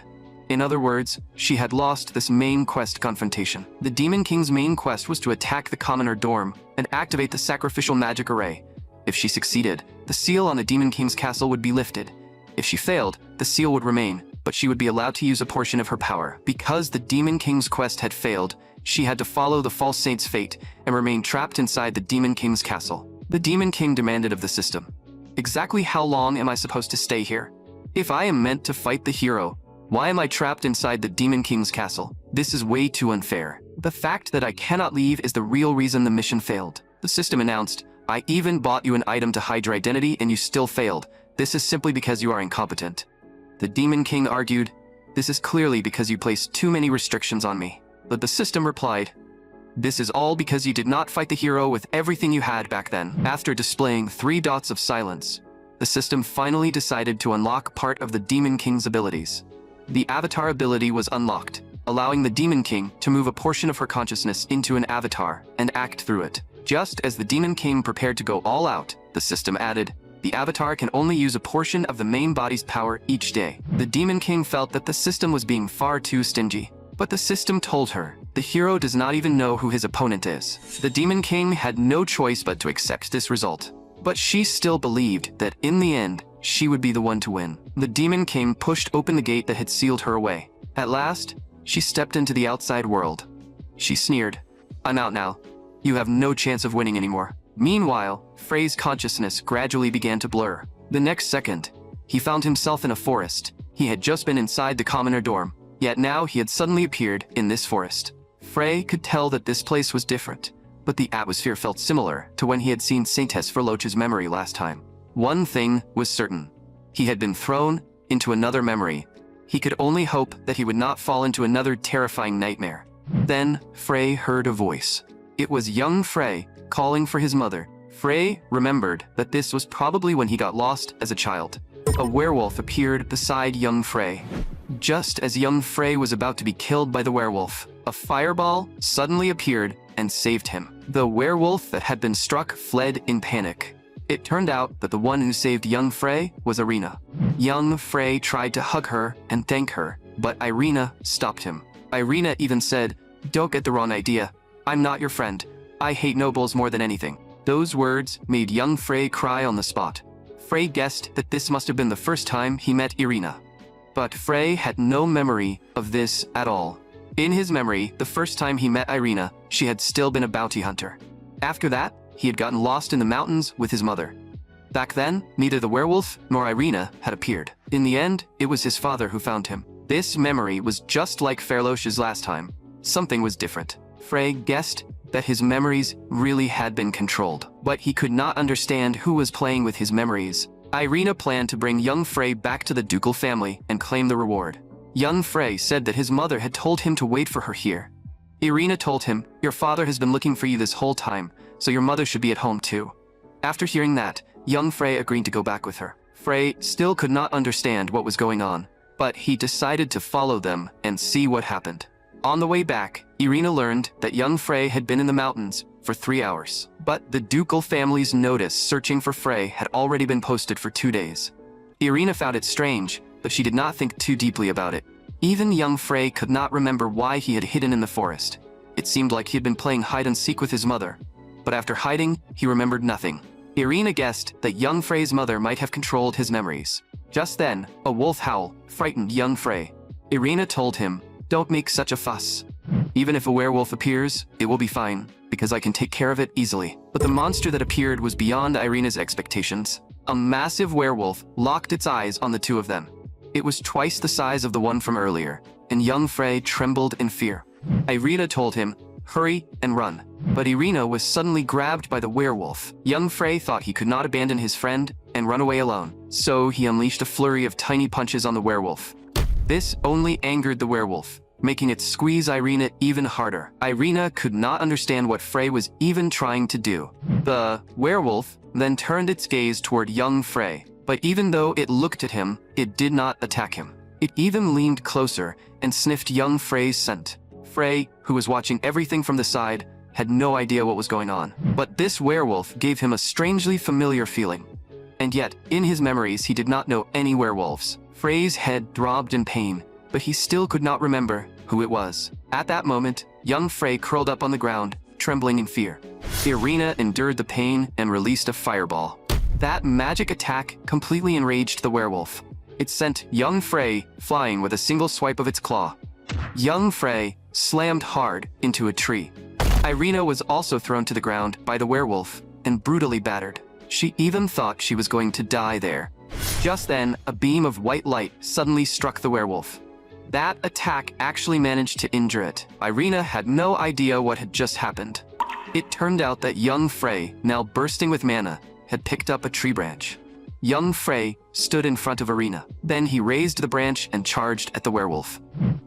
In other words, she had lost this main quest confrontation. The Demon King's main quest was to attack the commoner dorm and activate the sacrificial magic array. If she succeeded, the seal on the Demon King's castle would be lifted. If she failed, the seal would remain, but she would be allowed to use a portion of her power. Because the Demon King's quest had failed, she had to follow the false saint's fate and remain trapped inside the Demon King's castle. The Demon King demanded of the system, "Exactly how long am I supposed to stay here? If I am meant to fight the hero, why am I trapped inside the Demon King's castle? This is way too unfair. The fact that I cannot leave is the real reason the mission failed." The system announced, "I even bought you an item to hide your identity and you still failed. This is simply because you are incompetent." The Demon King argued, "This is clearly because you placed too many restrictions on me." But the system replied, "This is all because you did not fight the hero with everything you had back then." After displaying 3 dots of silence, the system finally decided to unlock part of the Demon King's abilities. The avatar ability was unlocked, allowing the Demon King to move a portion of her consciousness into an avatar and act through it. Just as the Demon King prepared to go all out, the system added, "The avatar can only use a portion of the main body's power each day." The Demon King felt that the system was being far too stingy. But the system told her, the hero does not even know who his opponent is. The Demon King had no choice but to accept this result. But she still believed that in the end, she would be the one to win. The Demon King pushed open the gate that had sealed her away. At last, she stepped into the outside world. She sneered, "I'm out now. You have no chance of winning anymore." Meanwhile, Frey's consciousness gradually began to blur. The next second, he found himself in a forest. He had just been inside the commoner dorm, yet now he had suddenly appeared in this forest. Frey could tell that this place was different, but the atmosphere felt similar to when he had seen Saintess Verloche's memory last time. One thing was certain. He had been thrown into another memory. He could only hope that he would not fall into another terrifying nightmare. Then Frey heard a voice. It was young Frey calling for his mother. Frey remembered that this was probably when he got lost as a child. A werewolf appeared beside young Frey. Just as young Frey was about to be killed by the werewolf, a fireball suddenly appeared and saved him. The werewolf that had been struck fled in panic. It turned out that the one who saved young Frey was Irina. Young Frey tried to hug her and thank her, but Irina stopped him. Irina even said, "Don't get the wrong idea. I'm not your friend. I hate nobles more than anything." Those words made young Frey cry on the spot. Frey guessed that this must have been the first time he met Irina. But Frey had no memory of this at all. In his memory, the first time he met Irina, she had still been a bounty hunter. After that, he had gotten lost in the mountains with his mother. Back then, neither the werewolf nor Irina had appeared. In the end, it was his father who found him. This memory was just like Verloche's last time. Something was different. Frey guessed that his memories really had been controlled, but he could not understand who was playing with his memories. Irina planned to bring young Frey back to the ducal family and claim the reward. Young Frey said that his mother had told him to wait for her here. Irina told him, "Your father has been looking for you this whole time, so your mother should be at home too." After hearing that, young Frey agreed to go back with her. Frey still could not understand what was going on, but he decided to follow them and see what happened. On the way back, Irina learned that young Frey had been in the mountains for 3 hours. But the ducal family's notice searching for Frey had already been posted for 2 days. Irina found it strange, but she did not think too deeply about it. Even young Frey could not remember why he had hidden in the forest. It seemed like he had been playing hide-and-seek with his mother. But after hiding, he remembered nothing. Irina guessed that young Frey's mother might have controlled his memories. Just then, a wolf howl frightened young Frey. Irina told him, "Don't make such a fuss. Even if a werewolf appears, it will be fine, because I can take care of it easily." But the monster that appeared was beyond Irina's expectations. A massive werewolf locked its eyes on the two of them. It was twice the size of the one from earlier, and young Frey trembled in fear. Irina told him, "Hurry and run." But Irina was suddenly grabbed by the werewolf. Young Frey thought he could not abandon his friend and run away alone, so he unleashed a flurry of tiny punches on the werewolf. This only angered the werewolf, making it squeeze Irina even harder. Irina could not understand what Frey was even trying to do. The werewolf then turned its gaze toward young Frey, but even though it looked at him, it did not attack him. It even leaned closer and sniffed young Frey's scent. Frey, who was watching everything from the side, had no idea what was going on. But this werewolf gave him a strangely familiar feeling. And yet, in his memories, he did not know any werewolves. Frey's head throbbed in pain, but he still could not remember who it was. At that moment, young Frey curled up on the ground, trembling in fear. Irina endured the pain and released a fireball. That magic attack completely enraged the werewolf. It sent young Frey flying with a single swipe of its claw. Young Frey slammed hard into a tree. Irina was also thrown to the ground by the werewolf and brutally battered. She even thought she was going to die there. Just then, a beam of white light suddenly struck the werewolf. That attack actually managed to injure it. Irina had no idea what had just happened. It turned out that young Frey, now bursting with mana, had picked up a tree branch. Young Frey stood in front of Irina. Then he raised the branch and charged at the werewolf.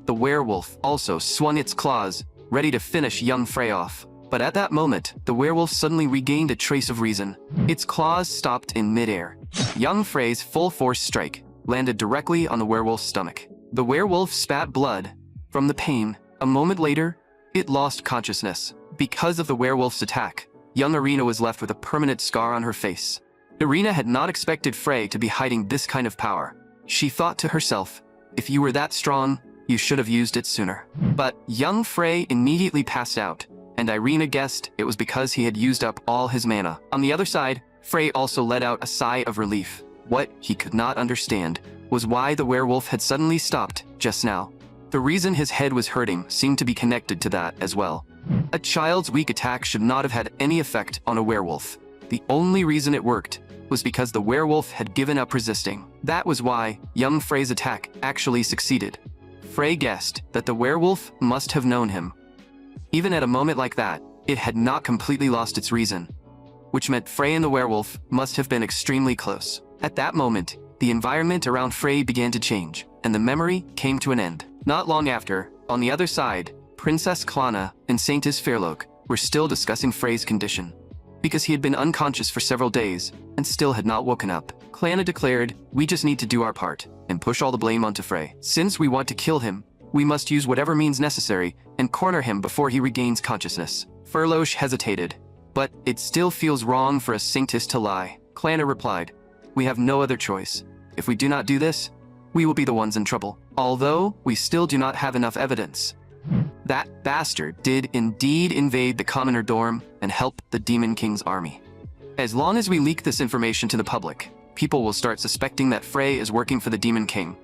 The werewolf also swung its claws, ready to finish young Frey off. But at that moment, the werewolf suddenly regained a trace of reason. Its claws stopped in midair. Young Frey's full-force strike landed directly on the werewolf's stomach. The werewolf spat blood from the pain. A moment later, it lost consciousness. Because of the werewolf's attack, young Irina was left with a permanent scar on her face. Irina had not expected Frey to be hiding this kind of power. She thought to herself, if you were that strong, you should have used it sooner. But young Frey immediately passed out, and Irina guessed it was because he had used up all his mana. On the other side, Frey also let out a sigh of relief. What he could not understand was why the werewolf had suddenly stopped just now. The reason his head was hurting seemed to be connected to that as well. A child's weak attack should not have had any effect on a werewolf. The only reason it worked was because the werewolf had given up resisting. That was why young Frey's attack actually succeeded. Frey guessed that the werewolf must have known him. Even at a moment like that, it had not completely lost its reason, which meant Frey and the werewolf must have been extremely close. At that moment, the environment around Frey began to change, and the memory came to an end. Not long after, on the other side, Princess Klana and Saintess Fairloak were still discussing Frey's condition. Because he had been unconscious for several days and still had not woken up, Klana declared, we just need to do our part and push all the blame onto Frey. Since we want to kill him, we must use whatever means necessary and corner him before he regains consciousness. Furlosh hesitated, but it still feels wrong for a Saintess to lie. Klana replied, we have no other choice. If we do not do this, we will be the ones in trouble. Although we still do not have enough evidence. That bastard did indeed invade the commoner dorm and help the Demon King's army. As long as we leak this information to the public, people will start suspecting that Frey is working for the Demon King.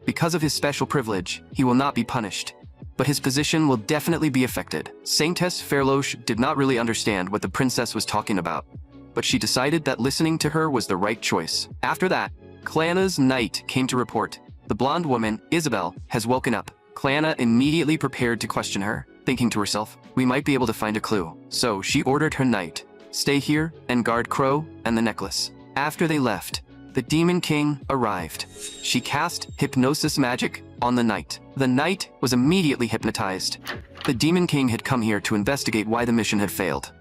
Because of his special privilege, he will not be punished, but his position will definitely be affected. Saintess Fairlosh did not really understand what the princess was talking about, but she decided that listening to her was the right choice. After that, Klana's knight came to report. The blonde woman, Isabel, has woken up. Klana immediately prepared to question her, thinking to herself, we might be able to find a clue. So she ordered her knight, stay here and guard Crow and the necklace. After they left, the Demon King arrived. She cast hypnosis magic on the knight. The knight was immediately hypnotized. The Demon King had come here to investigate why the mission had failed.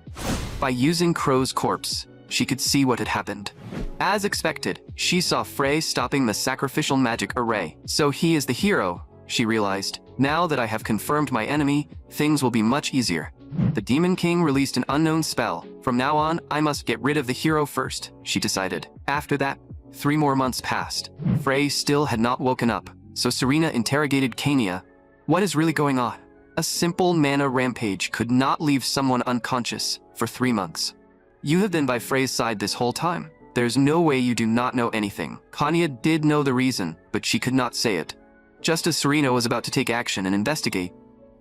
By using Crow's corpse, she could see what had happened. As expected, she saw Frey stopping the sacrificial magic array. So he is the hero, she realized. Now that I have confirmed my enemy, things will be much easier. The Demon King released an unknown spell. From now on, I must get rid of the hero first, she decided. After that, 3 more months passed. Frey still had not woken up, so Serena interrogated Kania. What is really going on? A simple mana rampage could not leave someone unconscious for 3 months. You have been by Frey's side this whole time. There's no way you do not know anything. Kania did know the reason, but she could not say it. Just as Serena was about to take action and investigate,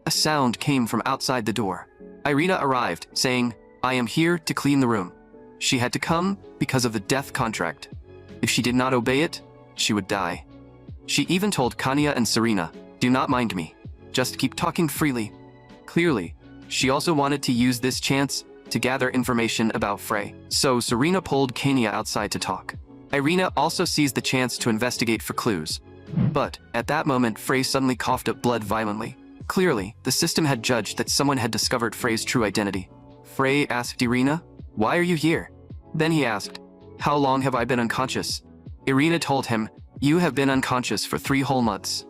a sound came from outside the door. Irina arrived, saying, I am here to clean the room. She had to come because of the death contract. If she did not obey it, she would die. She even told Kania and Serena, do not mind me. Just keep talking freely. Clearly, she also wanted to use this chance to gather information about Frey. So Serena pulled Kania outside to talk. Irina also seized the chance to investigate for clues. But at that moment, Frey suddenly coughed up blood violently. Clearly, the system had judged that someone had discovered Frey's true identity. Frey asked Irina, why are you here? Then he asked, how long have I been unconscious? Irina told him, you have been unconscious for 3 whole months.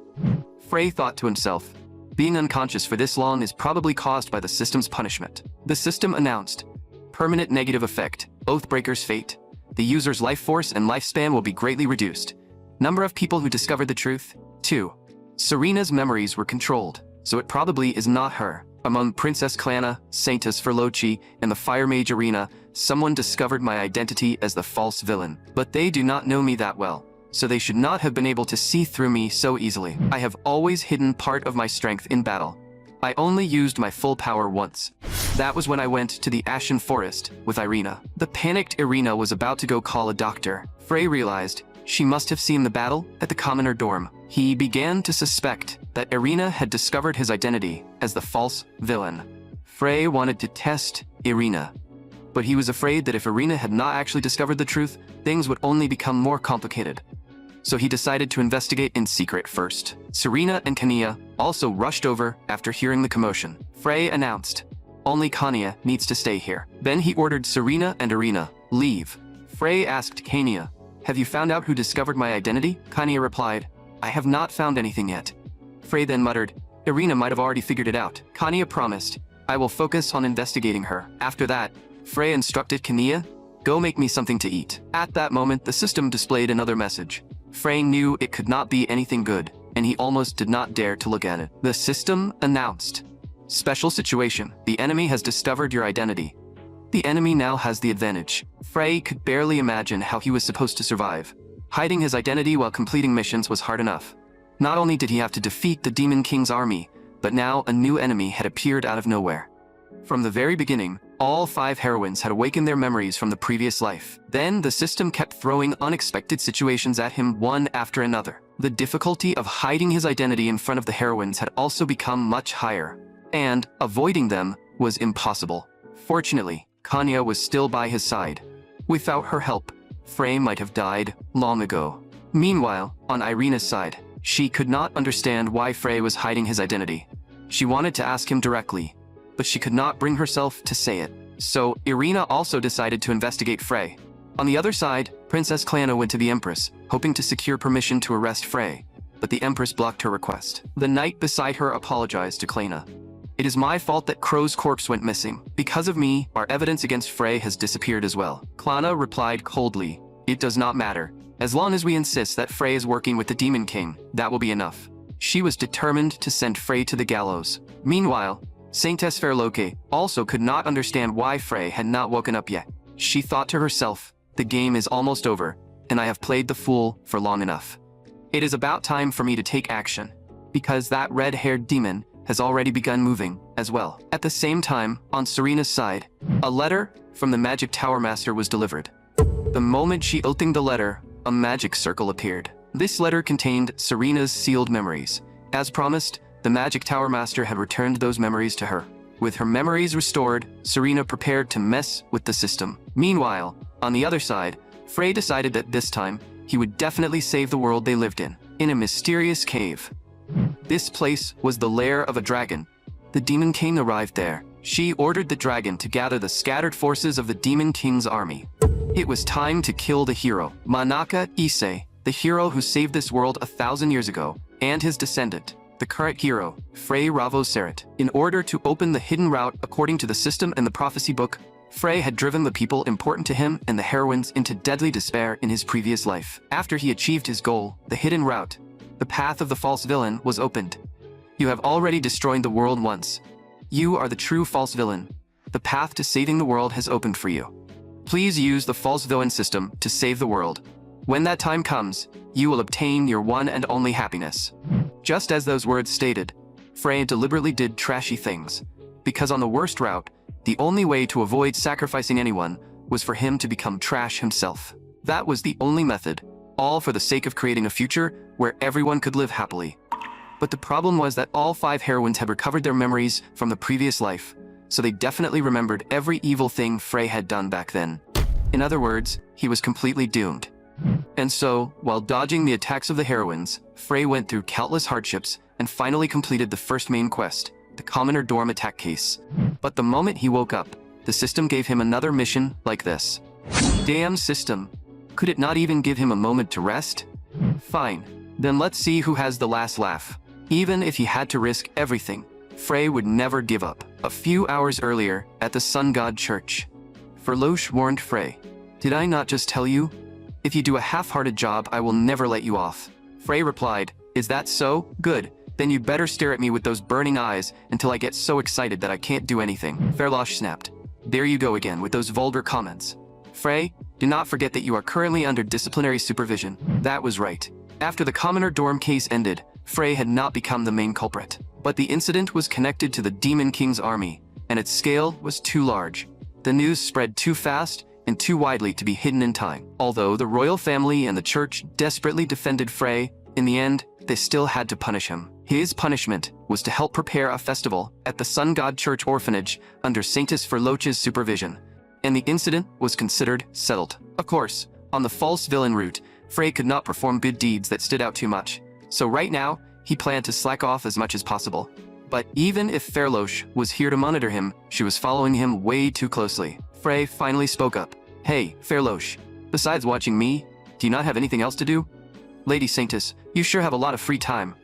Frey thought to himself, being unconscious for this long is probably caused by the system's punishment. The system announced, permanent negative effect, Oathbreaker's fate. the user's life force and lifespan will be greatly reduced. Number of people who discovered the truth? 2. Serena's memories were controlled, so it probably is not her. Among Princess Clana, Saintus Ferlochi, and the Fire Mage Arena, someone discovered my identity as the false villain. But they do not know me that well, so they should not have been able to see through me so easily. I have always hidden part of my strength in battle. I only used my full power once. That was when I went to the Ashen Forest with Irina. The panicked Irina was about to go call a doctor. Frey realized she must have seen the battle at the commoner dorm. He began to suspect that Irina had discovered his identity as the false villain. Frey wanted to test Irina, but he was afraid that if Irina had not actually discovered the truth, things would only become more complicated. So he decided to investigate in secret first. Serena and Kania also rushed over after hearing the commotion. Frey announced, "Only Kania needs to stay here." Then he ordered Serena and Irina, "Leave." Frey asked Kania, "Have you found out who discovered my identity?" Kania replied, "I have not found anything yet." Frey then muttered, "Irina might have already figured it out." Kania promised, "I will focus on investigating her." After that, Frey instructed Kania, "Go make me something to eat." At that moment, the system displayed another message. Frey knew it could not be anything good, and he almost did not dare to look at it. The system announced, "Special situation. The enemy has discovered your identity. The enemy now has the advantage." Frey could barely imagine how he was supposed to survive. Hiding his identity while completing missions was hard enough. Not only did he have to defeat the Demon King's army, but now a new enemy had appeared out of nowhere. From the very beginning, all 5 heroines had awakened their memories from the previous life. Then the system kept throwing unexpected situations at him one after another. The difficulty of hiding his identity in front of the heroines had also become much higher, and avoiding them was impossible. Fortunately, Kanya was still by his side. Without her help, Frey might have died long ago. Meanwhile, on Irina's side, she could not understand why Frey was hiding his identity. She wanted to ask him directly, but she could not bring herself to say it. So Irina also decided to investigate Frey. On the other side, Princess Clana went to the Empress, hoping to secure permission to arrest Frey, but the Empress blocked her request. The knight beside her apologized to Clana. "It is my fault that Crow's corpse went missing. Because of me, our evidence against Frey has disappeared as well." Clana replied coldly, "It does not matter. As long as we insist that Frey is working with the Demon King, that will be enough." She was determined to send Frey to the gallows. Meanwhile, Saintess Fairloke also could not understand why Frey had not woken up yet. She thought to herself, "The game is almost over, and I have played the fool for long enough. It is about time for me to take action, because that red-haired demon has already begun moving as well." At the same time, on Serena's side, a letter from the Magic Tower Master was delivered. The moment she opened the letter, a magic circle appeared. This letter contained Serena's sealed memories. As promised, the Magic Tower Master had returned those memories to her. With her memories restored, Serena prepared to mess with the system. Meanwhile, on the other side, Frey decided that this time, he would definitely save the world they lived in a mysterious cave. This place was the lair of a dragon. The Demon King arrived there. She ordered the dragon to gather the scattered forces of the Demon King's army. It was time to kill the hero, Manaka Issei, the hero who saved this world 1,000 years ago, and his descendant, the current hero, Frey Ravo Seret. In order to open the hidden route according to the system and the prophecy book, Frey had driven the people important to him and the heroines into deadly despair in his previous life. After he achieved his goal, the hidden route, the path of the false villain, was opened. You have already destroyed the world once. You are the true false villain. The path to saving the world has opened for you. Please use the false villain system to save the world. When that time comes, you will obtain your one and only happiness. Just as those words stated, Frey deliberately did trashy things, because on the worst route, the only way to avoid sacrificing anyone was for him to become trash himself. That was the only method, all for the sake of creating a future where everyone could live happily. But the problem was that all 5 heroines had recovered their memories from the previous life, so they definitely remembered every evil thing Frey had done back then. In other words, he was completely doomed. And so, while dodging the attacks of the heroines, Frey went through countless hardships and finally completed the first main quest, the Commoner Dorm attack case. But the moment he woke up, the system gave him another mission like this. Damn system, could it not even give him a moment to rest? Fine, then let's see who has the last laugh. Even if he had to risk everything, Frey would never give up. A few hours earlier, at the Sun God Church, Ferloche warned Frey, Did I not just tell you? If you do a half-hearted job, I will never let you off. Frey replied, Is that so? Good. Then you better stare at me with those burning eyes until I get so excited that I can't do anything. Ferlosh snapped. There you go again with those vulgar comments. Frey, do not forget that you are currently under disciplinary supervision. That was right. After the commoner dorm case ended, Frey had not become the main culprit. But the incident was connected to the Demon King's army, and its scale was too large. The news spread too fast and too widely to be hidden in time. Although the royal family and the church desperately defended Frey, in the end, they still had to punish him. His punishment was to help prepare a festival at the Sun God Church orphanage under Saintus Ferloch's supervision, and the incident was considered settled. Of course, on the false villain route, Frey could not perform good deeds that stood out too much, so right now, he planned to slack off as much as possible. But even if Ferloch was here to monitor him, she was following him way too closely. Frey finally spoke up. Hey, Ferloch, besides watching me, do you not have anything else to do? Lady Saintus, you sure have a lot of free time.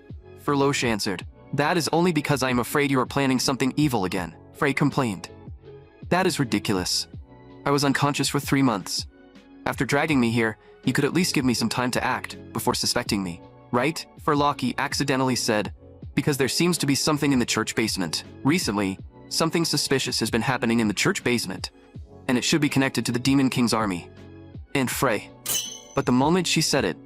Ferloch answered. That is only because I am afraid you are planning something evil again, Frey complained. That is ridiculous. I was unconscious for 3 months. After dragging me here, you could at least give me some time to act before suspecting me, right? Ferloch accidentally said, because there seems to be something in the church basement. Recently, something suspicious has been happening in the church basement, and it should be connected to the Demon King's army. And Frey. But the moment she said it,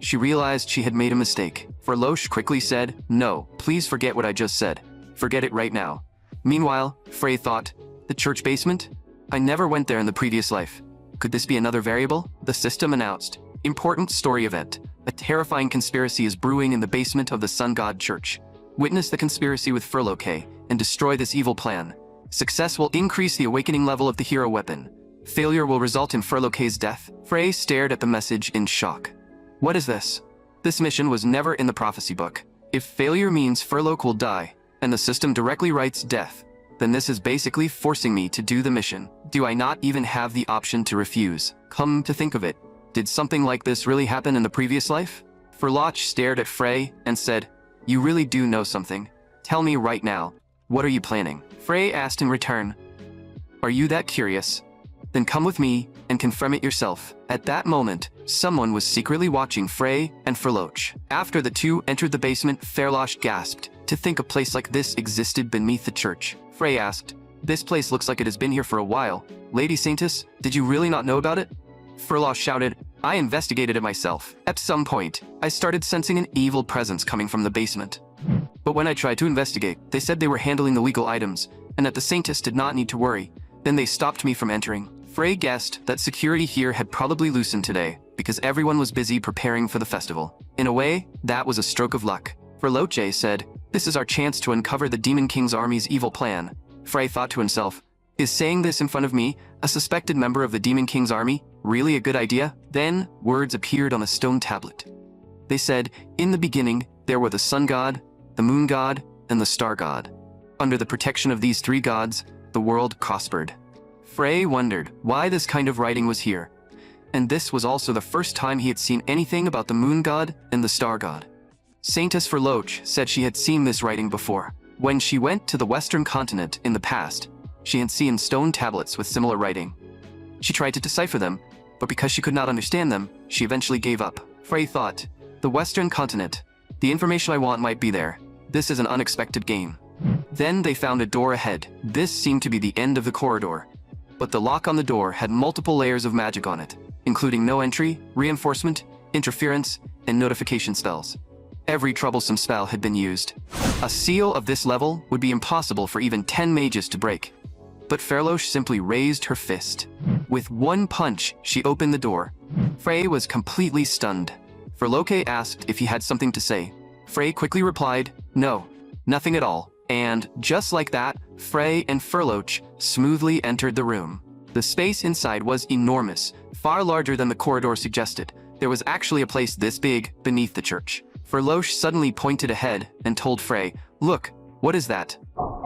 she realized she had made a mistake. Ferloch quickly said, No, please forget what I just said. Forget it right now. Meanwhile, Frey thought, the church basement? I never went there in the previous life. Could this be another variable? The system announced. Important story event. A terrifying conspiracy is brewing in the basement of the Sun God Church. Witness the conspiracy with Ferloch and destroy this evil plan. Success will increase the awakening level of the hero weapon. Failure will result in Ferloch's death. Frey stared at the message in shock. What is this? This mission was never in the prophecy book. If failure means Ferloch will die, and the system directly writes death, then this is basically forcing me to do the mission. Do I not even have the option to refuse? Come to think of it, did something like this really happen in the previous life? Ferloch stared at Frey and said, You really do know something. Tell me right now, what are you planning? Frey asked in return, Are you that curious? Then come with me and confirm it yourself. At that moment, someone was secretly watching Frey and Ferloch. After the two entered the basement, Ferloch gasped. To think a place like this existed beneath the church. Frey asked, This place looks like it has been here for a while. Lady Saintus, did you really not know about it? Ferloch shouted, I investigated it myself. At some point, I started sensing an evil presence coming from the basement. But when I tried to investigate, they said they were handling the legal items, and that the Saintus did not need to worry. Then they stopped me from entering. Frey guessed that security here had probably loosened today, because everyone was busy preparing for the festival. In a way, that was a stroke of luck. Ferloch said, This is our chance to uncover the Demon King's army's evil plan. Frey thought to himself, Is saying this in front of me, a suspected member of the Demon King's army, really a good idea? Then, words appeared on a stone tablet. They said, In the beginning, there were the Sun God, the Moon God, and the Star God. Under the protection of these 3 gods, the world prospered. Frey wondered why this kind of writing was here, and this was also the first time he had seen anything about the Moon God and the Star God. Saintus Ferloch said she had seen this writing before. When she went to the Western continent in the past, she had seen stone tablets with similar writing. She tried to decipher them, but because she could not understand them, she eventually gave up. Frey thought, the Western continent. The information I want might be there. This is an unexpected game. Then they found a door ahead. This seemed to be the end of the corridor. But the lock on the door had multiple layers of magic on it, including no entry, reinforcement, interference, and notification spells. Every troublesome spell had been used. A seal of this level would be impossible for even 10 mages to break. But Ferloch simply raised her fist. With one punch, she opened the door. Frey was completely stunned. Ferloch asked if he had something to say. Frey quickly replied, No, nothing at all. And, just like that, Frey and Ferloch smoothly entered the room. The space inside was enormous, far larger than the corridor suggested. There was actually a place this big beneath the church. Ferloch suddenly pointed ahead and told Frey, Look, what is that?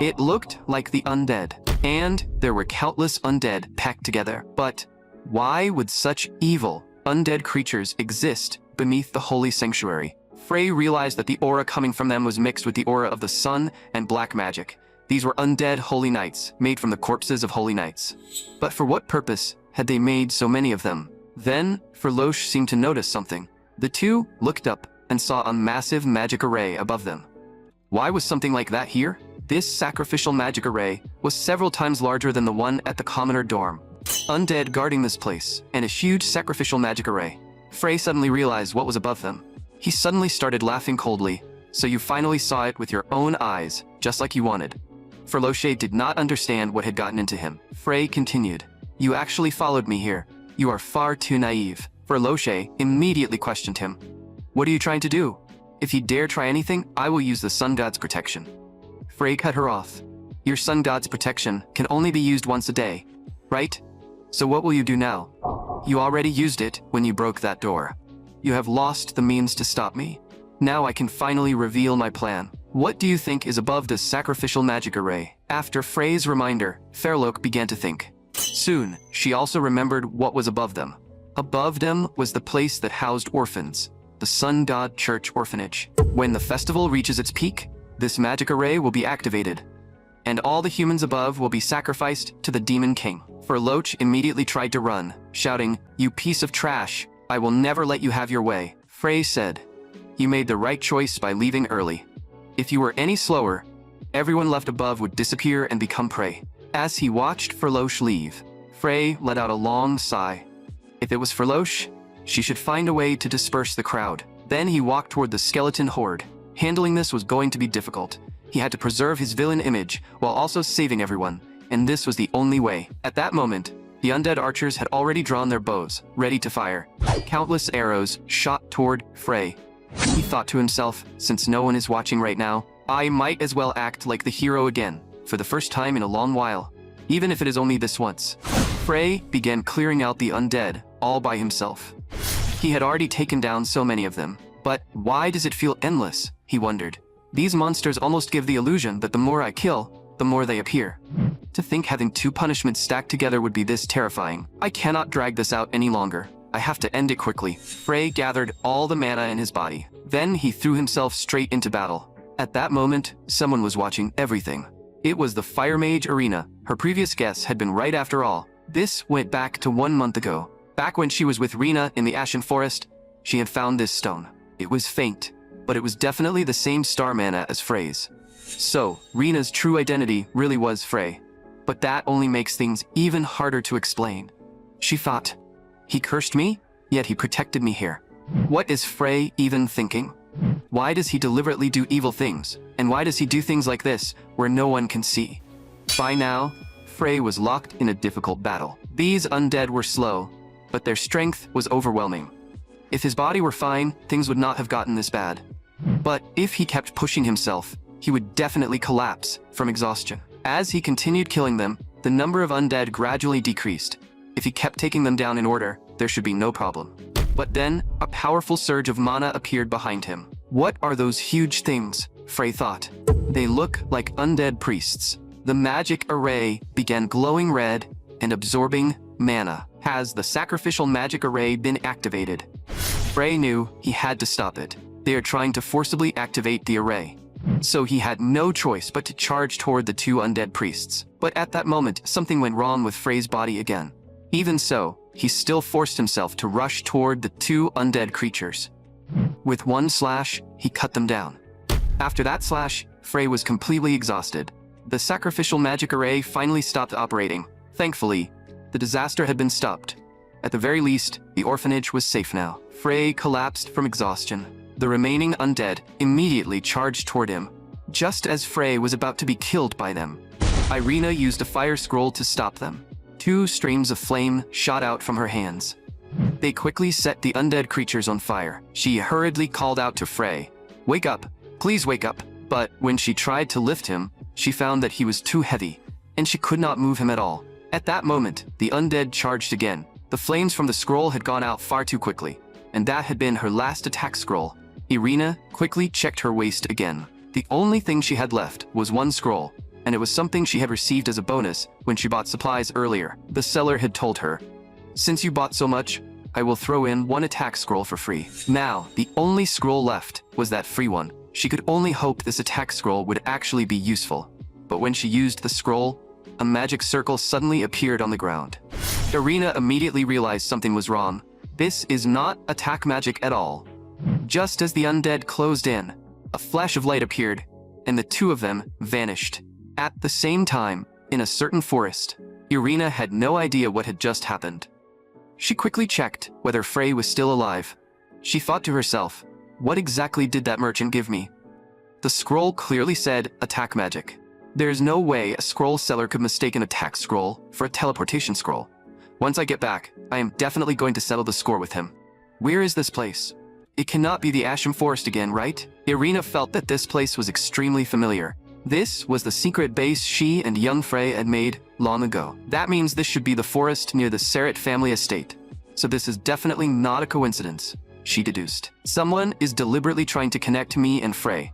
It looked like the undead. And there were countless undead packed together. But why would such evil, undead creatures exist beneath the holy sanctuary? Frey realized that the aura coming from them was mixed with the aura of the sun and black magic. These were undead holy knights, made from the corpses of holy knights. But for what purpose had they made so many of them? Then, Ferloche seemed to notice something. The two looked up and saw a massive magic array above them. Why was something like that here? This sacrificial magic array was several times larger than the one at the commoner dorm. Undead guarding this place, and a huge sacrificial magic array. Frey suddenly realized what was above them. He suddenly started laughing coldly. So you finally saw it with your own eyes, just like you wanted. Ferloche did not understand what had gotten into him. Frey continued. You actually followed me here. You are far too naive. Ferloche immediately questioned him. What are you trying to do? If you dare try anything, I will use the sun god's protection. Frey cut her off. Your sun god's protection can only be used once a day, right? So what will you do now? You already used it when you broke that door. You have lost the means to stop me. Now I can finally reveal my plan. What do you think is above this sacrificial magic array? After Frey's reminder, Ferloche began to think. Soon, she also remembered what was above them. Above them was the place that housed orphans, the Sun God Church Orphanage. When the festival reaches its peak, this magic array will be activated, and all the humans above will be sacrificed to the Demon King. Ferloche immediately tried to run, shouting, You piece of trash, I will never let you have your way. Frey said, You made the right choice by leaving early. If you were any slower, everyone left above would disappear and become prey. As he watched Ferloche leave, Frey let out a long sigh. If it was Ferloche, she should find a way to disperse the crowd. Then he walked toward the skeleton horde. Handling this was going to be difficult. He had to preserve his villain image while also saving everyone, and this was the only way. At that moment, the undead archers had already drawn their bows, ready to fire. Countless arrows shot toward Frey. He thought to himself, since no one is watching right now, I might as well act like the hero again, for the first time in a long while, even if it is only this once. Frey began clearing out the undead, all by himself. He had already taken down so many of them, but why does it feel endless? He wondered. These monsters almost give the illusion that the more I kill, the more they appear. To think having two punishments stacked together would be this terrifying. I cannot drag this out any longer. I have to end it quickly. Frey gathered all the mana in his body. Then he threw himself straight into battle. At that moment, someone was watching everything. It was the fire mage Irina. Her previous guess had been right after all. This went back to 1 month ago. Back when she was with Rena in the Ashen Forest, she had found this stone. It was faint, but it was definitely the same star mana as Frey's. So, Rena's true identity really was Frey. But that only makes things even harder to explain. She thought, he cursed me, yet he protected me here. What is Frey even thinking? Why does he deliberately do evil things? And why does he do things like this, where no one can see? By now, Frey was locked in a difficult battle. These undead were slow, but their strength was overwhelming. If his body were fine, things would not have gotten this bad. But if he kept pushing himself, he would definitely collapse from exhaustion. As he continued killing them, the number of undead gradually decreased. If he kept taking them down in order, there should be no problem. But then, a powerful surge of mana appeared behind him. What are those huge things? Frey thought. They look like undead priests. The magic array began glowing red and absorbing mana. Has the sacrificial magic array been activated? Frey knew he had to stop it. They are trying to forcibly activate the array. So he had no choice but to charge toward the two undead priests. But at that moment, something went wrong with Frey's body again. Even so, he still forced himself to rush toward the two undead creatures. With one slash, he cut them down. After that slash, Frey was completely exhausted. The sacrificial magic array finally stopped operating. Thankfully, the disaster had been stopped. At the very least, the orphanage was safe now. Frey collapsed from exhaustion. The remaining undead immediately charged toward him, just as Frey was about to be killed by them. Irina used a fire scroll to stop them. 2 streams of flame shot out from her hands. They quickly set the undead creatures on fire. She hurriedly called out to Frey, "Wake up, please wake up." But when she tried to lift him, she found that he was too heavy, and she could not move him at all. At that moment, the undead charged again. The flames from the scroll had gone out far too quickly, and that had been her last attack scroll. Irina quickly checked her waist again. The only thing she had left was 1 scroll, and it was something she had received as a bonus when she bought supplies earlier. The seller had told her, "Since you bought so much, I will throw in 1 attack scroll for free." Now, the only scroll left was that free one. She could only hope this attack scroll would actually be useful. But when she used the scroll, a magic circle suddenly appeared on the ground. Irina immediately realized something was wrong. This is not attack magic at all. Just as the undead closed in, a flash of light appeared, and the two of them vanished. At the same time, in a certain forest, Irina had no idea what had just happened. She quickly checked whether Frey was still alive. She thought to herself, what exactly did that merchant give me? The scroll clearly said attack magic. There's no way a scroll seller could mistake an attack scroll for a teleportation scroll. Once I get back, I am definitely going to settle the score with him. Where is this place? It cannot be the Asham Forest again, right? Irina felt that this place was extremely familiar. This was the secret base she and young Frey had made long ago. That means this should be the forest near the Sarit family estate. So this is definitely not a coincidence, she deduced. Someone is deliberately trying to connect me and Frey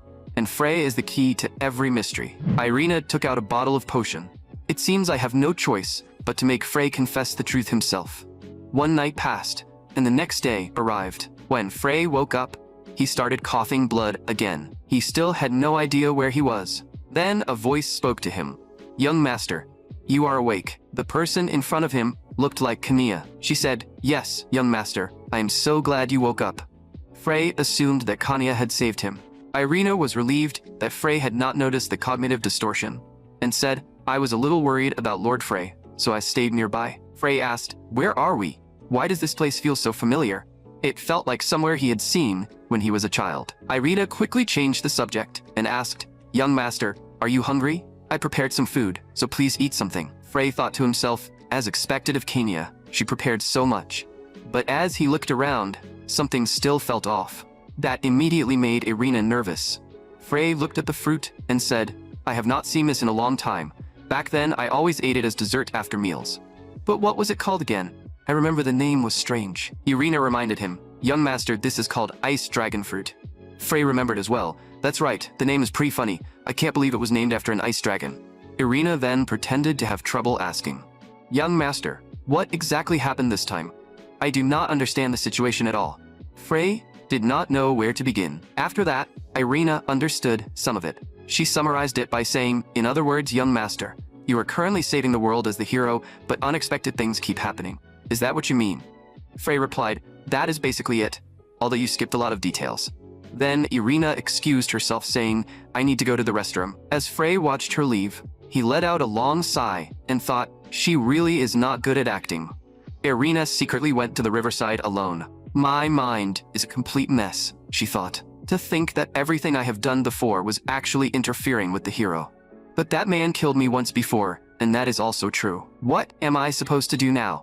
is the key to every mystery. Irina took out a bottle of potion. It seems I have no choice but to make Frey confess the truth himself. One night passed, and the next day arrived. When Frey woke up, he started coughing blood again. He still had no idea where he was. Then a voice spoke to him. Young master, you are awake. The person in front of him looked like Kania. She said, yes, young master, I am so glad you woke up. Frey assumed that Kania had saved him. Irina was relieved that Frey had not noticed the cognitive distortion, and said, I was a little worried about Lord Frey, so I stayed nearby. Frey asked, where are we? Why does this place feel so familiar? It felt like somewhere he had seen when he was a child. Irina quickly changed the subject and asked, young master, are you hungry? I prepared some food, so please eat something. Frey thought to himself, as expected of Kania, she prepared so much. But as he looked around, something still felt off. That immediately made Irina nervous. Frey looked at the fruit and said, I have not seen this in a long time. Back then, I always ate it as dessert after meals. But what was it called again? I remember the name was strange. Irina reminded him, young master, this is called ice dragon fruit. Frey remembered as well. That's right, the name is pretty funny. I can't believe it was named after an ice dragon. Irina then pretended to have trouble asking, young master, what exactly happened this time? I do not understand the situation at all. Frey did not know where to begin. After that, Irina understood some of it. She summarized it by saying, in other words, young master, you are currently saving the world as the hero, but unexpected things keep happening. Is that what you mean? Frey replied, that is basically it, although you skipped a lot of details. Then Irina excused herself, saying, I need to go to the restroom. As Frey watched her leave, he let out a long sigh and thought, she really is not good at acting. Irina secretly went to the riverside alone. My mind is a complete mess, she thought. To think that everything I have done before was actually interfering with the hero. But that man killed me once before, and that is also true. What am I supposed to do now?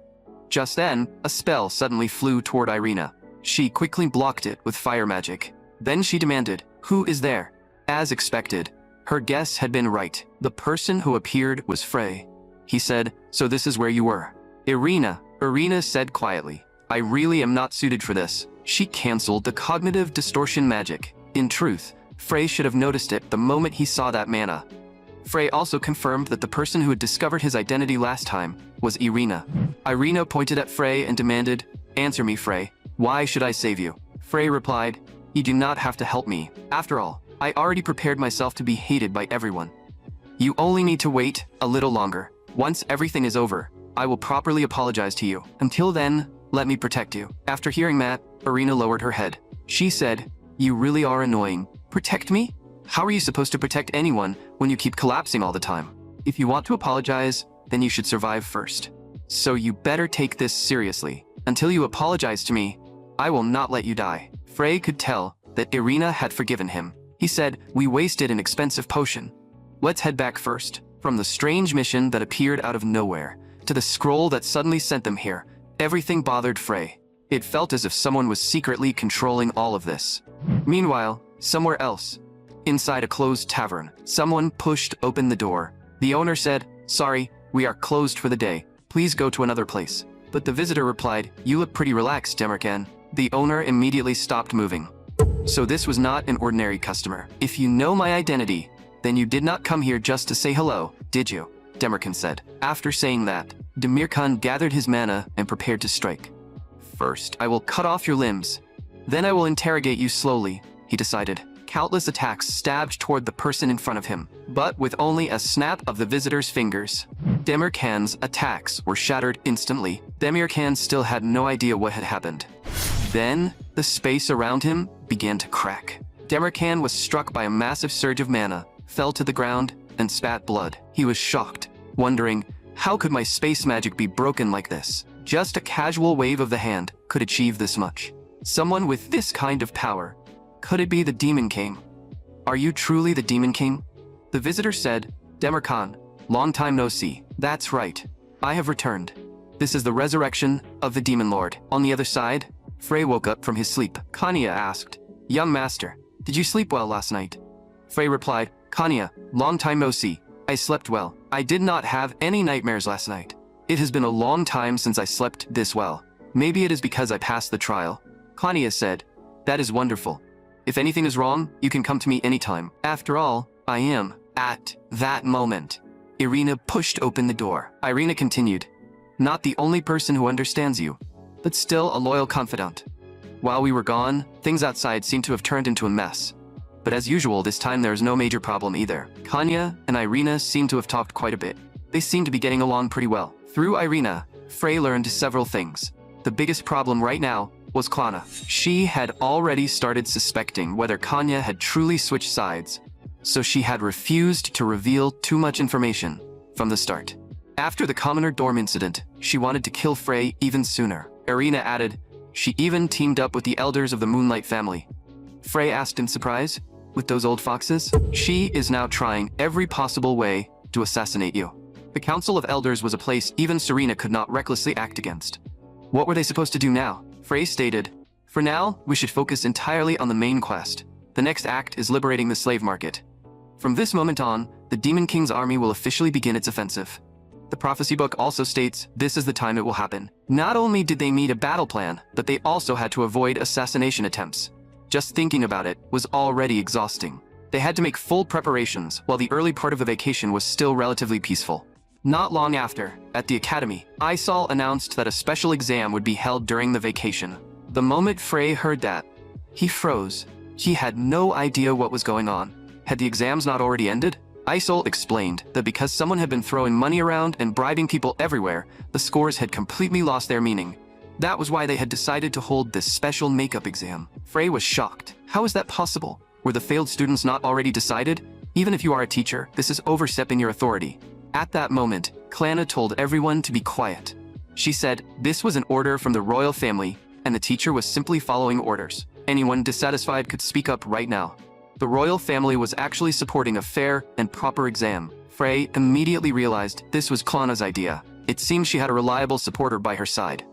Just then, a spell suddenly flew toward Irina. She quickly blocked it with fire magic. Then she demanded, who is there? As expected, her guess had been right. The person who appeared was Frey. He said, so this is where you were. Irina said quietly, I really am not suited for this. She canceled the cognitive distortion magic. In truth, Frey should have noticed it the moment he saw that mana. Frey also confirmed that the person who had discovered his identity last time was Irina. Irina pointed at Frey and demanded, answer me, Frey. Why should I save you? Frey replied, you do not have to help me. After all, I already prepared myself to be hated by everyone. You only need to wait a little longer. Once everything is over, I will properly apologize to you. Until then, let me protect you. After hearing that, Irina lowered her head. She said, you really are annoying. Protect me? How are you supposed to protect anyone when you keep collapsing all the time? If you want to apologize, then you should survive first. So you better take this seriously. Until you apologize to me, I will not let you die. Frey could tell that Irina had forgiven him. He said, we wasted an expensive potion. Let's head back first. From the strange mission that appeared out of nowhere, to the scroll that suddenly sent them here, everything bothered Frey. It felt as if someone was secretly controlling all of this. Meanwhile, somewhere else, inside a closed tavern, someone pushed open the door. The owner said, sorry, we are closed for the day. Please go to another place. But the visitor replied, you look pretty relaxed, Demerkan. The owner immediately stopped moving. So this was not an ordinary customer. If you know my identity, then you did not come here just to say hello, did you? Demerkan said. After saying that, Demirkan gathered his mana and prepared to strike. First, I will cut off your limbs. Then I will interrogate you slowly, he decided. Countless attacks stabbed toward the person in front of him, but with only a snap of the visitor's fingers, Demirkan's attacks were shattered instantly. Demirkan still had no idea what had happened. Then, the space around him began to crack. Demirkan was struck by a massive surge of mana, fell to the ground, and spat blood. He was shocked, wondering, how could my space magic be broken like this? Just a casual wave of the hand could achieve this much. Someone with this kind of power. Could it be the Demon King? Are you truly the Demon King? The visitor said, Demirkan, long time no see. That's right. I have returned. This is the resurrection of the Demon Lord. On the other side, Frey woke up from his sleep. Kanya asked, Young master, did you sleep well last night? Frey replied, Kanya, long time no see. I slept well. I did not have any nightmares last night. It has been a long time since I slept this well. Maybe it is because I passed the trial. Kanya said, That is wonderful. If anything is wrong, you can come to me anytime. After all, I am. At that moment, Irina pushed open the door. Irina continued, Not the only person who understands you, but still a loyal confidant. While we were gone, things outside seemed to have turned into a mess. But as usual, this time there is no major problem either. Kanya and Irina seemed to have talked quite a bit. They seemed to be getting along pretty well. Through Irina, Frey learned several things. The biggest problem right now was Klana. She had already started suspecting whether Kanya had truly switched sides, so she had refused to reveal too much information from the start. After the Commoner Dorm incident, she wanted to kill Frey even sooner. Irina added, she even teamed up with the elders of the Moonlight family. Frey asked in surprise, with those old foxes? She is now trying every possible way to assassinate you. The Council of Elders was a place even Serena could not recklessly act against. What were they supposed to do now? Frey stated, For now, we should focus entirely on the main quest. The next act is liberating the slave market. From this moment on, the Demon King's army will officially begin its offensive. The prophecy book also states this is the time it will happen. Not only did they need a battle plan, but they also had to avoid assassination attempts. Just thinking about it was already exhausting. They had to make full preparations while the early part of the vacation was still relatively peaceful. Not long after, at the academy, Isol announced that a special exam would be held during the vacation. The moment Frey heard that, he froze. He had no idea what was going on. Had the exams not already ended? Isol explained that because someone had been throwing money around and bribing people everywhere, the scores had completely lost their meaning. That was why they had decided to hold this special makeup exam. Frey was shocked. How is that possible? Were the failed students not already decided? Even if you are a teacher, this is overstepping your authority. At that moment, Klana told everyone to be quiet. She said this was an order from the royal family, and the teacher was simply following orders. Anyone dissatisfied could speak up right now. The royal family was actually supporting a fair and proper exam. Frey immediately realized this was Klana's idea. It seemed she had a reliable supporter by her side.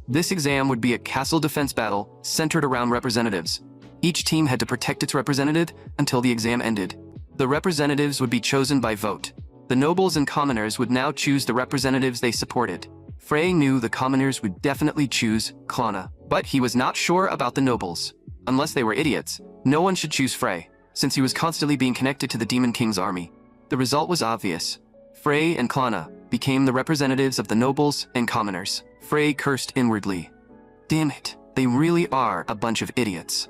This exam would be a castle defense battle centered around representatives. Each team had to protect its representative until the exam ended. The representatives would be chosen by vote. The nobles and commoners would now choose the representatives they supported. Frey knew the commoners would definitely choose Klana, but he was not sure about the nobles. Unless they were idiots, no one should choose Frey, since he was constantly being connected to the Demon King's army. The result was obvious. Frey and Klana became the representatives of the nobles and commoners. Frey cursed inwardly. Damn it, they really are a bunch of idiots.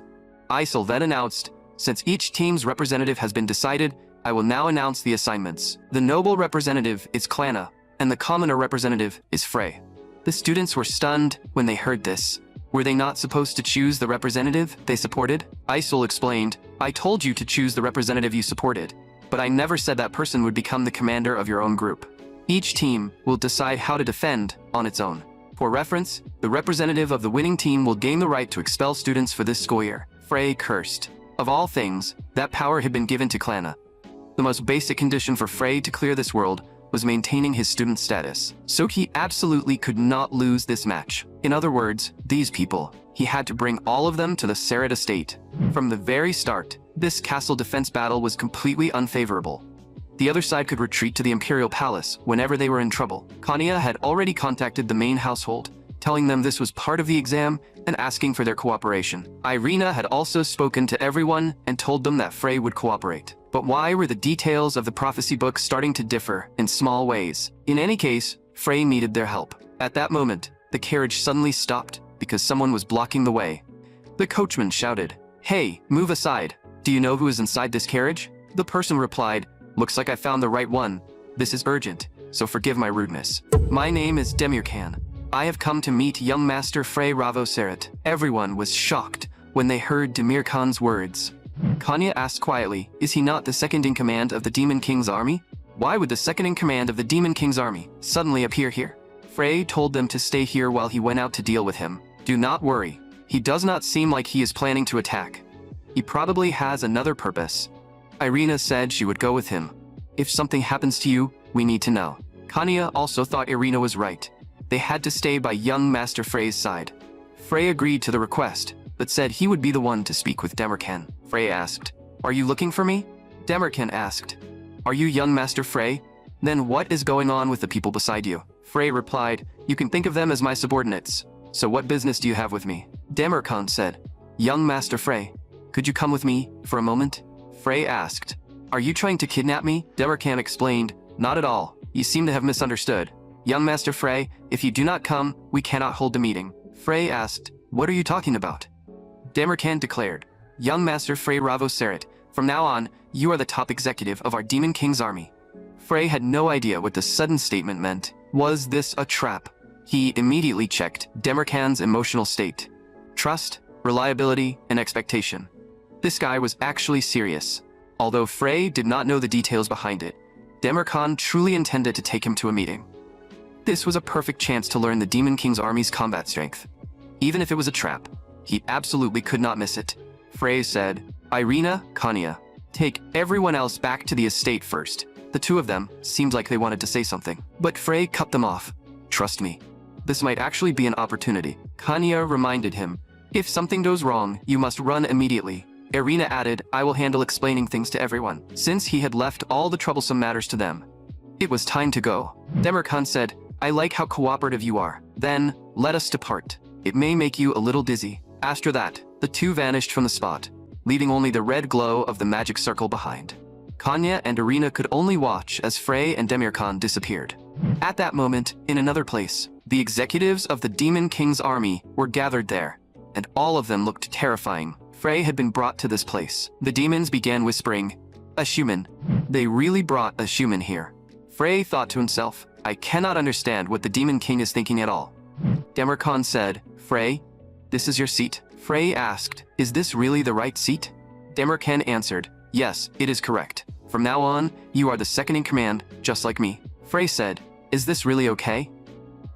Isol then announced, since each team's representative has been decided, I will now announce the assignments. The noble representative is Klana, and the commoner representative is Frey. The students were stunned when they heard this. Were they not supposed to choose the representative they supported? Isol explained, I told you to choose the representative you supported, but I never said that person would become the commander of your own group. Each team will decide how to defend on its own. For reference, the representative of the winning team will gain the right to expel students for this school year. Frey cursed. Of all things, that power had been given to Klana. The most basic condition for Frey to clear this world was maintaining his student status. So he absolutely could not lose this match. In other words, these people, he had to bring all of them to the Serret estate. From the very start, this castle defense battle was completely unfavorable. The other side could retreat to the Imperial Palace whenever they were in trouble. Kanya had already contacted the main household, telling them this was part of the exam and asking for their cooperation. Irina had also spoken to everyone and told them that Frey would cooperate. But why were the details of the prophecy book starting to differ in small ways? In any case, Frey needed their help. At that moment, the carriage suddenly stopped because someone was blocking the way. The coachman shouted, Hey, move aside. Do you know who is inside this carriage? The person replied, Looks like I found the right one. This is urgent. so forgive my rudeness. My name is Demirkan. I have come to meet young Master Frey Ravoseret. Everyone was shocked when they heard Demirkan's words. Kanya asked quietly, is he not the second in command of the Demon King's army? Why would the second in command of the Demon King's army suddenly appear here? Frey told them to stay here while he went out to deal with him. Do not worry. He does not seem like he is planning to attack. He probably has another purpose. Irina said she would go with him. If something happens to you, we need to know. Kanya also thought Irina was right. They had to stay by young Master Frey's side. Frey agreed to the request, but said he would be the one to speak with Demirkan. Frey asked, are you looking for me? Demirkan asked, are you young Master Frey? Then what is going on with the people beside you? Frey replied, you can think of them as my subordinates. So what business do you have with me? Demirkan said, young Master Frey, could you come with me for a moment? Frey asked, are you trying to kidnap me? Demirkan explained, not at all. You seem to have misunderstood. Young Master Frey, if you do not come, we cannot hold the meeting. Frey asked, what are you talking about? Demirkan declared, young Master Frey Ravoseret, from now on, you are the top executive of our Demon King's army. Frey had no idea what the sudden statement meant. Was this a trap? He immediately checked Demirkan's emotional state. Trust, reliability, and expectation. This guy was actually serious. Although Frey did not know the details behind it, Demirkan truly intended to take him to a meeting. This was a perfect chance to learn the Demon King's army's combat strength. Even if it was a trap, he absolutely could not miss it. Frey said, Irina, Kanya, take everyone else back to the estate first. The two of them seemed like they wanted to say something, but Frey cut them off. Trust me, this might actually be an opportunity. Kanya reminded him, if something goes wrong, you must run immediately. Irina added, I will handle explaining things to everyone, since he had left all the troublesome matters to them. It was time to go. Demirkan said, I like how cooperative you are. Then, let us depart. It may make you a little dizzy. After that, the two vanished from the spot, leaving only the red glow of the magic circle behind. Kanya and Irina could only watch as Frey and Demirkan disappeared. At that moment, in another place, the executives of the Demon King's army were gathered there, and all of them looked terrifying. Frey had been brought to this place. The demons began whispering, a human. They really brought a human here. Frey thought to himself, I cannot understand what the Demon King is thinking at all. Demirkan said, Frey, this is your seat. Frey asked, is this really the right seat? Demirkan answered, yes, it is correct. From now on, you are the second in command, just like me. Frey said, is this really okay?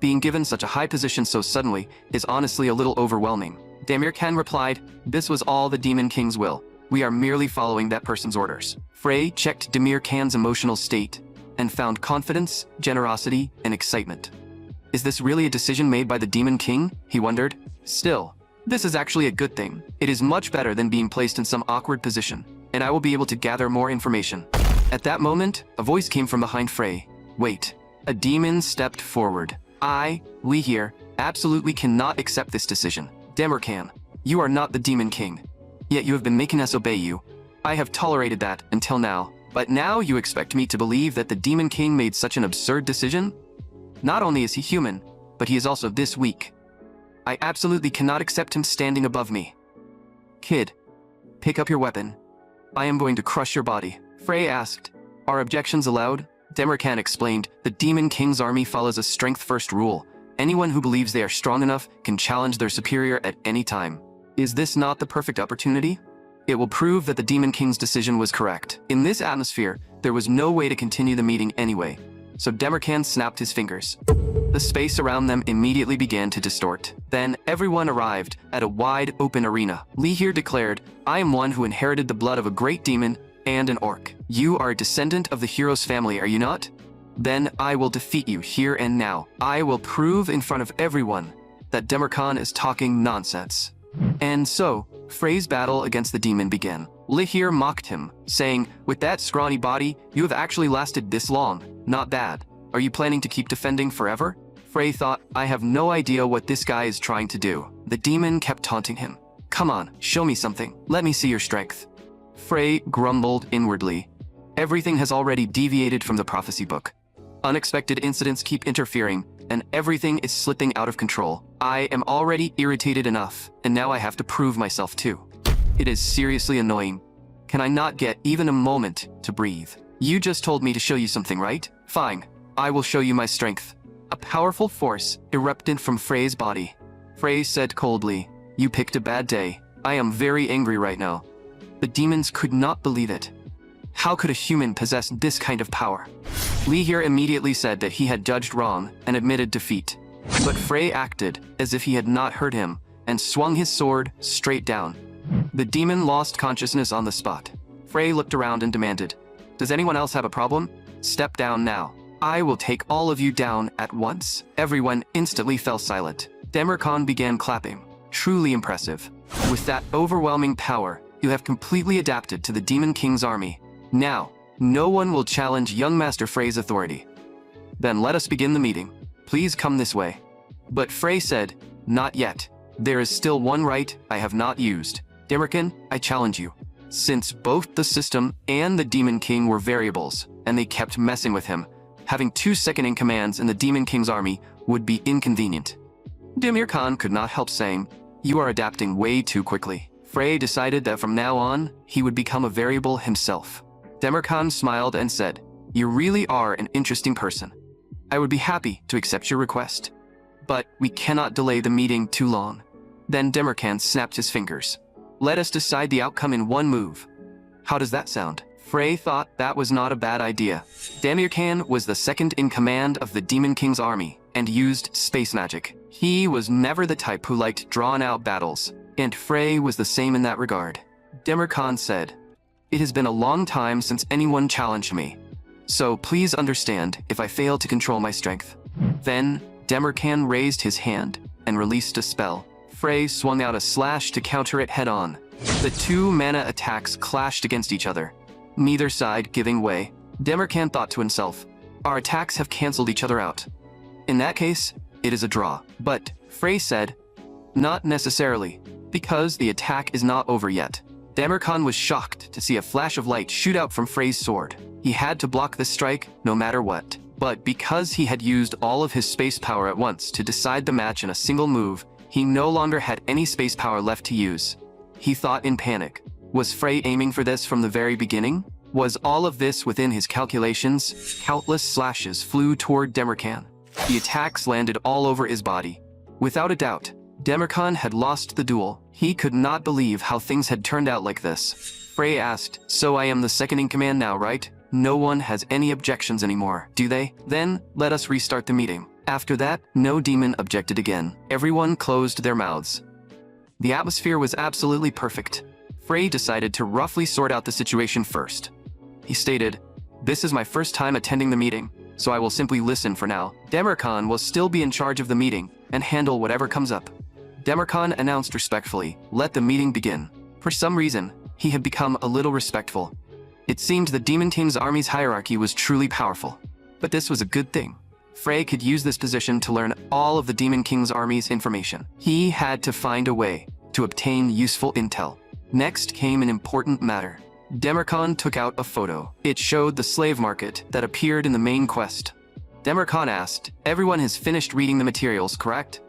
Being given such a high position so suddenly is honestly a little overwhelming. Demirkan replied, this was all the Demon King's will. We are merely following that person's orders. Frey checked Demirkan's emotional state and found confidence, generosity, and excitement. Is this really a decision made by the Demon King? He wondered. Still, this is actually a good thing. It is much better than being placed in some awkward position, and I will be able to gather more information. At that moment, a voice came from behind Frey. Wait. A demon stepped forward. We here, absolutely cannot accept this decision. Demirkan, you are not the Demon King. Yet you have been making us obey you. I have tolerated that until now, but now you expect me to believe that the Demon King made such an absurd decision? Not only is he human, but he is also this weak. I absolutely cannot accept him standing above me. Kid, pick up your weapon. I am going to crush your body. Frey asked, are objections allowed? Demirkan explained, the Demon King's army follows a strength-first rule. Anyone who believes they are strong enough can challenge their superior at any time. Is this not the perfect opportunity? It will prove that the Demon King's decision was correct. In this atmosphere, there was no way to continue the meeting anyway, so Demirkan snapped his fingers. The space around them immediately began to distort. Then everyone arrived at a wide open arena. Lihir declared, I am one who inherited the blood of a great demon and an orc. You are a descendant of the hero's family, are you not? Then I will defeat you here and now. I will prove in front of everyone that Demirkan is talking nonsense. And so, Frey's battle against the demon began. Lihir mocked him, saying, with that scrawny body, you have actually lasted this long. Not bad. Are you planning to keep defending forever? Frey thought, I have no idea what this guy is trying to do. The demon kept taunting him. Come on, show me something. Let me see your strength. Frey grumbled inwardly. Everything has already deviated from the prophecy book. Unexpected incidents keep interfering, and everything is slipping out of control. I am already irritated enough, and now I have to prove myself too. It is seriously annoying. Can I not get even a moment to breathe? You just told me to show you something, right? Fine. I will show you my strength. A powerful force erupted from Frey's body. Frey said coldly, "You picked a bad day. I am very angry right now." The demons could not believe it. How could a human possess this kind of power? Lee here immediately said that he had judged wrong and admitted defeat. But Frey acted as if he had not heard him and swung his sword straight down. The demon lost consciousness on the spot. Frey looked around and demanded, "Does anyone else have a problem? Step down now. I will take all of you down at once." Everyone instantly fell silent. Demirkan began clapping. Truly impressive. With that overwhelming power, you have completely adapted to the Demon King's army. Now, no one will challenge young Master Frey's authority. Then let us begin the meeting. Please come this way. But Frey said, "Not yet. There is still one right I have not used. Demirkan, I challenge you." Since both the system and the Demon King were variables, and they kept messing with him, having 2 second-in-commands in the Demon King's army would be inconvenient. Demirkan could not help saying, "You are adapting way too quickly." Frey decided that from now on, he would become a variable himself. Demirkan smiled and said, "You really are an interesting person. I would be happy to accept your request. But we cannot delay the meeting too long." Then Demirkan snapped his fingers. "Let us decide the outcome in one move." How does that sound? Frey thought that was not a bad idea. Demirkan was the second in command of the Demon King's army and used space magic. He was never the type who liked drawn-out battles, and Frey was the same in that regard. Demirkan said, "It has been a long time since anyone challenged me, so please understand if I fail to control my strength." Then, Demirkan raised his hand and released a spell. Frey swung out a slash to counter it head-on. The 2 mana attacks clashed against each other, neither side giving way. Demirkan thought to himself, "Our attacks have cancelled each other out. In that case, it is a draw." But Frey said, "Not necessarily, because the attack is not over yet." Demirkan was shocked to see a flash of light shoot out from Frey's sword. He had to block this strike no matter what. But because he had used all of his space power at once to decide the match in a single move, he no longer had any space power left to use. He thought in panic. Was Frey aiming for this from the very beginning? Was all of this within his calculations? Countless slashes flew toward Demirkan. The attacks landed all over his body. Without a doubt, Demirkan had lost the duel. He could not believe how things had turned out like this. Frey asked, "So I am the second in command now, right? No one has any objections anymore, do they? Then, let us restart the meeting." After that, no demon objected again. Everyone closed their mouths. The atmosphere was absolutely perfect. Frey decided to roughly sort out the situation first. He stated, "This is my first time attending the meeting, so I will simply listen for now. Demirkan will still be in charge of the meeting and handle whatever comes up." Demirkan announced respectfully, "Let the meeting begin." For some reason, he had become a little respectful. It seemed the Demon King's army's hierarchy was truly powerful. But this was a good thing. Frey could use this position to learn all of the Demon King's army's information. He had to find a way to obtain useful intel. Next came an important matter. Demirkan took out a photo. It showed the slave market that appeared in the main quest. Demirkan asked, "Everyone has finished reading the materials, correct?"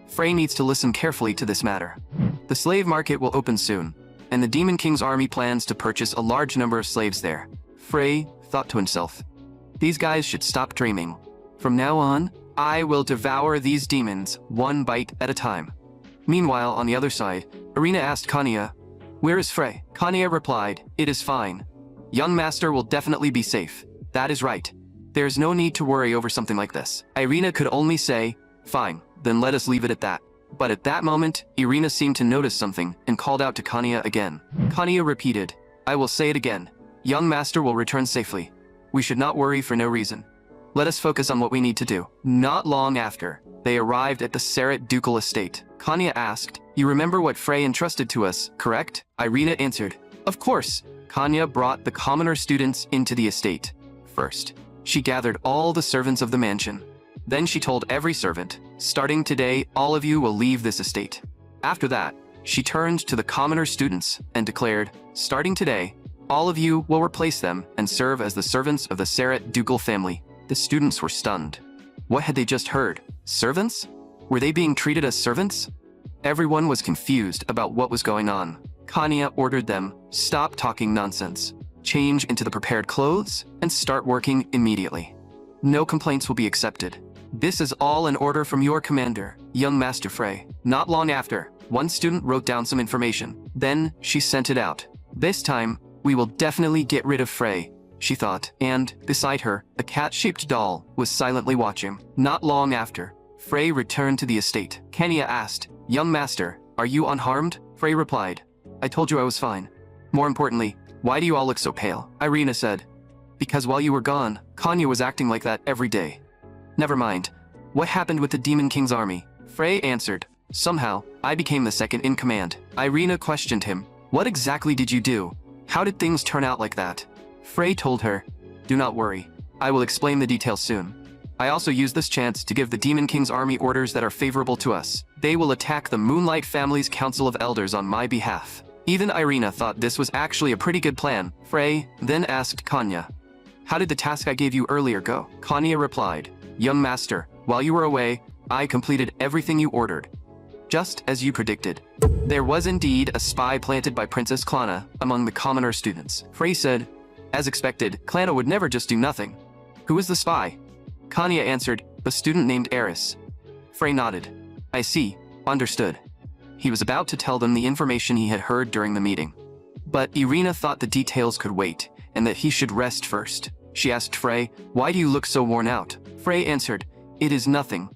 Frey needs to listen carefully to this matter. The slave market will open soon, and the Demon King's army plans to purchase a large number of slaves there. Frey thought to himself, "These guys should stop dreaming. From now on, I will devour these demons one bite at a time." Meanwhile, on the other side, Irina asked Kanya, "Where is Frey?" Kanya replied, "It is fine. Young Master will definitely be safe. That is right. There is no need to worry over something like this." Irina could only say, "Fine, then let us leave it at that." But at that moment, Irina seemed to notice something and called out to Kanya again. Kanya repeated, "I will say it again. Young Master will return safely. We should not worry for no reason. Let us focus on what we need to do." Not long after, they arrived at the Sarat ducal estate. Kanya asked, "You remember what Frey entrusted to us, correct?" Irina answered, "Of course." Kanya brought the commoner students into the estate. First, she gathered all the servants of the mansion. Then she told every servant, "Starting today, all of you will leave this estate." After that, she turned to the commoner students and declared, "Starting today, all of you will replace them and serve as the servants of the Sarat ducal family." The students were stunned. What had they just heard? Servants? Were they being treated as servants? Everyone was confused about what was going on. Kanya ordered them, "Stop talking nonsense. Change into the prepared clothes and start working immediately." No complaints will be accepted. This is all in order from your commander, young Master Frey. Not long after, one student wrote down some information. Then she sent it out. This time, we will definitely get rid of Frey, she thought. And, beside her, a cat-shaped doll was silently watching. Not long after, Frey returned to the estate. Kenya asked, "Young master, are you unharmed?" Frey replied, "I told you I was fine. More importantly, why do you all look so pale?" Irina said, "Because while you were gone, Kanya was acting like that every day." "Never mind. What happened with the Demon King's army?" Frey answered, "Somehow, I became the second in command." Irina questioned him, "What exactly did you do? How did things turn out like that?" Frey told her, "Do not worry. I will explain the details soon. I also use this chance to give the Demon King's army orders that are favorable to us. They will attack the Moonlight family's Council of Elders on my behalf." Even Irina thought this was actually a pretty good plan. Frey then asked Kanya, "How did the task I gave you earlier go?" Kanya replied, "Young master, while you were away, I completed everything you ordered, just as you predicted." There was indeed a spy planted by Princess Klana among the commoner students. Frey said, "As expected, Klana would never just do nothing. Who is the spy?" Kanya answered, "A student named Eris." Frey nodded. "I see. Understood." He was about to tell them the information he had heard during the meeting. But Irina thought the details could wait, and that he should rest first. She asked Frey, "Why do you look so worn out?" Frey answered, "It is nothing.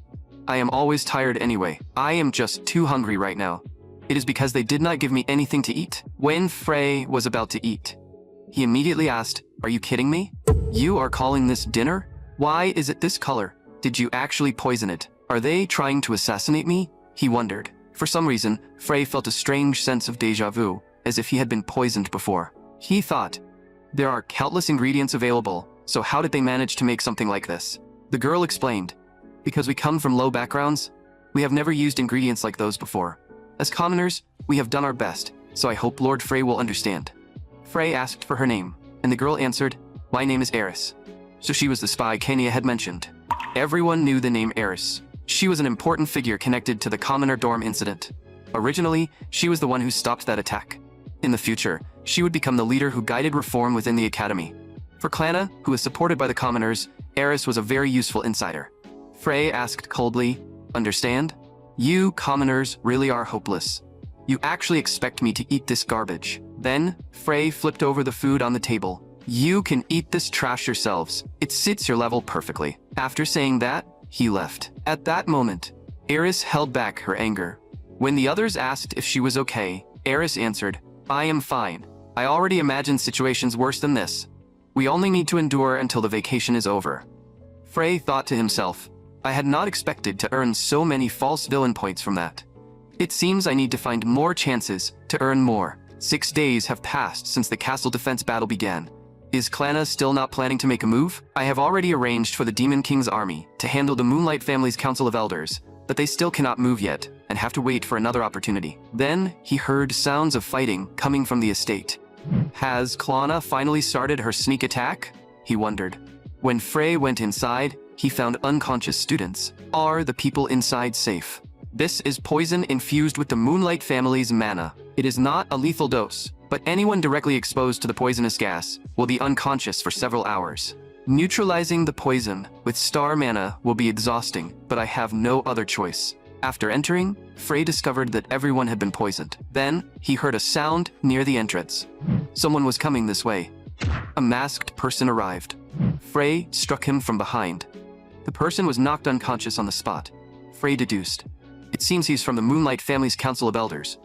I am always tired anyway. I am just too hungry right now. It is because they did not give me anything to eat." When Frey was about to eat, he immediately asked, "Are you kidding me? You are calling this dinner? Why is it this color? Did you actually poison it? Are they trying to assassinate me?" He wondered. For some reason, Frey felt a strange sense of déjà vu, as if he had been poisoned before. He thought, there are countless ingredients available, so how did they manage to make something like this? The girl explained, "Because we come from low backgrounds, we have never used ingredients like those before. As commoners, we have done our best, so I hope Lord Frey will understand." Frey asked for her name, and the girl answered, "My name is Eris." So she was the spy Kenya had mentioned. Everyone knew the name Eris. She was an important figure connected to the commoner dorm incident. Originally, she was the one who stopped that attack. In the future, she would become the leader who guided reform within the academy. For Klana, who was supported by the commoners, Eris was a very useful insider. Frey asked coldly, "Understand? You commoners really are hopeless. You actually expect me to eat this garbage." Then, Frey flipped over the food on the table. "You can eat this trash yourselves. It sits your level perfectly." After saying that, he left. At that moment, Eris held back her anger. When the others asked if she was okay, Eris answered, "I am fine. I already imagined situations worse than this. We only need to endure until the vacation is over." Frey thought to himself, "I had not expected to earn so many false villain points from that. It seems I need to find more chances to earn more." 6 days have passed since the castle defense battle began. Is Klana still not planning to make a move? I have already arranged for the Demon King's army to handle the Moonlight family's Council of Elders, but they still cannot move yet and have to wait for another opportunity. Then he heard sounds of fighting coming from the estate. Has Klana finally started her sneak attack? He wondered. When Frey went inside, he found unconscious students. Are the people inside safe? This is poison infused with the Moonlight family's mana. It is not a lethal dose, but anyone directly exposed to the poisonous gas will be unconscious for several hours. Neutralizing the poison with star mana will be exhausting, but I have no other choice. After entering, Frey discovered that everyone had been poisoned. Then, he heard a sound near the entrance. Someone was coming this way. A masked person arrived. Frey struck him from behind. The person was knocked unconscious on the spot. Frey deduced, "It seems he's from the Moonlight family's Council of Elders."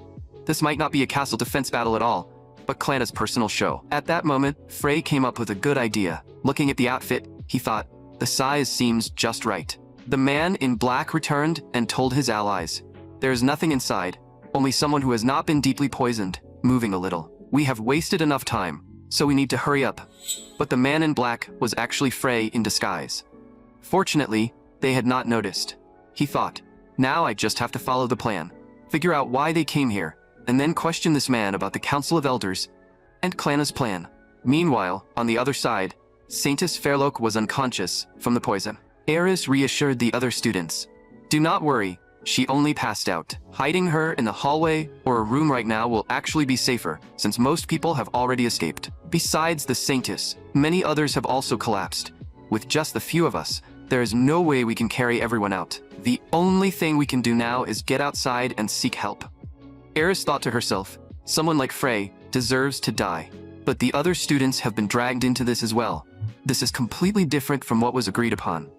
This might not be a castle defense battle at all, but Klana's personal show. At that moment, Frey came up with a good idea. Looking at the outfit, he thought, the size seems just right. The man in black returned and told his allies, "There is nothing inside, only someone who has not been deeply poisoned, moving a little. We have wasted enough time, so we need to hurry up." But the man in black was actually Frey in disguise. Fortunately, they had not noticed. He thought, now I just have to follow the plan, figure out why they came here, and then question this man about the Council of Elders and Klana's plan. Meanwhile, on the other side, Saintis Fairloak was unconscious from the poison. Eris reassured the other students. "Do not worry, she only passed out. Hiding her in the hallway or a room right now will actually be safer, since most people have already escaped. Besides the Saintis, many others have also collapsed. With just the few of us, there is no way we can carry everyone out. The only thing we can do now is get outside and seek help. Eris thought to herself, someone like Frey deserves to die. But the other students have been dragged into this as well. This is completely different from what was agreed upon.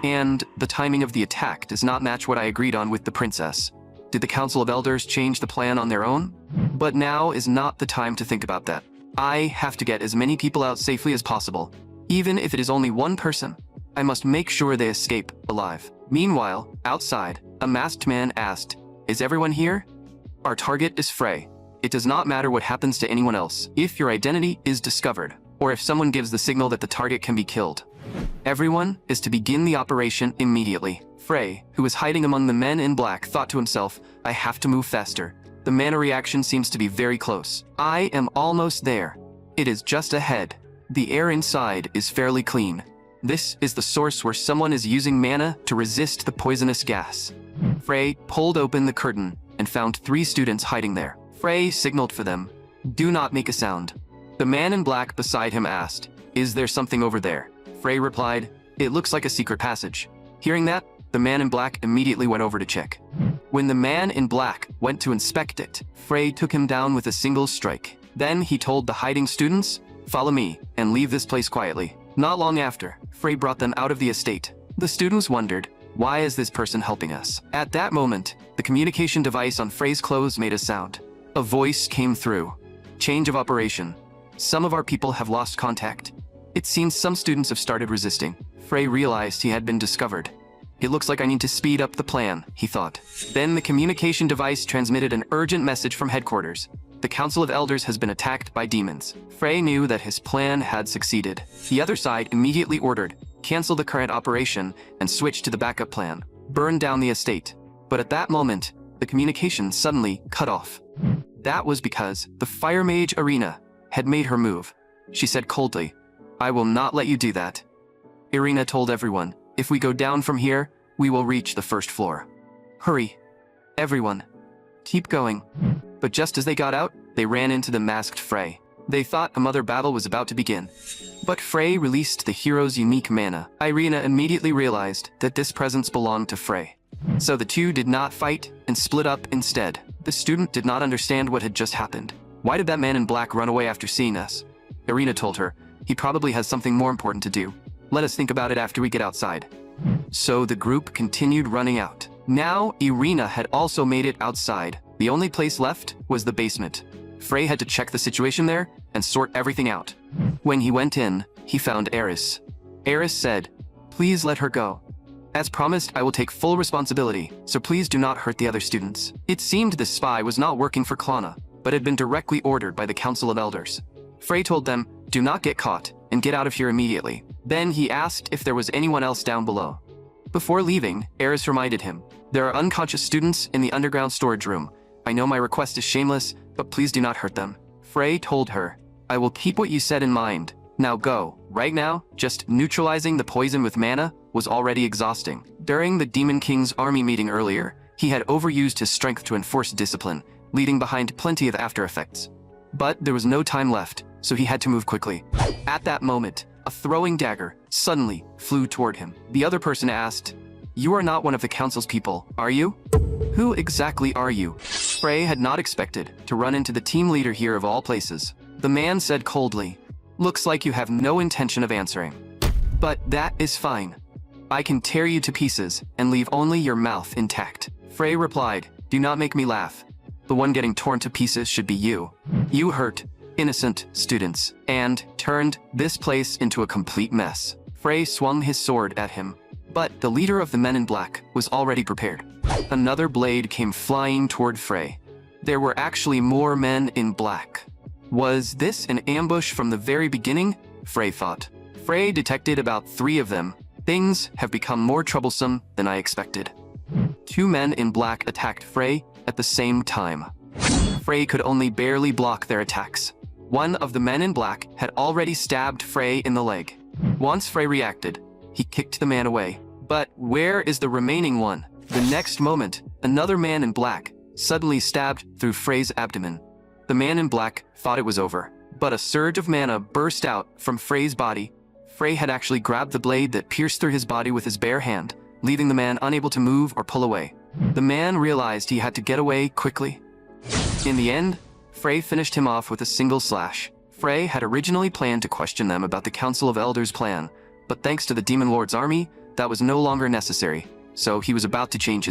And the timing of the attack does not match what I agreed on with the princess. Did the Council of Elders change the plan on their own? But now is not the time to think about that. I have to get as many people out safely as possible. Even if it is only one person, I must make sure they escape alive. Meanwhile, outside, a masked man asked, "Is everyone here? Our target is Frey. It does not matter what happens to anyone else. If your identity is discovered, or if someone gives the signal that the target can be killed, everyone is to begin the operation immediately." Frey, who was hiding among the men in black, thought to himself, I have to move faster. The mana reaction seems to be very close. I am almost there. It is just ahead. The air inside is fairly clean. This is the source where someone is using mana to resist the poisonous gas. Frey pulled open the curtain and found 3 students hiding there. Frey signaled for them. Do not make a sound. The man in black beside him asked, "Is there something over there?" Frey replied, "It looks like a secret passage." Hearing that, the man in black immediately went over to check. When the man in black went to inspect it, Frey took him down with a single strike. Then he told the hiding students, "Follow me and leave this place quietly." Not long after, Frey brought them out of the estate. The students wondered, why is this person helping us? At that moment, the communication device on Frey's clothes made a sound. A voice came through. Change of operation. Some of our people have lost contact. It seems some students have started resisting. Frey realized he had been discovered. It looks like I need to speed up the plan, he thought. Then the communication device transmitted an urgent message from headquarters. The Council of Elders has been attacked by demons. Frey knew that his plan had succeeded. The other side immediately ordered, cancel the current operation and switch to the backup plan. Burn down the estate. But at that moment, the communication suddenly cut off. That was because the fire mage Irina had made her move. She said coldly, "I will not let you do that." Irina told everyone, "If we go down from here, we will reach the first floor. Hurry, everyone. Keep going." But just as they got out, they ran into the masked Frey. They thought another battle was about to begin. But Frey released the hero's unique mana. Irina immediately realized that this presence belonged to Frey. So the two did not fight and split up instead. The student did not understand what had just happened. Why did that man in black run away after seeing us? Irina told her, "He probably has something more important to do. Let us think about it after we get outside." So the group continued running out. Now Irina had also made it outside. The only place left was the basement. Frey had to check the situation there and sort everything out. When he went in, he found Eris. Eris said, "Please let her go. As promised, I will take full responsibility, so please do not hurt the other students." It seemed this spy was not working for Klana, but had been directly ordered by the Council of Elders. Frey told them, "Do not get caught and get out of here immediately." Then he asked if there was anyone else down below. Before leaving, Eris reminded him, "There are unconscious students in the underground storage room. I know my request is shameless, but please do not hurt them." Frey told her, "I will keep what you said in mind. Now go." Right now, just neutralizing the poison with mana was already exhausting. During the Demon King's army meeting earlier, he had overused his strength to enforce discipline, leaving behind plenty of after effects. But there was no time left, so he had to move quickly. At that moment, a throwing dagger suddenly flew toward him. The other person asked, "You are not one of the council's people, are you? Who exactly are you?" Frey had not expected to run into the team leader here of all places. The man said coldly, "Looks like you have no intention of answering. But that is fine. I can tear you to pieces and leave only your mouth intact." Frey replied, "Do not make me laugh. The one getting torn to pieces should be you. You hurt innocent students and turned this place into a complete mess." Frey swung his sword at him, but the leader of the men in black was already prepared. Another blade came flying toward Frey. There were actually more men in black. Was this an ambush from the very beginning? Frey thought. Frey detected about 3 of them. Things have become more troublesome than I expected. 2 men in black attacked Frey at the same time. Frey could only barely block their attacks. One of the men in black had already stabbed Frey in the leg. Once Frey reacted, he kicked the man away. But where is the remaining one? The next moment, another man in black suddenly stabbed through Frey's abdomen. The man in black thought it was over, but a surge of mana burst out from Frey's body. Frey had actually grabbed the blade that pierced through his body with his bare hand, leaving the man unable to move or pull away. The man realized he had to get away quickly. In the end, Frey finished him off with a single slash. Frey had originally planned to question them about the Council of Elders' plan, but thanks to the Demon Lord's army, that was no longer necessary, so he was about to change his